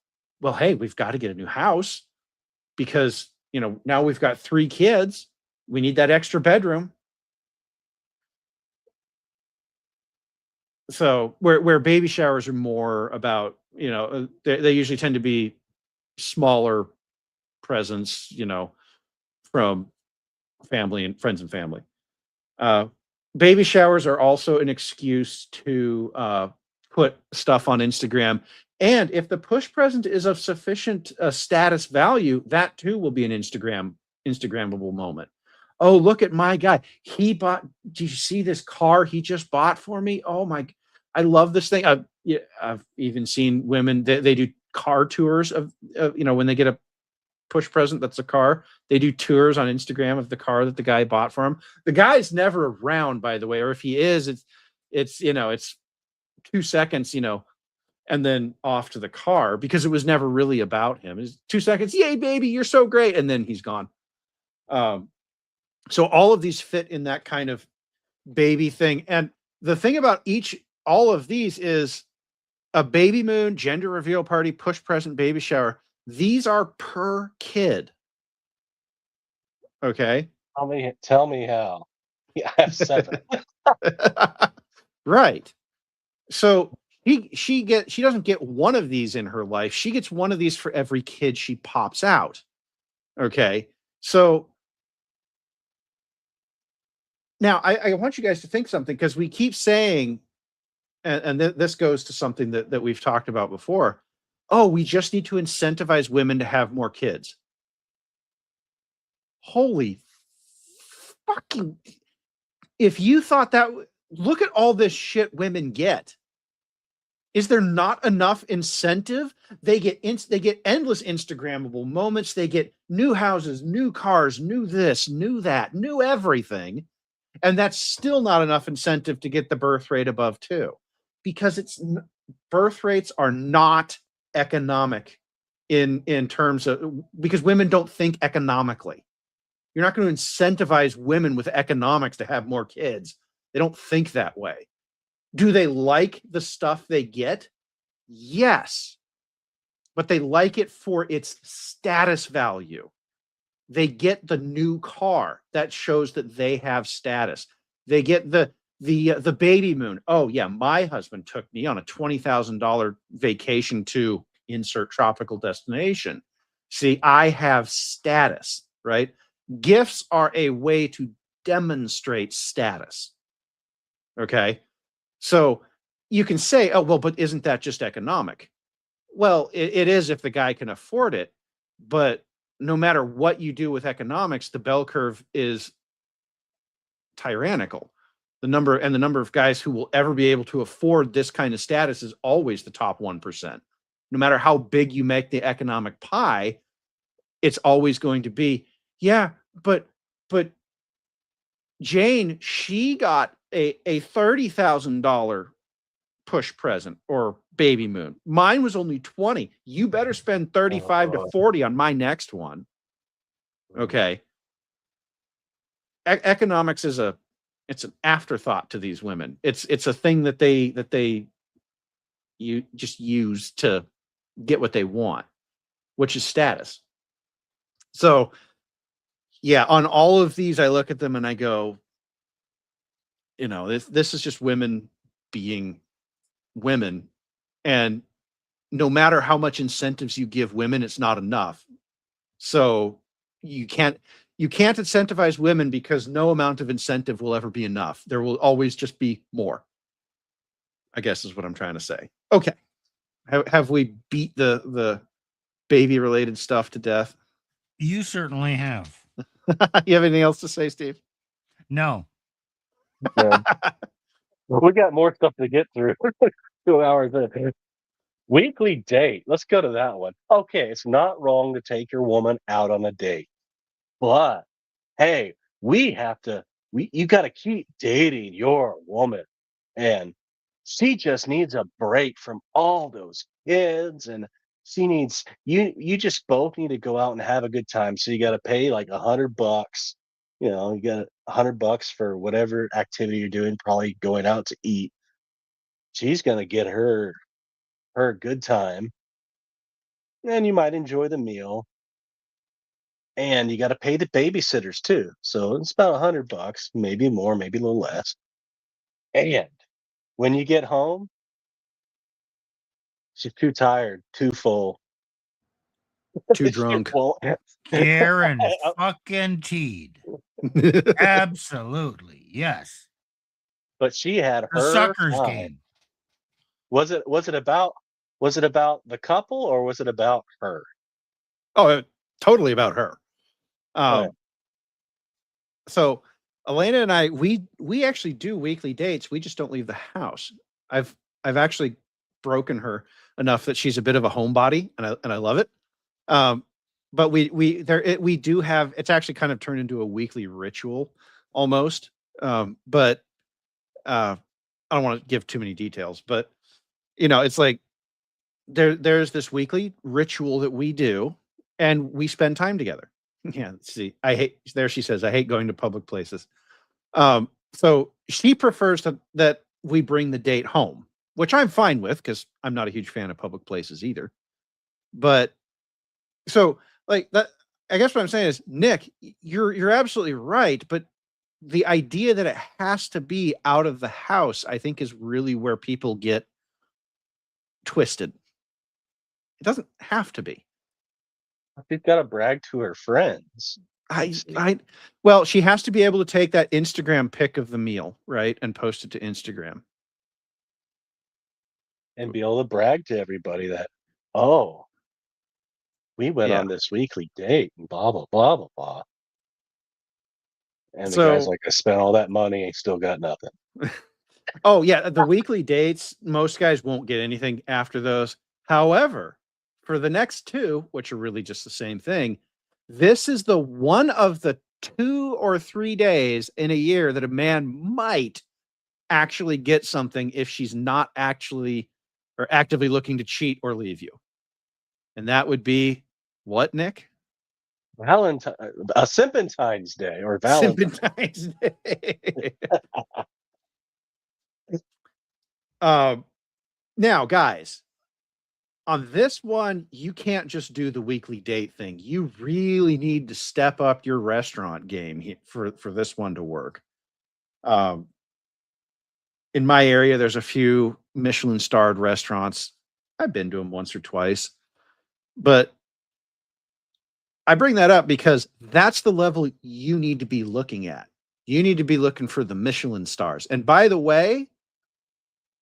Well, hey, we've got to get a new house because, now we've got 3 kids. We need that extra bedroom. So where baby showers are more about, they usually tend to be smaller presents, from family and friends and family. Baby showers are also an excuse to put stuff on Instagram. And if the push present is of sufficient status value, that too will be an Instagrammable moment. Oh, look at my guy. He bought, do you see this car he just bought for me? Oh my, I love this thing. I've even seen women, they do car tours of, when they get a push present that's a car, they do tours on Instagram of the car that the guy bought for him. The guy's never around, by the way, or if he is, it's 2 seconds, and then off to the car because it was never really about him. It's 2 seconds. Yay, baby, you're so great. And then he's gone. So all of these fit in that kind of baby thing. And the thing about all of these is a baby moon, gender reveal party, push present, baby shower. These are per kid. Okay. Tell me how. Yeah, I have 7. Right. So she doesn't get one of these in her life. She gets one of these for every kid she pops out. Okay. So now I want you guys to think something, because we keep saying, and this goes to something that we've talked about before. Oh, we just need to incentivize women to have more kids. Holy fucking, if you thought that, look at all this shit women get. Is there not enough incentive? They get endless Instagrammable moments. They get new houses, new cars, new this, new that, new everything. And that's still not enough incentive to get the birth rate above 2, because birth rates are not economic in terms of, because women don't think economically. You're not going to incentivize women with economics to have more kids. They don't think that way. Do they like the stuff they get? Yes. but they like it for its status value. They get the new car that shows that they have status. They get the baby moon. Oh yeah, my husband took me on a $20,000 vacation to insert tropical destination. See, I have status, right? Gifts are a way to demonstrate status. Okay. So you can say, oh, well, but isn't that just economic? Well, it is if the guy can afford it. But no matter what you do with economics, the bell curve is tyrannical. The number of guys who will ever be able to afford this kind of status is always the top 1%. No matter how big you make the economic pie, it's always going to be, yeah, but Jane, she got a $30,000 push present or baby moon. Mine was only 20. You better spend 35 to 40 on my next one. Okay. Economics is it's an afterthought to these women. It's a thing that they you just use to get what they want, which is status. So yeah, on all of these, I look at them and I go, this is just women being women. And no matter how much incentives you give women, it's not enough. So you can't incentivize women because no amount of incentive will ever be enough. There will always just be more, I guess is what I'm trying to say. Okay. Have we beat the baby related stuff to death? You certainly have. You have anything else to say, Steve? No. Yeah. We got more stuff to get through. 2 hours in. Weekly date. Let's go to that one. Okay, it's not wrong to take your woman out on a date, but hey, you got to keep dating your woman, and she just needs a break from all those kids, and she needs you just both need to go out and have a good time. So you got to pay like $100. You got $100 for whatever activity you're doing, probably going out to eat. She's gonna get her good time, and you might enjoy the meal. And you got to pay the babysitters too, so it's about $100, maybe more, maybe a little less. And when you get home, she's too tired, too full, Too drunk. Karen fucking teed. Absolutely, yes. But she had The her suckers time. game. Was it about the couple, or was it about her? Oh, totally about her. Right. So Elena and I, we actually do weekly dates. We just don't leave the house. I've actually broken her enough that she's a bit of a homebody, and I love it. But we do have, it's actually kind of turned into a weekly ritual almost. But I don't want to give too many details, but it's like there's this weekly ritual that we do, and we spend time together. Yeah, see, she says, I hate going to public places. So she prefers that we bring the date home, which I'm fine with because I'm not a huge fan of public places either. But so like that, I guess what I'm saying is, Nick, you're absolutely right. But the idea that it has to be out of the house, I think, is really where people get twisted. It doesn't have to be. She's got to brag to her friends. Well, she has to be able to take that Instagram pic of the meal, right, and post it to Instagram, And be able to brag to everybody that, oh, we went on this weekly date and blah blah blah blah blah. And the guy's like, I spent all that money and still got nothing. Oh yeah, the weekly dates, most guys won't get anything after those. However, for the next two, which are really just the same thing, this is the one of the 2 or 3 days in a year that a man might actually get something if she's not actually or actively looking to cheat or leave you. And that would be what, Nick? Simpentine's Day or Valentine's Day. Now, guys, on this one, you can't just do the weekly date thing. You really need to step up your restaurant game for this one to work. In my area, there's a few Michelin starred restaurants. I've been to them once or twice, but I bring that up because that's the level you need to be looking at. You need to be looking for the Michelin stars. And by the way,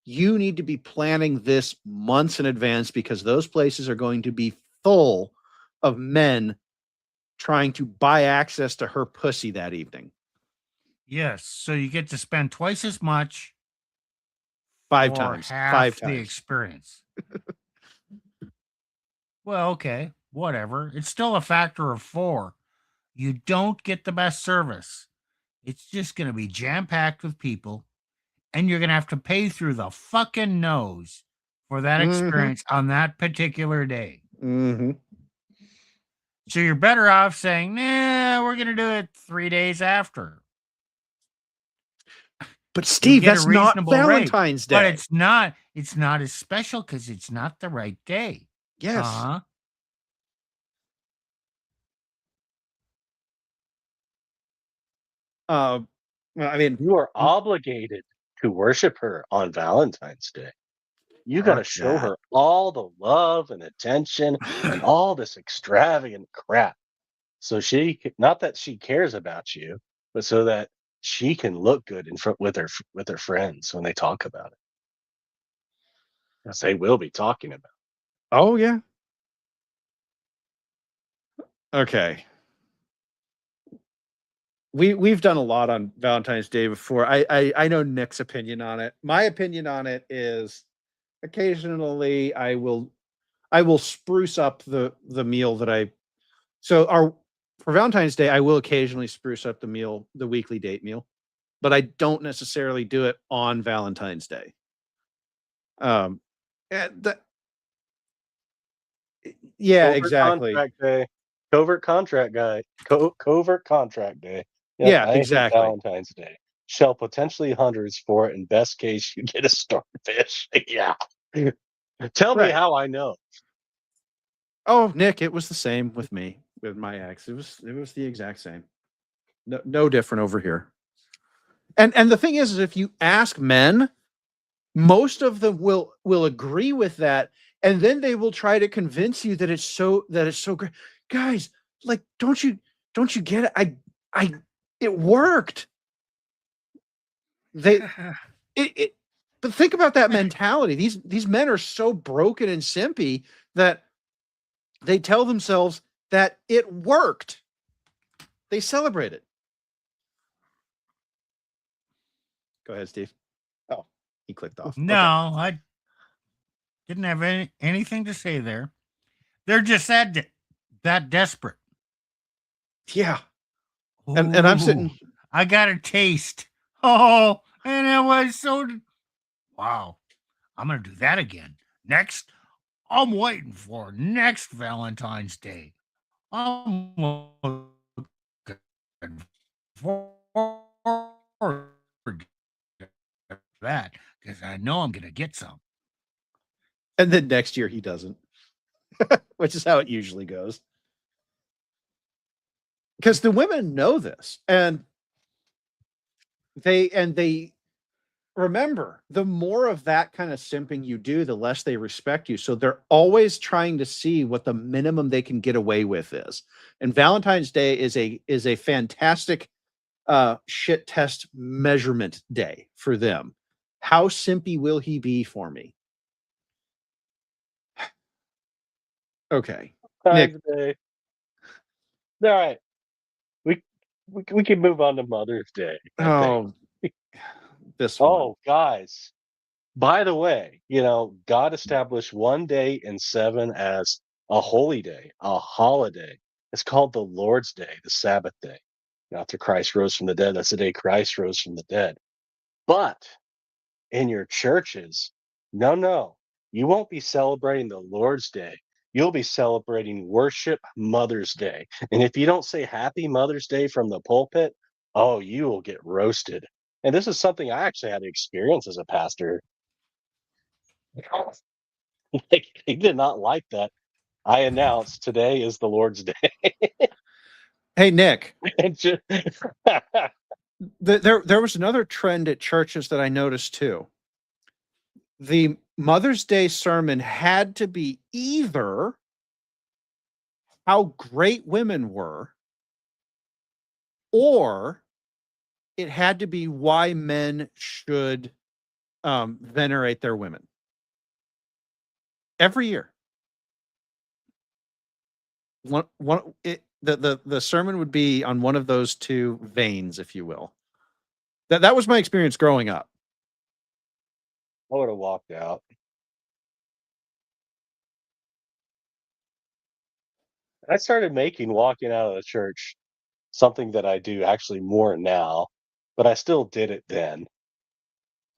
you need to be planning this months in advance because those places are going to be full of men trying to buy access to her pussy that evening. Yes, so you get to spend twice as much Five for times. half Five the times. experience. Well, okay, whatever. It's still a factor of 4. You don't get the best service. It's just going to be jam-packed with people, and you're going to have to pay through the fucking nose for that experience on that particular day. Mm-hmm. So you're better off saying, nah, we're going to do it 3 days after. But Steve, Get a that's not reasonable rate, Valentine's Day. But it's not as special because it's not the right day. Yes. Well, I mean, You are obligated to worship her on Valentine's Day. You got to Fuck show that. her all the love and attention and all this extravagant crap. So not that she cares about you, but so that she can look good in front with her friends when they talk about it. Because they will be talking about it. Oh yeah. Okay. We've done a lot on Valentine's Day before. I know Nick's opinion on it. My opinion on it is occasionally I will spruce up the meal that I for Valentine's Day I will occasionally spruce up the meal, the weekly date meal, but I don't necessarily do it on Valentine's Day. And yeah, Covert exactly. Contract Day. Covert contract guy. Covert contract day. Yep, Yeah, I hate exactly. Valentine's Day. Shall potentially hundreds for it. In best case, you get a starfish. Yeah. Tell me Right. how I know. Oh, Nick, it was the same with me, with my ex. It was the exact same. No different over here. And the thing is if you ask men, most of them will agree with that, and then they will try to convince you that it's so great. Guys, like, don't you get it? It worked. But think about that mentality. These men are so broken and simpy that they tell themselves that it worked. They celebrate it. Go ahead, Steve. Oh, he clicked off. No, okay. I didn't have anything to say there. They're just that desperate. Yeah. And I'm sitting. I got a taste. Oh, and it was so. Wow. I'm going to do that again. Next, I'm waiting for next Valentine's Day. I'm looking forward to that because I know I'm going to get some. And then next year he doesn't, which is how it usually goes. Because the women know this, and they remember, the more of that kind of simping you do, the less they respect you. So they're always trying to see what the minimum they can get away with is. And Valentine's Day is a fantastic shit test measurement day for them. How simpy will he be for me? Okay. Nick. Day. All right. We can move on to Mother's Day. This one. Oh, guys. By the way, God established one day in 7 as a holy day, a holiday. It's called the Lord's Day, the Sabbath day. After Christ rose from the dead, that's the day Christ rose from the dead. But in your churches, no, you won't be celebrating the Lord's Day. You'll be celebrating Worship Mother's Day. And if you don't say Happy Mother's Day from the pulpit, oh, you will get roasted. And this is something I actually had to experience as a pastor. Like, He did not like that. I announced today is the Lord's Day. Hey, Nick, And ju- there was another trend at churches that I noticed too. The Mother's Day sermon had to be either how great women were, or it had to be why men should venerate their women every year. The sermon would be on one of those two veins, if you will. That was my experience growing up. I would have walked out. I started making walking out of the church something that I do actually more now, but I still did it then.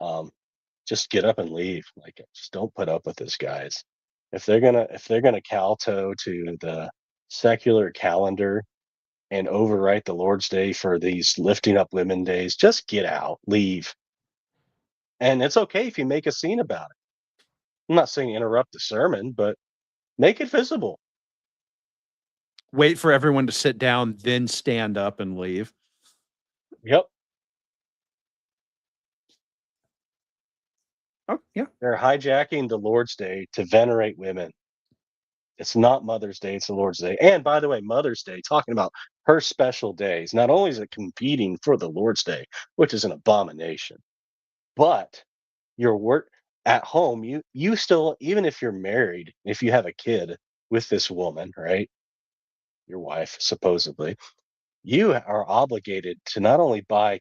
Um, just get up and leave. Like, just don't put up with this, guys. If they're gonna kowtow to the secular calendar and overwrite the Lord's Day for these lifting up women days, just get out, leave. And it's okay if you make a scene about it. I'm not saying interrupt the sermon, but make it visible. Wait for everyone to sit down, then stand up and leave. Yep. Oh, yeah. They're hijacking the Lord's Day to venerate women. It's not Mother's Day, it's the Lord's Day. And by the way, Mother's Day, talking about her special days, not only is it competing for the Lord's Day, which is an abomination, but your work at home, you still, even if you're married, if you have a kid with this woman, right? Your wife, supposedly, you are obligated to not only buy,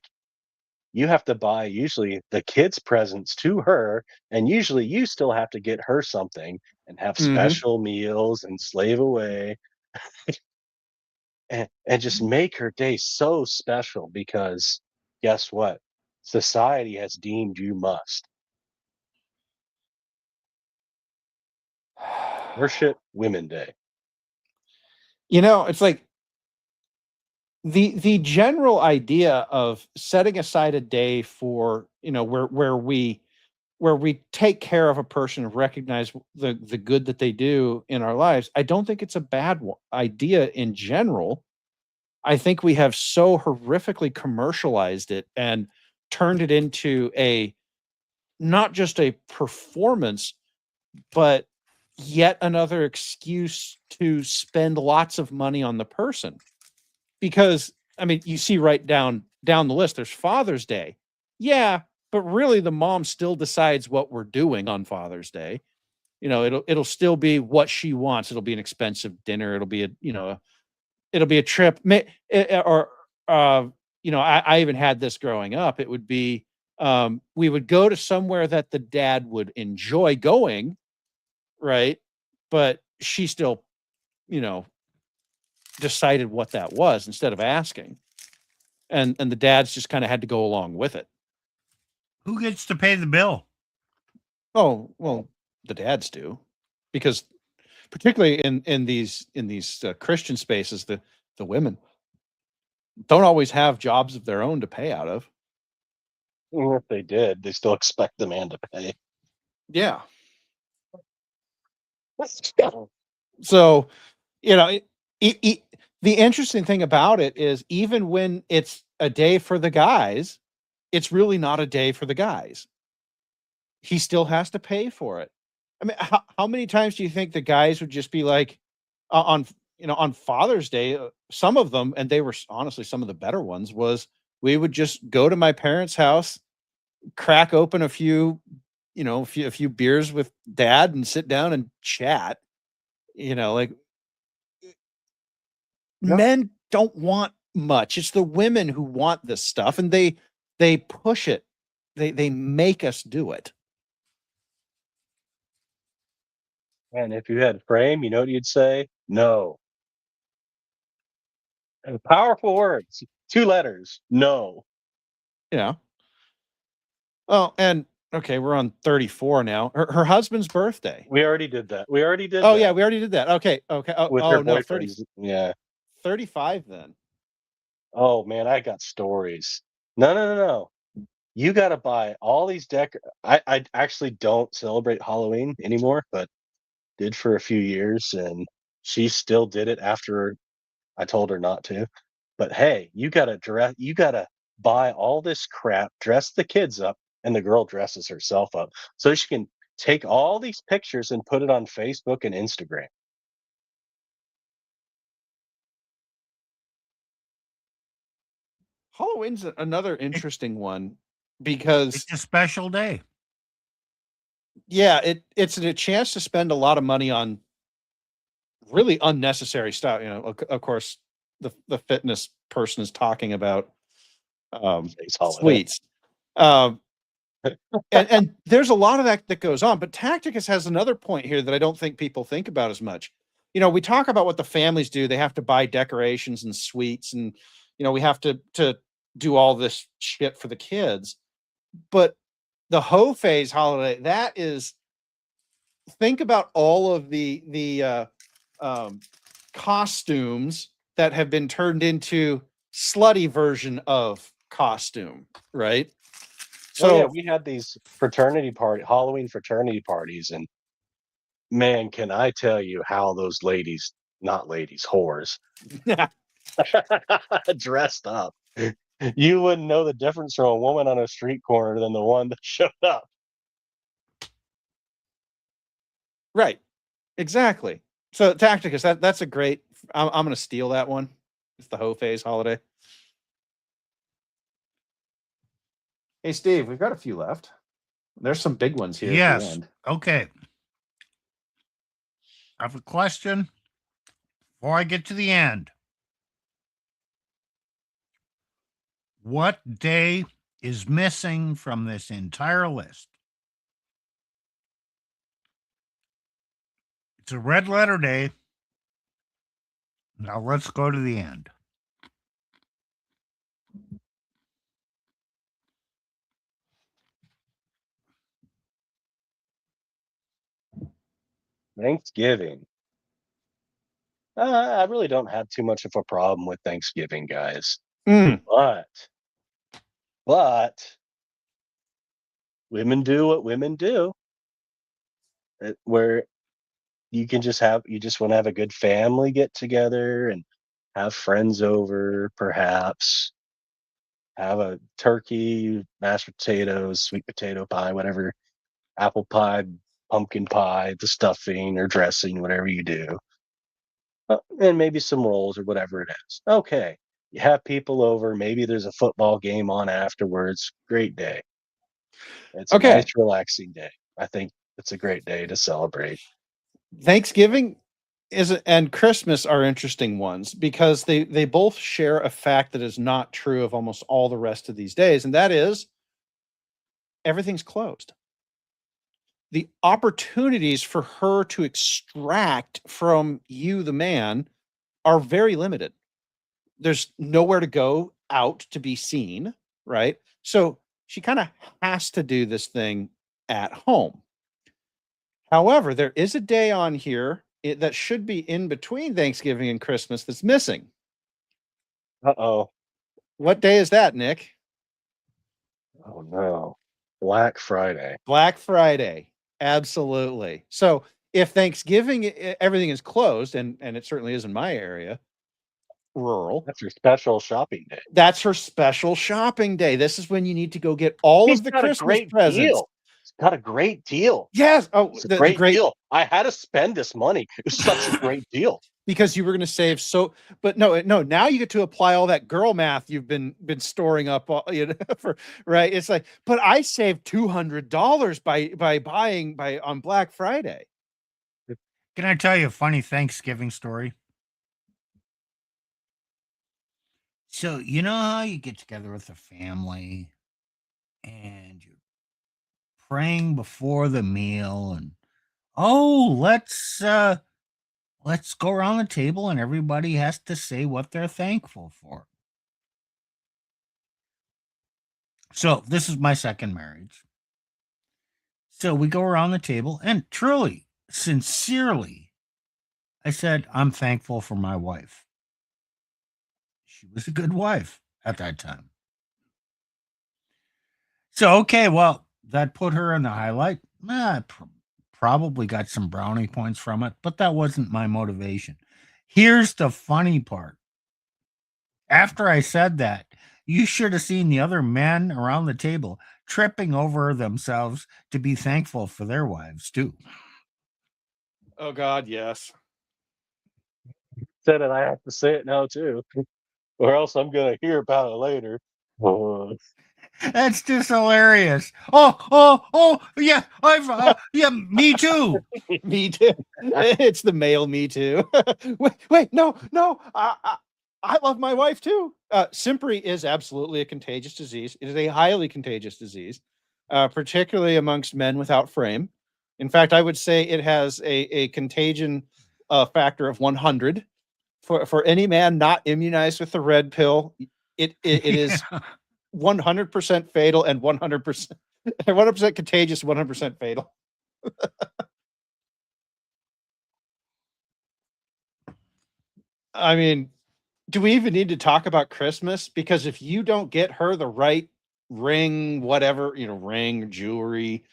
you have to buy usually the kids' presents to her, and usually you still have to get her something and have Mm-hmm. special meals and slave away and just make her day so special because guess what? Society has deemed you must worship Women Day. You know, it's like the general idea of setting aside a day for, you know, where we take care of a person and recognize the good that they do in our lives. I don't think it's a bad idea in general. I think we have so horrifically commercialized it and turned it into a not just a performance, but yet another excuse to spend lots of money on the person. Because I mean, you see right down the list, there's Father's Day. Yeah, but really the mom still decides what we're doing on Father's Day. You know, it'll still be what she wants. It'll be an expensive dinner. It'll be a, you know, it'll be a trip. Or you know, I even had this growing up. It would be we would go to somewhere that the dad would enjoy going, right? But she still, you know, decided what that was instead of asking. And the dads just kind of had to go along with it. Who gets to pay the bill? Oh, well, the dads do. Because particularly in these Christian spaces, the women don't always have jobs of their own to pay out of. Even if they did, they still expect the man to pay. Yeah. So, you know, the interesting thing about it is even when it's a day for the guys, it's really not a day for the guys. He still has to pay for it. I mean, how many times do you think the guys would just be like on, you know, on Father's Day, some of them, and they were honestly some of the better ones, was we would just go to my parents' house, crack open a few, you know, a few beers with dad and sit down and chat. You know, like men don't want much. It's the women who want this stuff, and they push it. They make us do it. And if you had frame, you know what you'd say? No. And powerful words, two letters, no. Yeah. Oh, and okay, we're on 34 now. Her husband's birthday. We already did that. We already did Oh that yeah, we already did that. Okay, okay. Oh, with her no, 30, boyfriends. Yeah. 35 then. Oh man, I got stories. No, no, no, no. You got to buy all these I actually don't celebrate Halloween anymore, but did for a few years, and she still did it after I told her not to. But hey, you gotta buy all this crap, dress the kids up, and the girl dresses herself up so she can take all these pictures and put it on Facebook and Instagram. Halloween's another It, interesting one because it's a special day. yeah, it's a chance to spend a lot of money on really unnecessary stuff. You know, of course, the fitness person is talking about Today's holiday. sweets. Um, and there's a lot of that goes on, but Tacticus has another point here that I don't think people think about as much. You know, we talk about what the families do. They have to buy decorations and sweets, and you know, we have to do all this shit for the kids. But the hoe phase holiday, that is, think about all of the costumes that have been turned into slutty version of costume, right? So So we had these Halloween fraternity parties, and man, can I tell you how those ladies, not ladies, whores, dressed up. You wouldn't know the difference from a woman on a street corner than the one that showed up. right, exactly. So Tacticus, that's a great. I'm going to steal that one. It's the hoe phase holiday. Hey Steve, we've got a few left. There's some big ones here at the Yes. end. Okay. I have a question before I get to the end. What day is missing from this entire list? It's a red letter day. Now let's go to the end. Thanksgiving. I really don't have too much of a problem with Thanksgiving, guys. Mm. But women do what women do. Where you just want to have a good family get together and have friends over, perhaps have a turkey, mashed potatoes, sweet potato pie, whatever, apple pie, pumpkin pie, the stuffing or dressing, whatever you do, and maybe some rolls or whatever it is. Okay, you have people over. Maybe there's a football game on afterwards. Great day. It's a nice, Okay, relaxing day. I think it's a great day to celebrate. Thanksgiving and Christmas are interesting ones because they both share a fact that is not true of almost all the rest of these days, and that is everything's closed. The opportunities for her to extract from you, the man, are very limited. There's nowhere to go out to be seen, right? So she kind of has to do this thing at home. However, there is a day on here that should be in between Thanksgiving and Christmas that's missing. Uh-oh. What day is that, Nick? Oh no. Black Friday. Black Friday. Absolutely. So if Thanksgiving, everything is closed, and it certainly is in my area, rural. That's your special shopping day. That's her special shopping day. This is when you need to go get all He's of the got a Christmas great presents. deal. He's got a great deal. Yes. Oh, It's a the great great deal. I had to spend this money. It was such a great deal. because you were going to save but no, now you get to apply all that girl math you've been storing up, you know, for, right? It's like, but I saved $200 by buying on Black Friday. Can I tell you a funny Thanksgiving story? So, you know how you get together with the family and you're praying before the meal and let's go around the table and everybody has to say what they're thankful for. So, this is my second marriage. So, we go around the table and truly, sincerely, I said, I'm thankful for my wife. She was a good wife at that time. So, okay, well, that put her in the highlight. probably got some brownie points from it, but that wasn't my motivation. Here's the funny part. After I said that, you should have seen the other men around the table tripping over themselves to be thankful for their wives, too. Oh God, yes. Said it, I have to say it now too, or else I'm gonna hear about it later. That's just hilarious. Yeah, yeah, me too. Me too. It's the male me too. wait, no. I love my wife too. Simpry is absolutely a contagious disease. It is a highly contagious disease, particularly amongst men without frame. In fact, I would say it has a contagion factor of 100. For any man not immunized with the red pill, it is 100% fatal and 100% contagious, 100% fatal. I mean, do we even need to talk about Christmas? Because if you don't get her the right ring, whatever, ring, jewelry,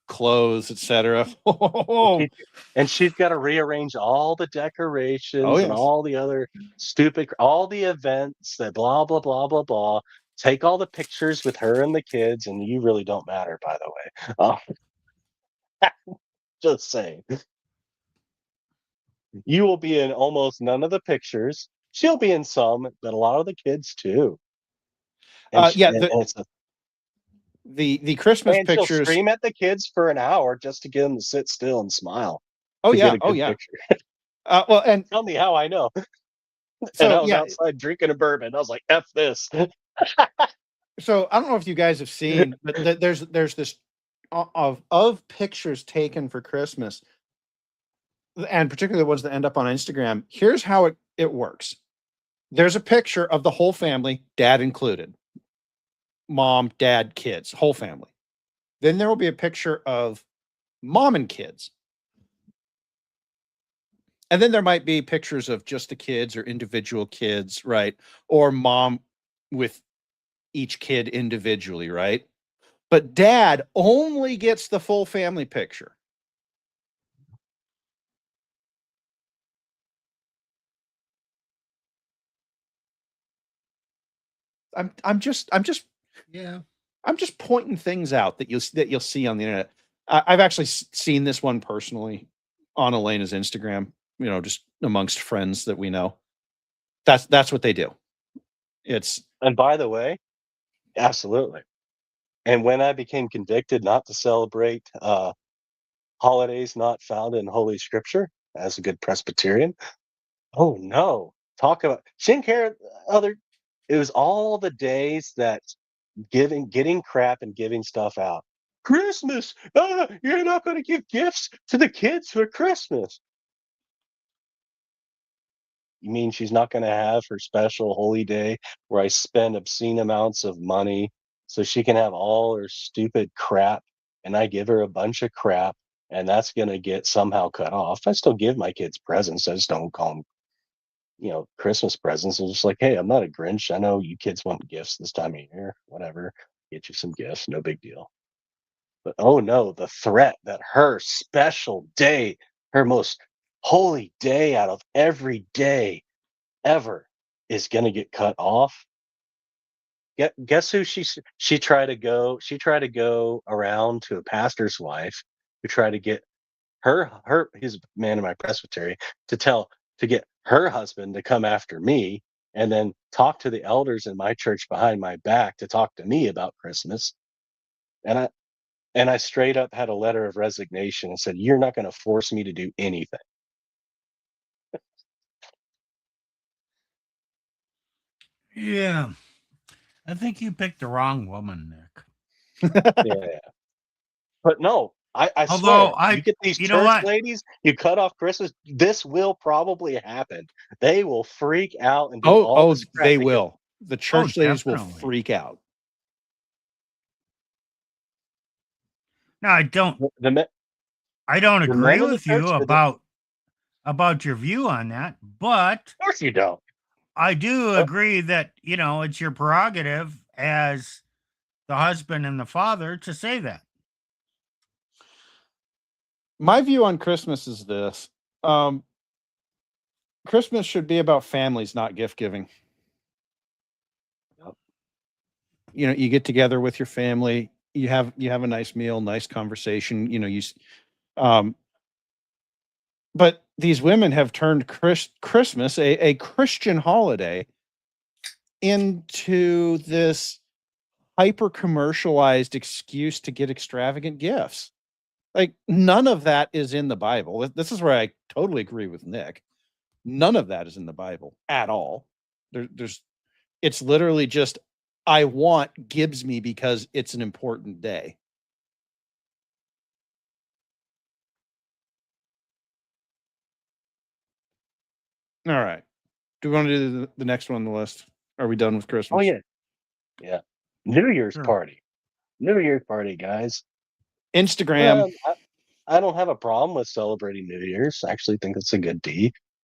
clothes, etc. Oh, And she's got to rearrange all the decorations and yes. all the other all the events that blah blah blah blah blah. Take all the pictures with her and the kids, and you really don't matter, by the way. Just saying, you will be in almost none of the pictures. She'll be in some, but a lot of the kids too. And, Yeah, and it's the Christmas and she'll pictures. scream at the kids for an hour just to get them to sit still and smile. Oh to yeah, get a good picture. Well, and Tell me how I know. And so I was outside drinking a bourbon. I was like, "F this." So I don't know if you guys have seen, but there's this of pictures taken for Christmas, and particularly the ones that end up on Instagram. Here's how it works. There's a picture of the whole family, dad included, mom, dad, kids, whole family. Then there will be a picture of mom and kids. And then there might be pictures of just the kids or individual kids, right? Or mom with each kid individually, right? But dad only gets the full family picture. I'm just Yeah. I'm just pointing things out that you'll see on the internet. I've actually seen this one personally on Elena's Instagram, just amongst friends that we know. That's what they do. And by the way, absolutely. And when I became convicted not to celebrate holidays not found in Holy Scripture, as a good Presbyterian, oh no! Talk about she didn't care other. It was all the days that getting crap and giving stuff out. Christmas, you're not going to give gifts to the kids for Christmas. You mean she's not going to have her special holy day where I spend obscene amounts of money so she can have all her stupid crap and I give her a bunch of crap and that's going to get somehow cut off? I still give my kids presents. I just don't call them, Christmas presents. I'm just like, hey, I'm not a Grinch. I know you kids want gifts this time of year. Whatever. Get you some gifts. No big deal. But oh no, the threat that her special day, her most holy day out of every day ever is going to get cut off. Guess who she tried to go around to a pastor's wife who tried to get his man in my presbytery to get her husband to come after me and then talk to the elders in my church behind my back to talk to me about Christmas. And I straight up had a letter of resignation and said, "You're not going to force me to do anything." Yeah. I think you picked the wrong woman, Nick. Yeah. But no, I Although swear, you get these you know church what? ladies, you cut off Christmas, this will probably happen. They will freak out and do all this crap they because will. The church ladies will definitely. freak out. No, I don't. the I don't the agree men in the with you church, about your view on that, but of course you don't. I do agree that it's your prerogative as the husband and the father to say that. My view on Christmas is this. Christmas should be about families, not gift giving. Yep. You know, you get together with your family, you have a nice meal, nice conversation, um but these women have turned Christmas, a Christian holiday, into this hyper commercialized excuse to get extravagant gifts. Like, none of that is in the Bible. This is where I totally agree with Nick. None of that is in the Bible at all. There's it's literally just, I want gives me because it's an important day. All right. Do we want to do the next one on the list? Are we done with Christmas? Oh yeah, yeah. New Year's Sure. party. New Year's party, guys. Instagram. I don't have a problem with celebrating New Year's. I actually think it's a good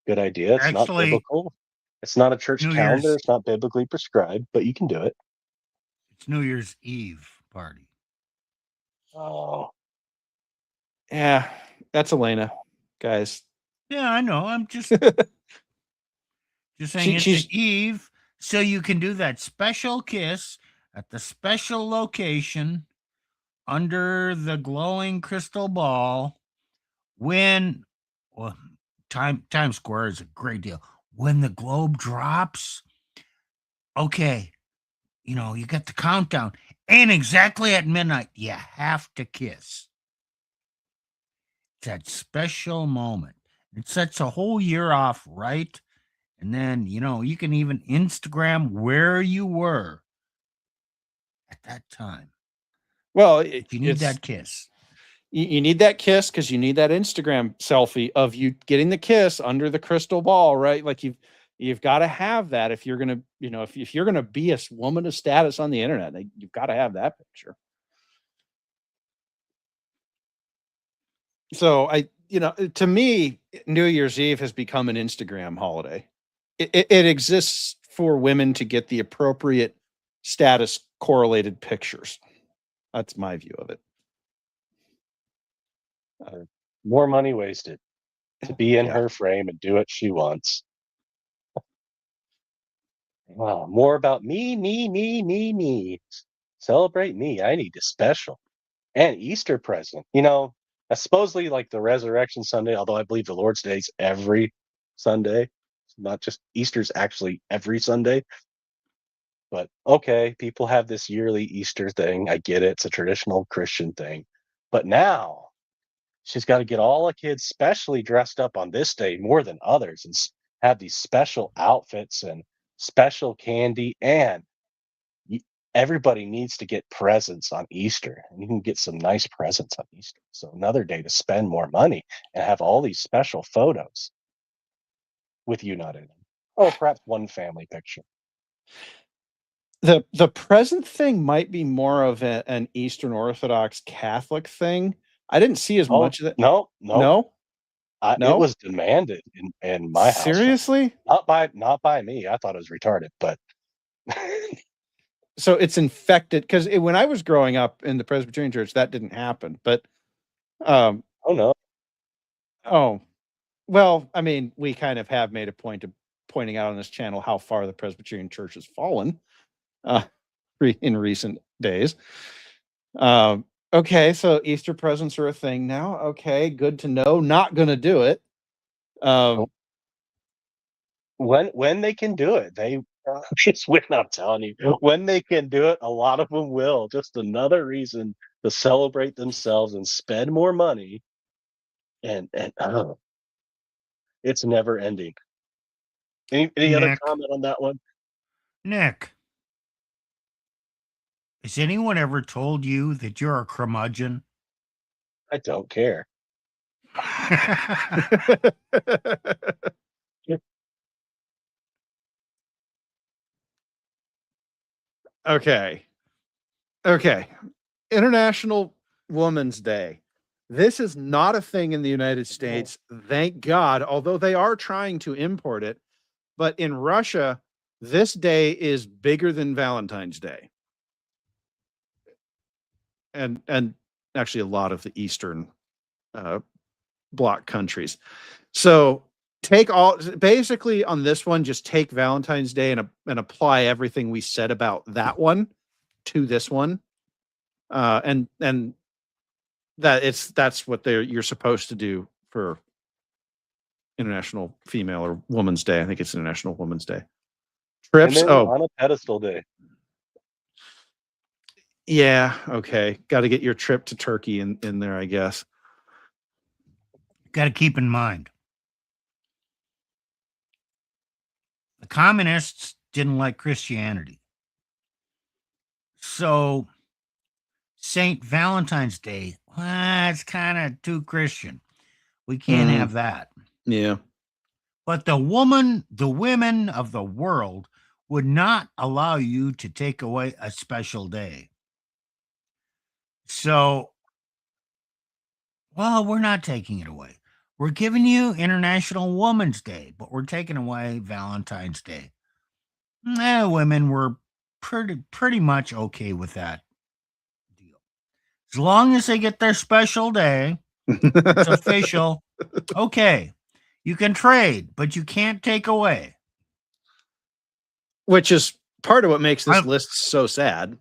idea. It's not Actually, biblical. It's not a church New calendar. Year's, It's not biblically prescribed, but you can do it. it's New Year's Eve party. Oh, Yeah, that's Elena, guys. Yeah, I know. I'm just saying She- it's she's- Eve, so you can do that special kiss at the special location under the glowing crystal ball when, well, Times Square is a great deal. When the globe drops, okay, you get the countdown, and exactly at midnight, you have to kiss. It's that special moment. It sets a whole year off right. And then, you can even Instagram where you were at that time. Well, If you need that kiss. You need that kiss because you need that Instagram selfie of you getting the kiss under the crystal ball, right? Like you've got to have that if you're gonna, if you're gonna be a woman of status on the internet, you've got to have that picture. So to me, New Year's Eve has become an Instagram holiday. It exists for women to get the appropriate status correlated pictures. That's my view of it. more money wasted to be in Yeah. her frame and do what she wants. Well, more about me. Celebrate me. I need a special and Easter present. Supposedly like the Resurrection Sunday, although I believe the Lord's Day is every Sunday, not just Easter's actually every Sunday. But okay, people have this yearly Easter thing. I get it. It's a traditional Christian thing. But now she's got to get all the kids specially dressed up on this day more than others and have these special outfits and special candy. And everybody needs to get presents on Easter. And you can get some nice presents on Easter. So another day to spend more money and have all these special photos with you not in them. Or perhaps one family picture. The present thing might be more of an Eastern Orthodox Catholic thing. I didn't see as much of that. No. No? It No? was demanded in my house. Seriously? Not by me. I thought it was retarded, but So it's infected because when I was growing up in the Presbyterian church, that didn't happen. But oh no. oh, well, I mean, we kind of have made a point of pointing out on this channel how far the Presbyterian church has fallen in recent days. Okay, so Easter presents are a thing now. Okay, good to know. Not going to do it. When they can do it, it's when I'm telling you, when they can do it, a lot of them will. Just another reason to celebrate themselves and spend more money. And it's never ending. Any other Nick. comment on that one? Nick, has anyone ever told you that you're a curmudgeon? I don't care. Okay. International Women's Day. This is not a thing in the United States, thank God, although they are trying to import it. But in Russia, this day is bigger than Valentine's Day. And actually a lot of the Eastern bloc countries. So basically on this one, just take Valentine's Day and apply everything we said about that one to this one. And that's what you're supposed to do for International Female or Women's Day. I think it's International Women's Day. Trips. On a pedestal day. Yeah. Okay. Got to get your trip to Turkey in there, I guess. Got to keep in mind, the communists didn't like Christianity. So St. Valentine's Day, it's kind of too Christian. We can't have that. Yeah. But the women of the world would not allow you to take away a special day. So, well, we're not taking it away. We're giving you International Women's Day, but we're taking away Valentine's Day. Women were pretty much okay with that deal. As long as they get their special day, it's official. Okay, you can trade, but you can't take away. Which is part of what makes this list so sad.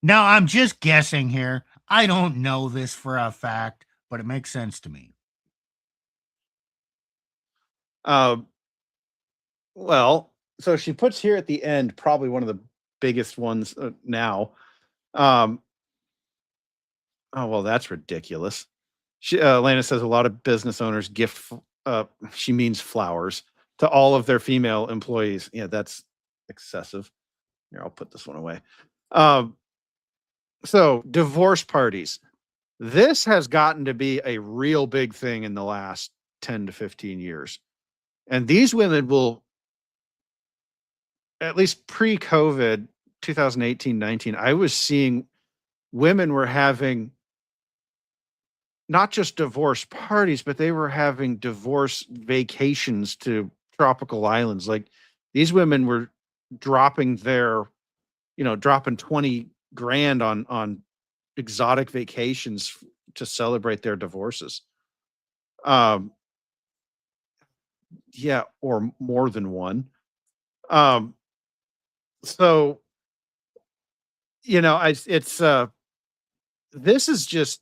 Now, I'm just guessing here. I don't know this for a fact, but it makes sense to me. Well, so she puts here at the end, probably one of the biggest ones now. Oh, well, that's ridiculous. Lana says a lot of business owners gift, she means flowers, to all of their female employees. Yeah, that's excessive. Here, I'll put this one away. So divorce parties. This has gotten to be a real big thing in the last 10 to 15 years. And these women will, at least pre-COVID, 2018-19, I was seeing women were having not just divorce parties, but they were having divorce vacations to tropical islands. Like these women were dropping dropping 20 grand on exotic vacations to celebrate their divorces. Yeah, or more than one. So, this is just,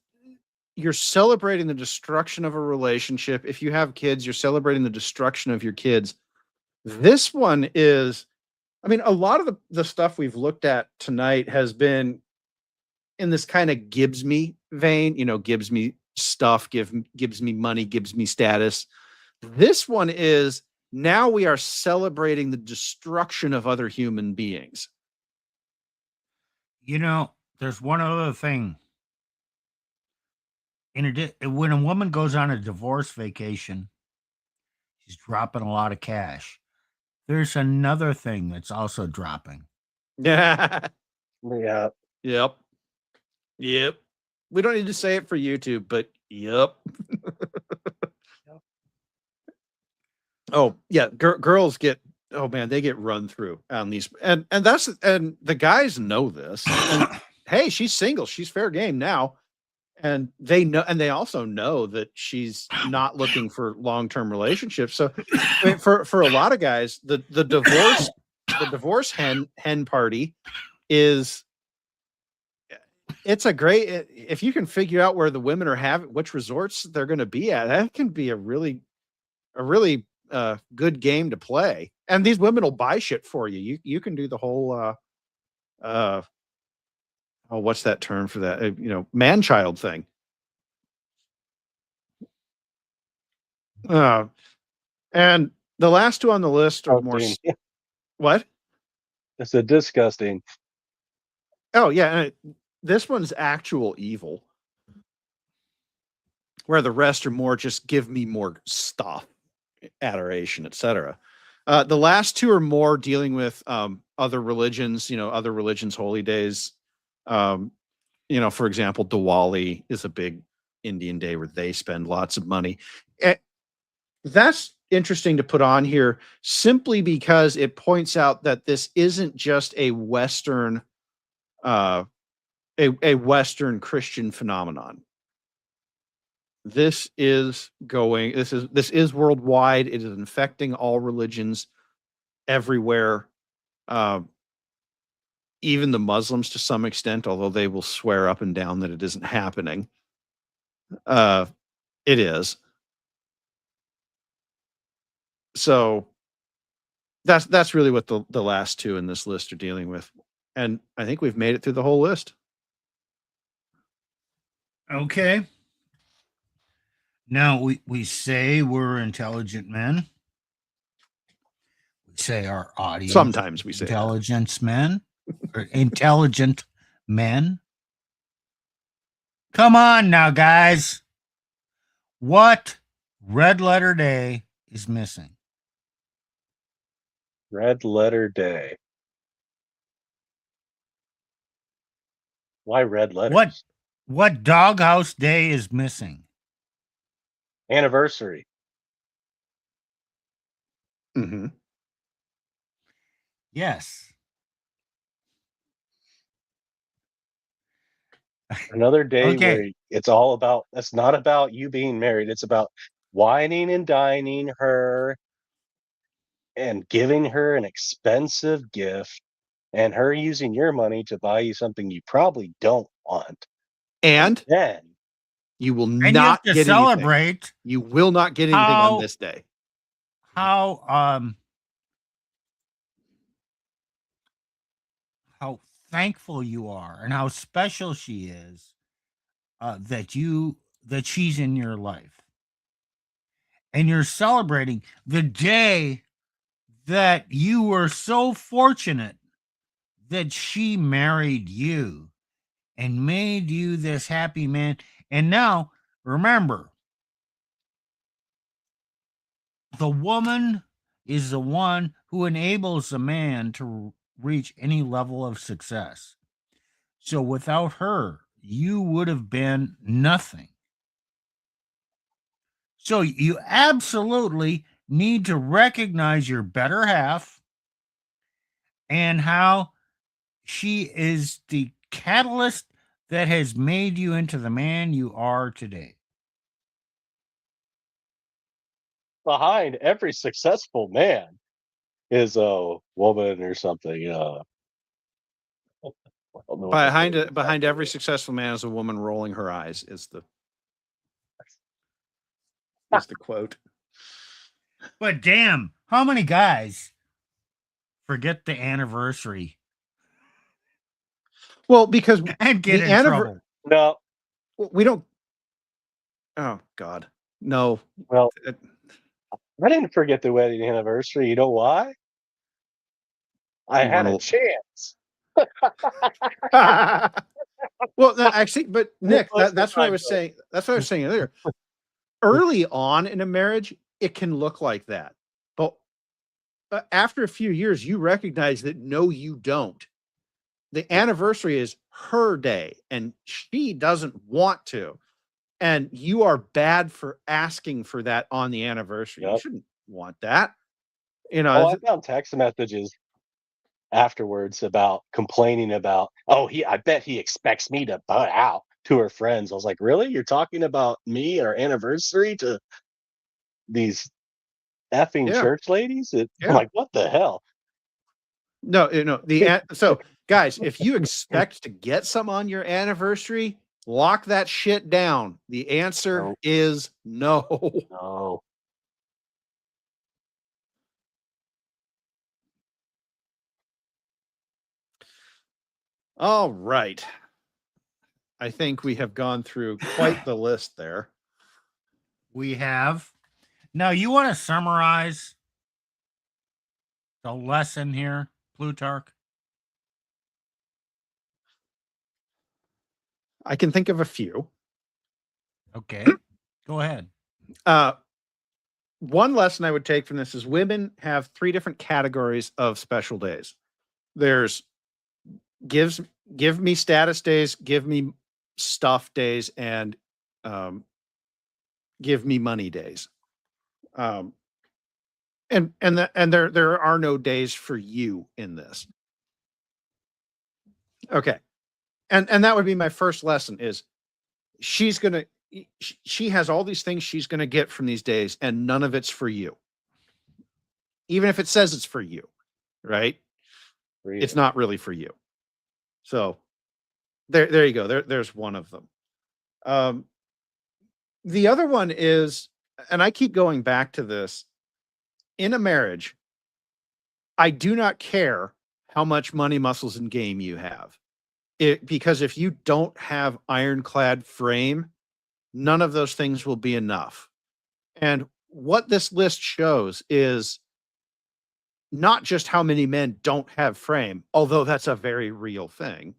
you're celebrating the destruction of a relationship. If you have kids, you're celebrating the destruction of your kids. This one is, a lot of the stuff we've looked at tonight has been in this kind of gives me vein, gives me stuff, gives me money, gives me status. This one is, now we are celebrating the destruction of other human beings. There's one other thing. When a woman goes on a divorce vacation, she's dropping a lot of cash. There's another thing that's also dropping. Yeah. Yeah. Yep. We don't need to say it for YouTube, but yep. Oh yeah, girls get, they get run through on these, and the guys know this. And hey, she's single, she's fair game now, and they know, and they also know that she's not looking for long-term relationships. So for a lot of guys, the divorce hen party is, it's a great, if you can figure out where the women are which resorts they're going to be at, that can be a really good game to play. And these women will buy shit for you. You can do the whole what's that term for that? Man-child thing. And the last two on the list are more. What? It's a disgusting. Oh yeah, and this one's actual evil, where the rest are more just give me more stuff, adoration, etc. The last two are more dealing with other religions, other religions' holy days. For example, Diwali is a big Indian day where they spend lots of money. That's interesting to put on here simply because it points out that this isn't just a Western a Western Christian phenomenon. this is worldwide. It is infecting all religions everywhere. Even the Muslims to some extent, although they will swear up and down that it isn't happening. It is. So that's really what the last two in this list are dealing with. And I think we've made it through the whole list. Okay. Now we say we're intelligent men. We say our audience Sometimes we say intelligence men or intelligent men. Come on now, guys. What red letter day is missing? Red letter day. Why red letters? What doghouse day is missing? Anniversary. Mm-hmm. Yes. Another day Okay. where it's all about, it's not about you being married. It's about whining and dining her and giving her an expensive gift and her using your money to buy you something you probably don't want. And then you will And you have not to get celebrate anything. You will not get anything on this day. how thankful you are and how special she is that she's in your life. And you're celebrating the day that you were so fortunate that she married you and made you this happy man. And now, remember, the woman is the one who enables a man to reach any level of success. So without her, you would have been nothing. So you absolutely need to recognize your better half and how she is the catalyst that has made you into the man you are today. behind every successful man is a woman or something. I don't know what the Behind word behind every is. successful man is a woman rolling her eyes. Is the quote. But damn, how many guys forget the anniversary Well, because and get the in trouble? No, we don't. Oh God, no. well, I didn't forget the wedding anniversary. You know why? I You had weren't a al- chance. Well, no, actually, but Nick, Most of the that's what I time, was though. saying. That's what I was saying earlier. Early on in a marriage, it can look like that, but after a few years, you recognize that no, you don't. The anniversary is her day, and she doesn't want to, and you are bad for asking for that on the anniversary. You Yep. shouldn't want that. You Oh, know, I found text messages afterwards about complaining about, I bet he expects me to butt out to her friends. I was like, really? You're talking about me, our anniversary, to these effing yeah, church ladies? I'm yeah. like, what the hell? No, so guys, if you expect to get some on your anniversary, lock that shit down. The answer No. is no. No. All right. I think we have gone through quite the list there. We have. Now, you want to summarize the lesson here, Plutarch? I can think of a few. Okay, go ahead. One lesson I would take from this is women have three different categories of special days. There's give me status days, give me stuff days, and give me money days. And there are no days for you in this. Okay. And that would be my first lesson is she's gonna she has all these things she's going to get from these days, and none of it's for you. Even if it says it's for you, right? It's not really for you. So there you go. There's one of them. The other one is, and I keep going back to this, in a marriage, I do not care how much money, muscles, and game you have. Because if you don't have ironclad frame, none of those things will be enough. And what this list shows is not just how many men don't have frame, although that's a very real thing.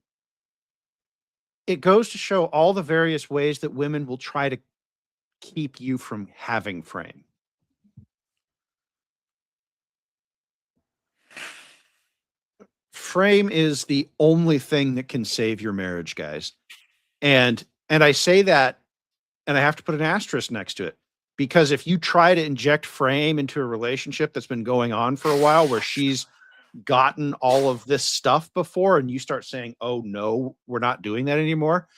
It goes to show all the various ways that women will try to keep you from having frame. Frame is the only thing that can save your marriage, guys. And I say that, and I have to put an asterisk next to it, because if you try to inject frame into a relationship that's been going on for a while, where she's gotten all of this stuff before, and you start saying, oh no, we're not doing that anymore,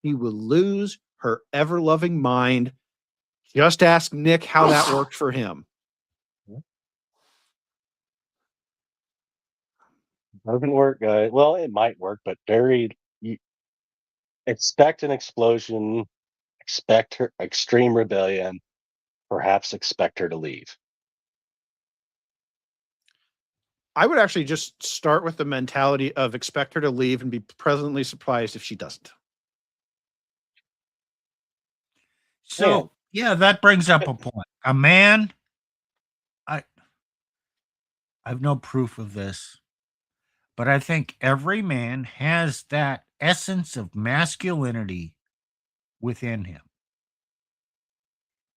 she will lose her ever-loving mind. Just ask Nick how that worked for him. Doesn't work, guys. Well, it might work, but expect an explosion, expect her extreme rebellion, perhaps expect her to leave. I would actually just start with the mentality of expect her to leave and be pleasantly surprised if she doesn't. So, yeah, that brings up a point. A man, I have no proof of this, but I think every man has that essence of masculinity within him.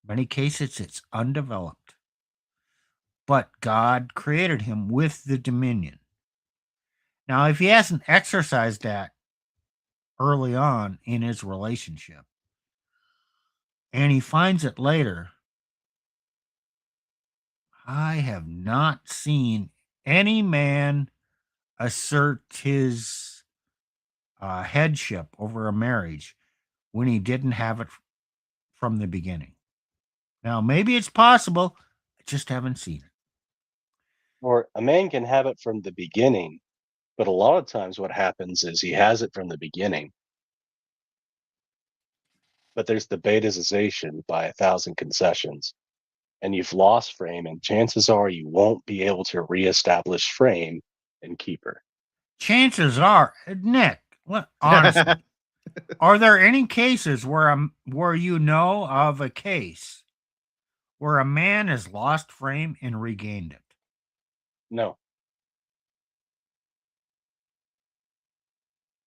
In many cases, it's undeveloped. But God created him with the dominion. Now, if he hasn't exercised that early on in his relationship, and he finds it later, I have not seen any man assert his headship over a marriage when he didn't have it from the beginning. Now, maybe it's possible. I just haven't seen it. Or a man can have it from the beginning, but a lot of times what happens is he has it from the beginning, but there's the betazization by 1,000 concessions, and you've lost frame, and chances are you won't be able to reestablish frame and keep her. Chances are, Nick, honestly, are there any cases where you know of a case where a man has lost frame and regained it? No.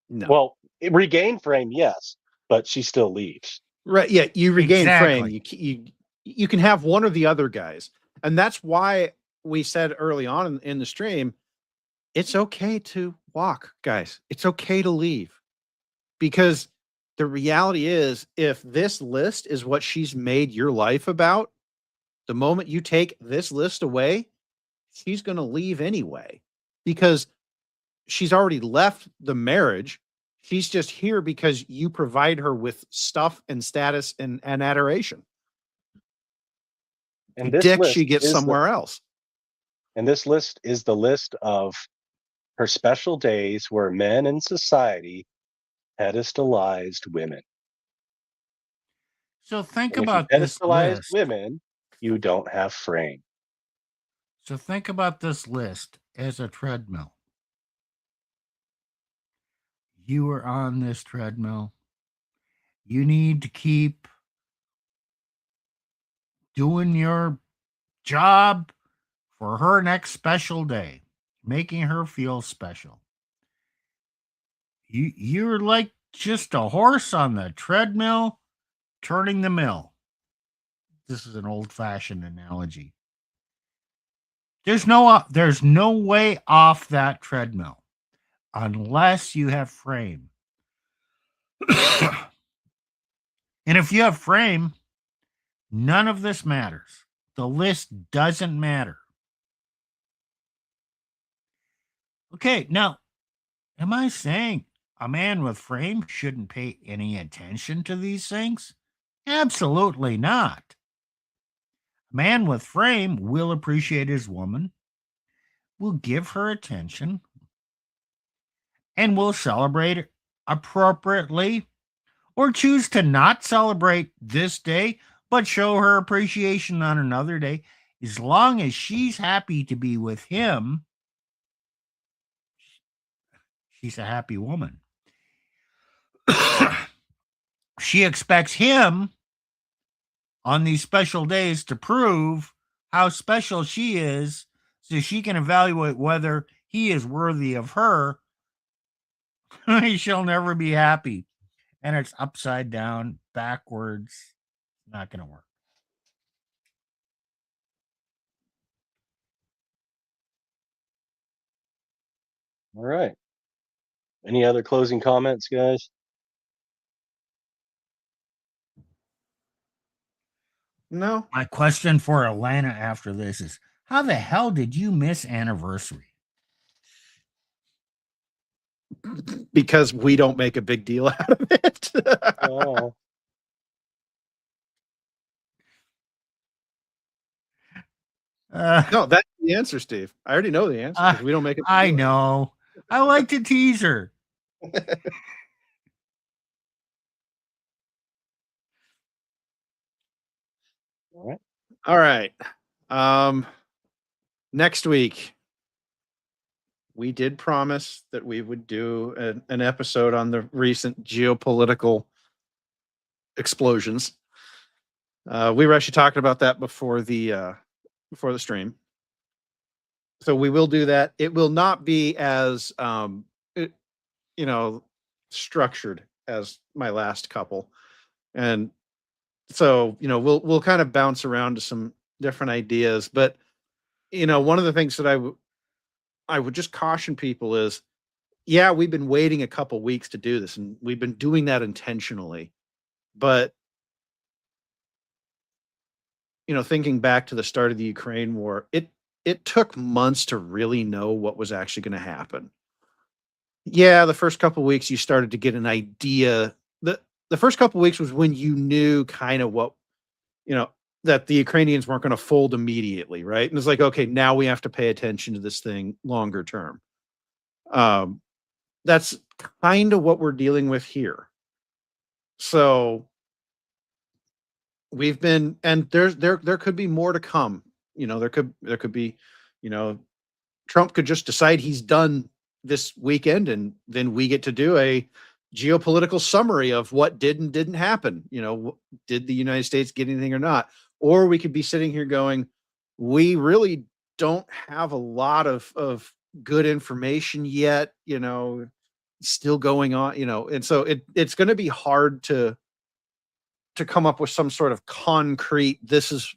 No. Well, regain frame, yes, but she still leaves. Right. Yeah. You regain Exactly. frame. You can have one or the other, guys. And that's why we said early on in the stream, it's okay to walk, guys. It's okay to leave. Because the reality is, if this list is what she's made your life about, the moment you take this list away, she's going to leave anyway. Because she's already left the marriage. She's just here because you provide her with stuff and status and adoration. And this Dick, list she gets is somewhere else. And this list is the list of her special days where men in society pedestalized women. So think And if about you this pedestalize list. women, you don't have frame. So think about this list as a treadmill. You are on this treadmill. You need to keep doing your job for her next special day, making her feel special. You're like just a horse on the treadmill turning the mill. This is an old-fashioned analogy. There's no way off that treadmill unless you have frame. And if you have frame, none of this matters. The list doesn't matter. Okay, now, am I saying a man with frame shouldn't pay any attention to these things? Absolutely not. A man with frame will appreciate his woman, will give her attention, and will celebrate appropriately, or choose to not celebrate this day, but show her appreciation on another day. As long as she's happy to be with him, she's a happy woman. She expects him on these special days to prove how special she is so she can evaluate whether he is worthy of her. She'll never be happy. And it's upside down, backwards. Not going to work. All right. Any other closing comments, guys? No, My question for Alana after this is, how the hell did you miss anniversary? because we don't make a big deal out of it. Oh, Uh, No, that's the answer, Steve. I already know the answer because we don't make it. I know. I like to tease her. all right. All right. Next week, we did promise that we would do an episode on the recent geopolitical explosions. We were actually talking about that before the stream. So we will do that. It will not be as structured as my last couple. And so, we'll kind of bounce around to some different ideas, but one of the things that I would just caution people is, yeah, we've been waiting a couple weeks to do this, and we've been doing that intentionally. But thinking back to the start of the Ukraine war, it took months to really know what was actually going to happen. Yeah, the first couple weeks you started to get an idea. The first couple weeks was when you knew kind of what, that the Ukrainians weren't going to fold immediately, right? And it's like, okay, now we have to pay attention to this thing longer term. That's kind of what we're dealing with here. So we've been, and there could be more to come. There could be, Trump could just decide he's done this weekend, and then we get to do a geopolitical summary of what did and didn't happen. Did the United States get anything or not? Or we could be sitting here going, we really don't have a lot of good information yet, still going on, and so it's going to be hard to come up with some sort of concrete, this is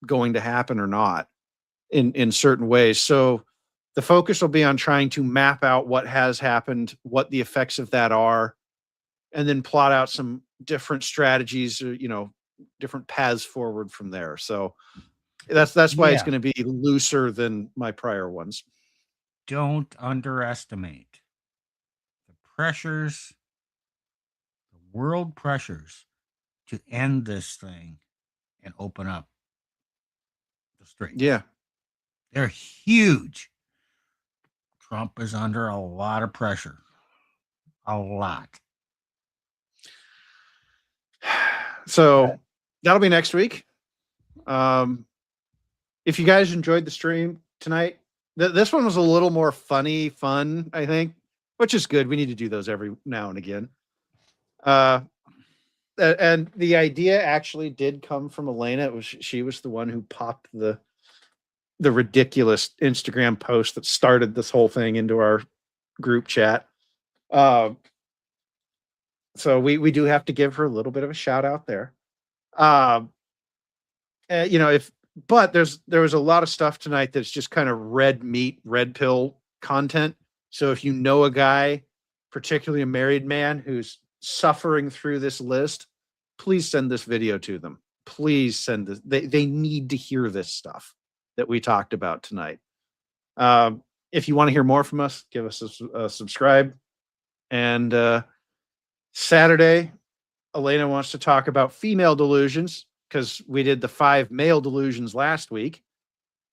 going to happen or not in certain ways. So the focus will be on trying to map out what has happened, what the effects of that are, and then plot out some different strategies, or, different paths forward from there. So that's why it's going to be looser than my prior ones. Don't underestimate the pressures, the world pressures to end this thing and open up the streets. Yeah. They're huge. Trump is under a lot of pressure. A lot. So that'll be next week. If you guys enjoyed the stream tonight, this one was a little more fun, I think, which is good. We need to do those every now and again. And the idea actually did come from Elena. She was the one who popped the ridiculous Instagram post that started this whole thing into our group chat. So we do have to give her a little bit of a shout out there. But there was a lot of stuff tonight that's just kind of red meat, red pill content. So if you know a guy, particularly a married man, who's suffering through this list, please send this video to them. Please send this. They need to hear this stuff that we talked about tonight. If you want to hear more from us, give us a subscribe. And Saturday, Elena wants to talk about female delusions because we did the 5 male delusions last week.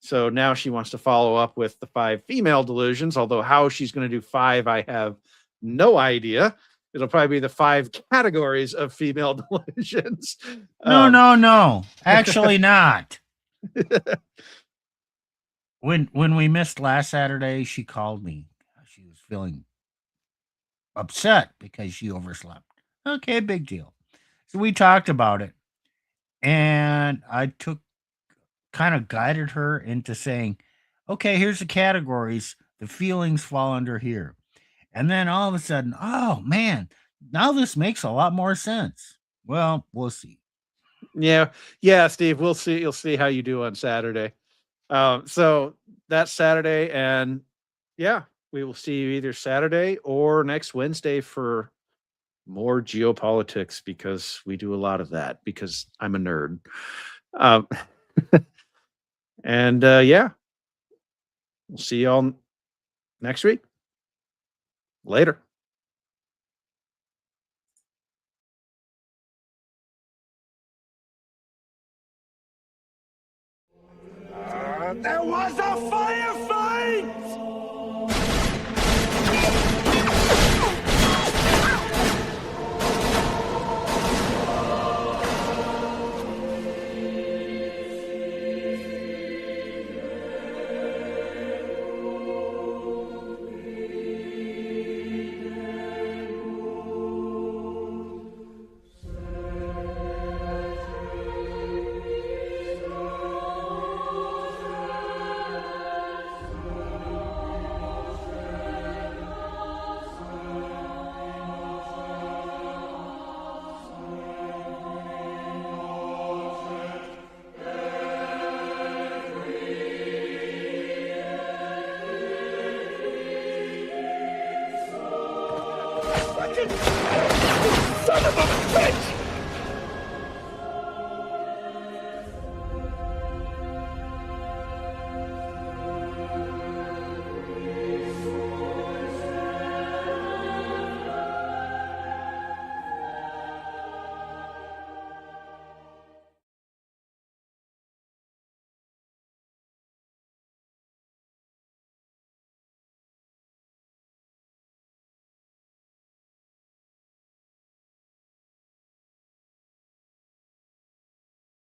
So now she wants to follow up with the 5 female delusions, although how she's going to do 5, I have no idea. It'll probably be the 5 categories of female delusions. No. Actually not. When we missed last Saturday, she called me. She was feeling upset because she overslept. Okay, big deal. So we talked about it. And I kind of guided her into saying, okay, here's the categories. The feelings fall under here. And then all of a sudden, oh man, now this makes a lot more sense. Well, we'll see. Yeah, Steve, we'll see. You'll see how you do on Saturday. So that's Saturday, and yeah, we will see you either Saturday or next Wednesday for more geopolitics, because we do a lot of that because I'm a nerd. And yeah, we'll see y'all next week. Later. There was a firefight! Son of a bitch!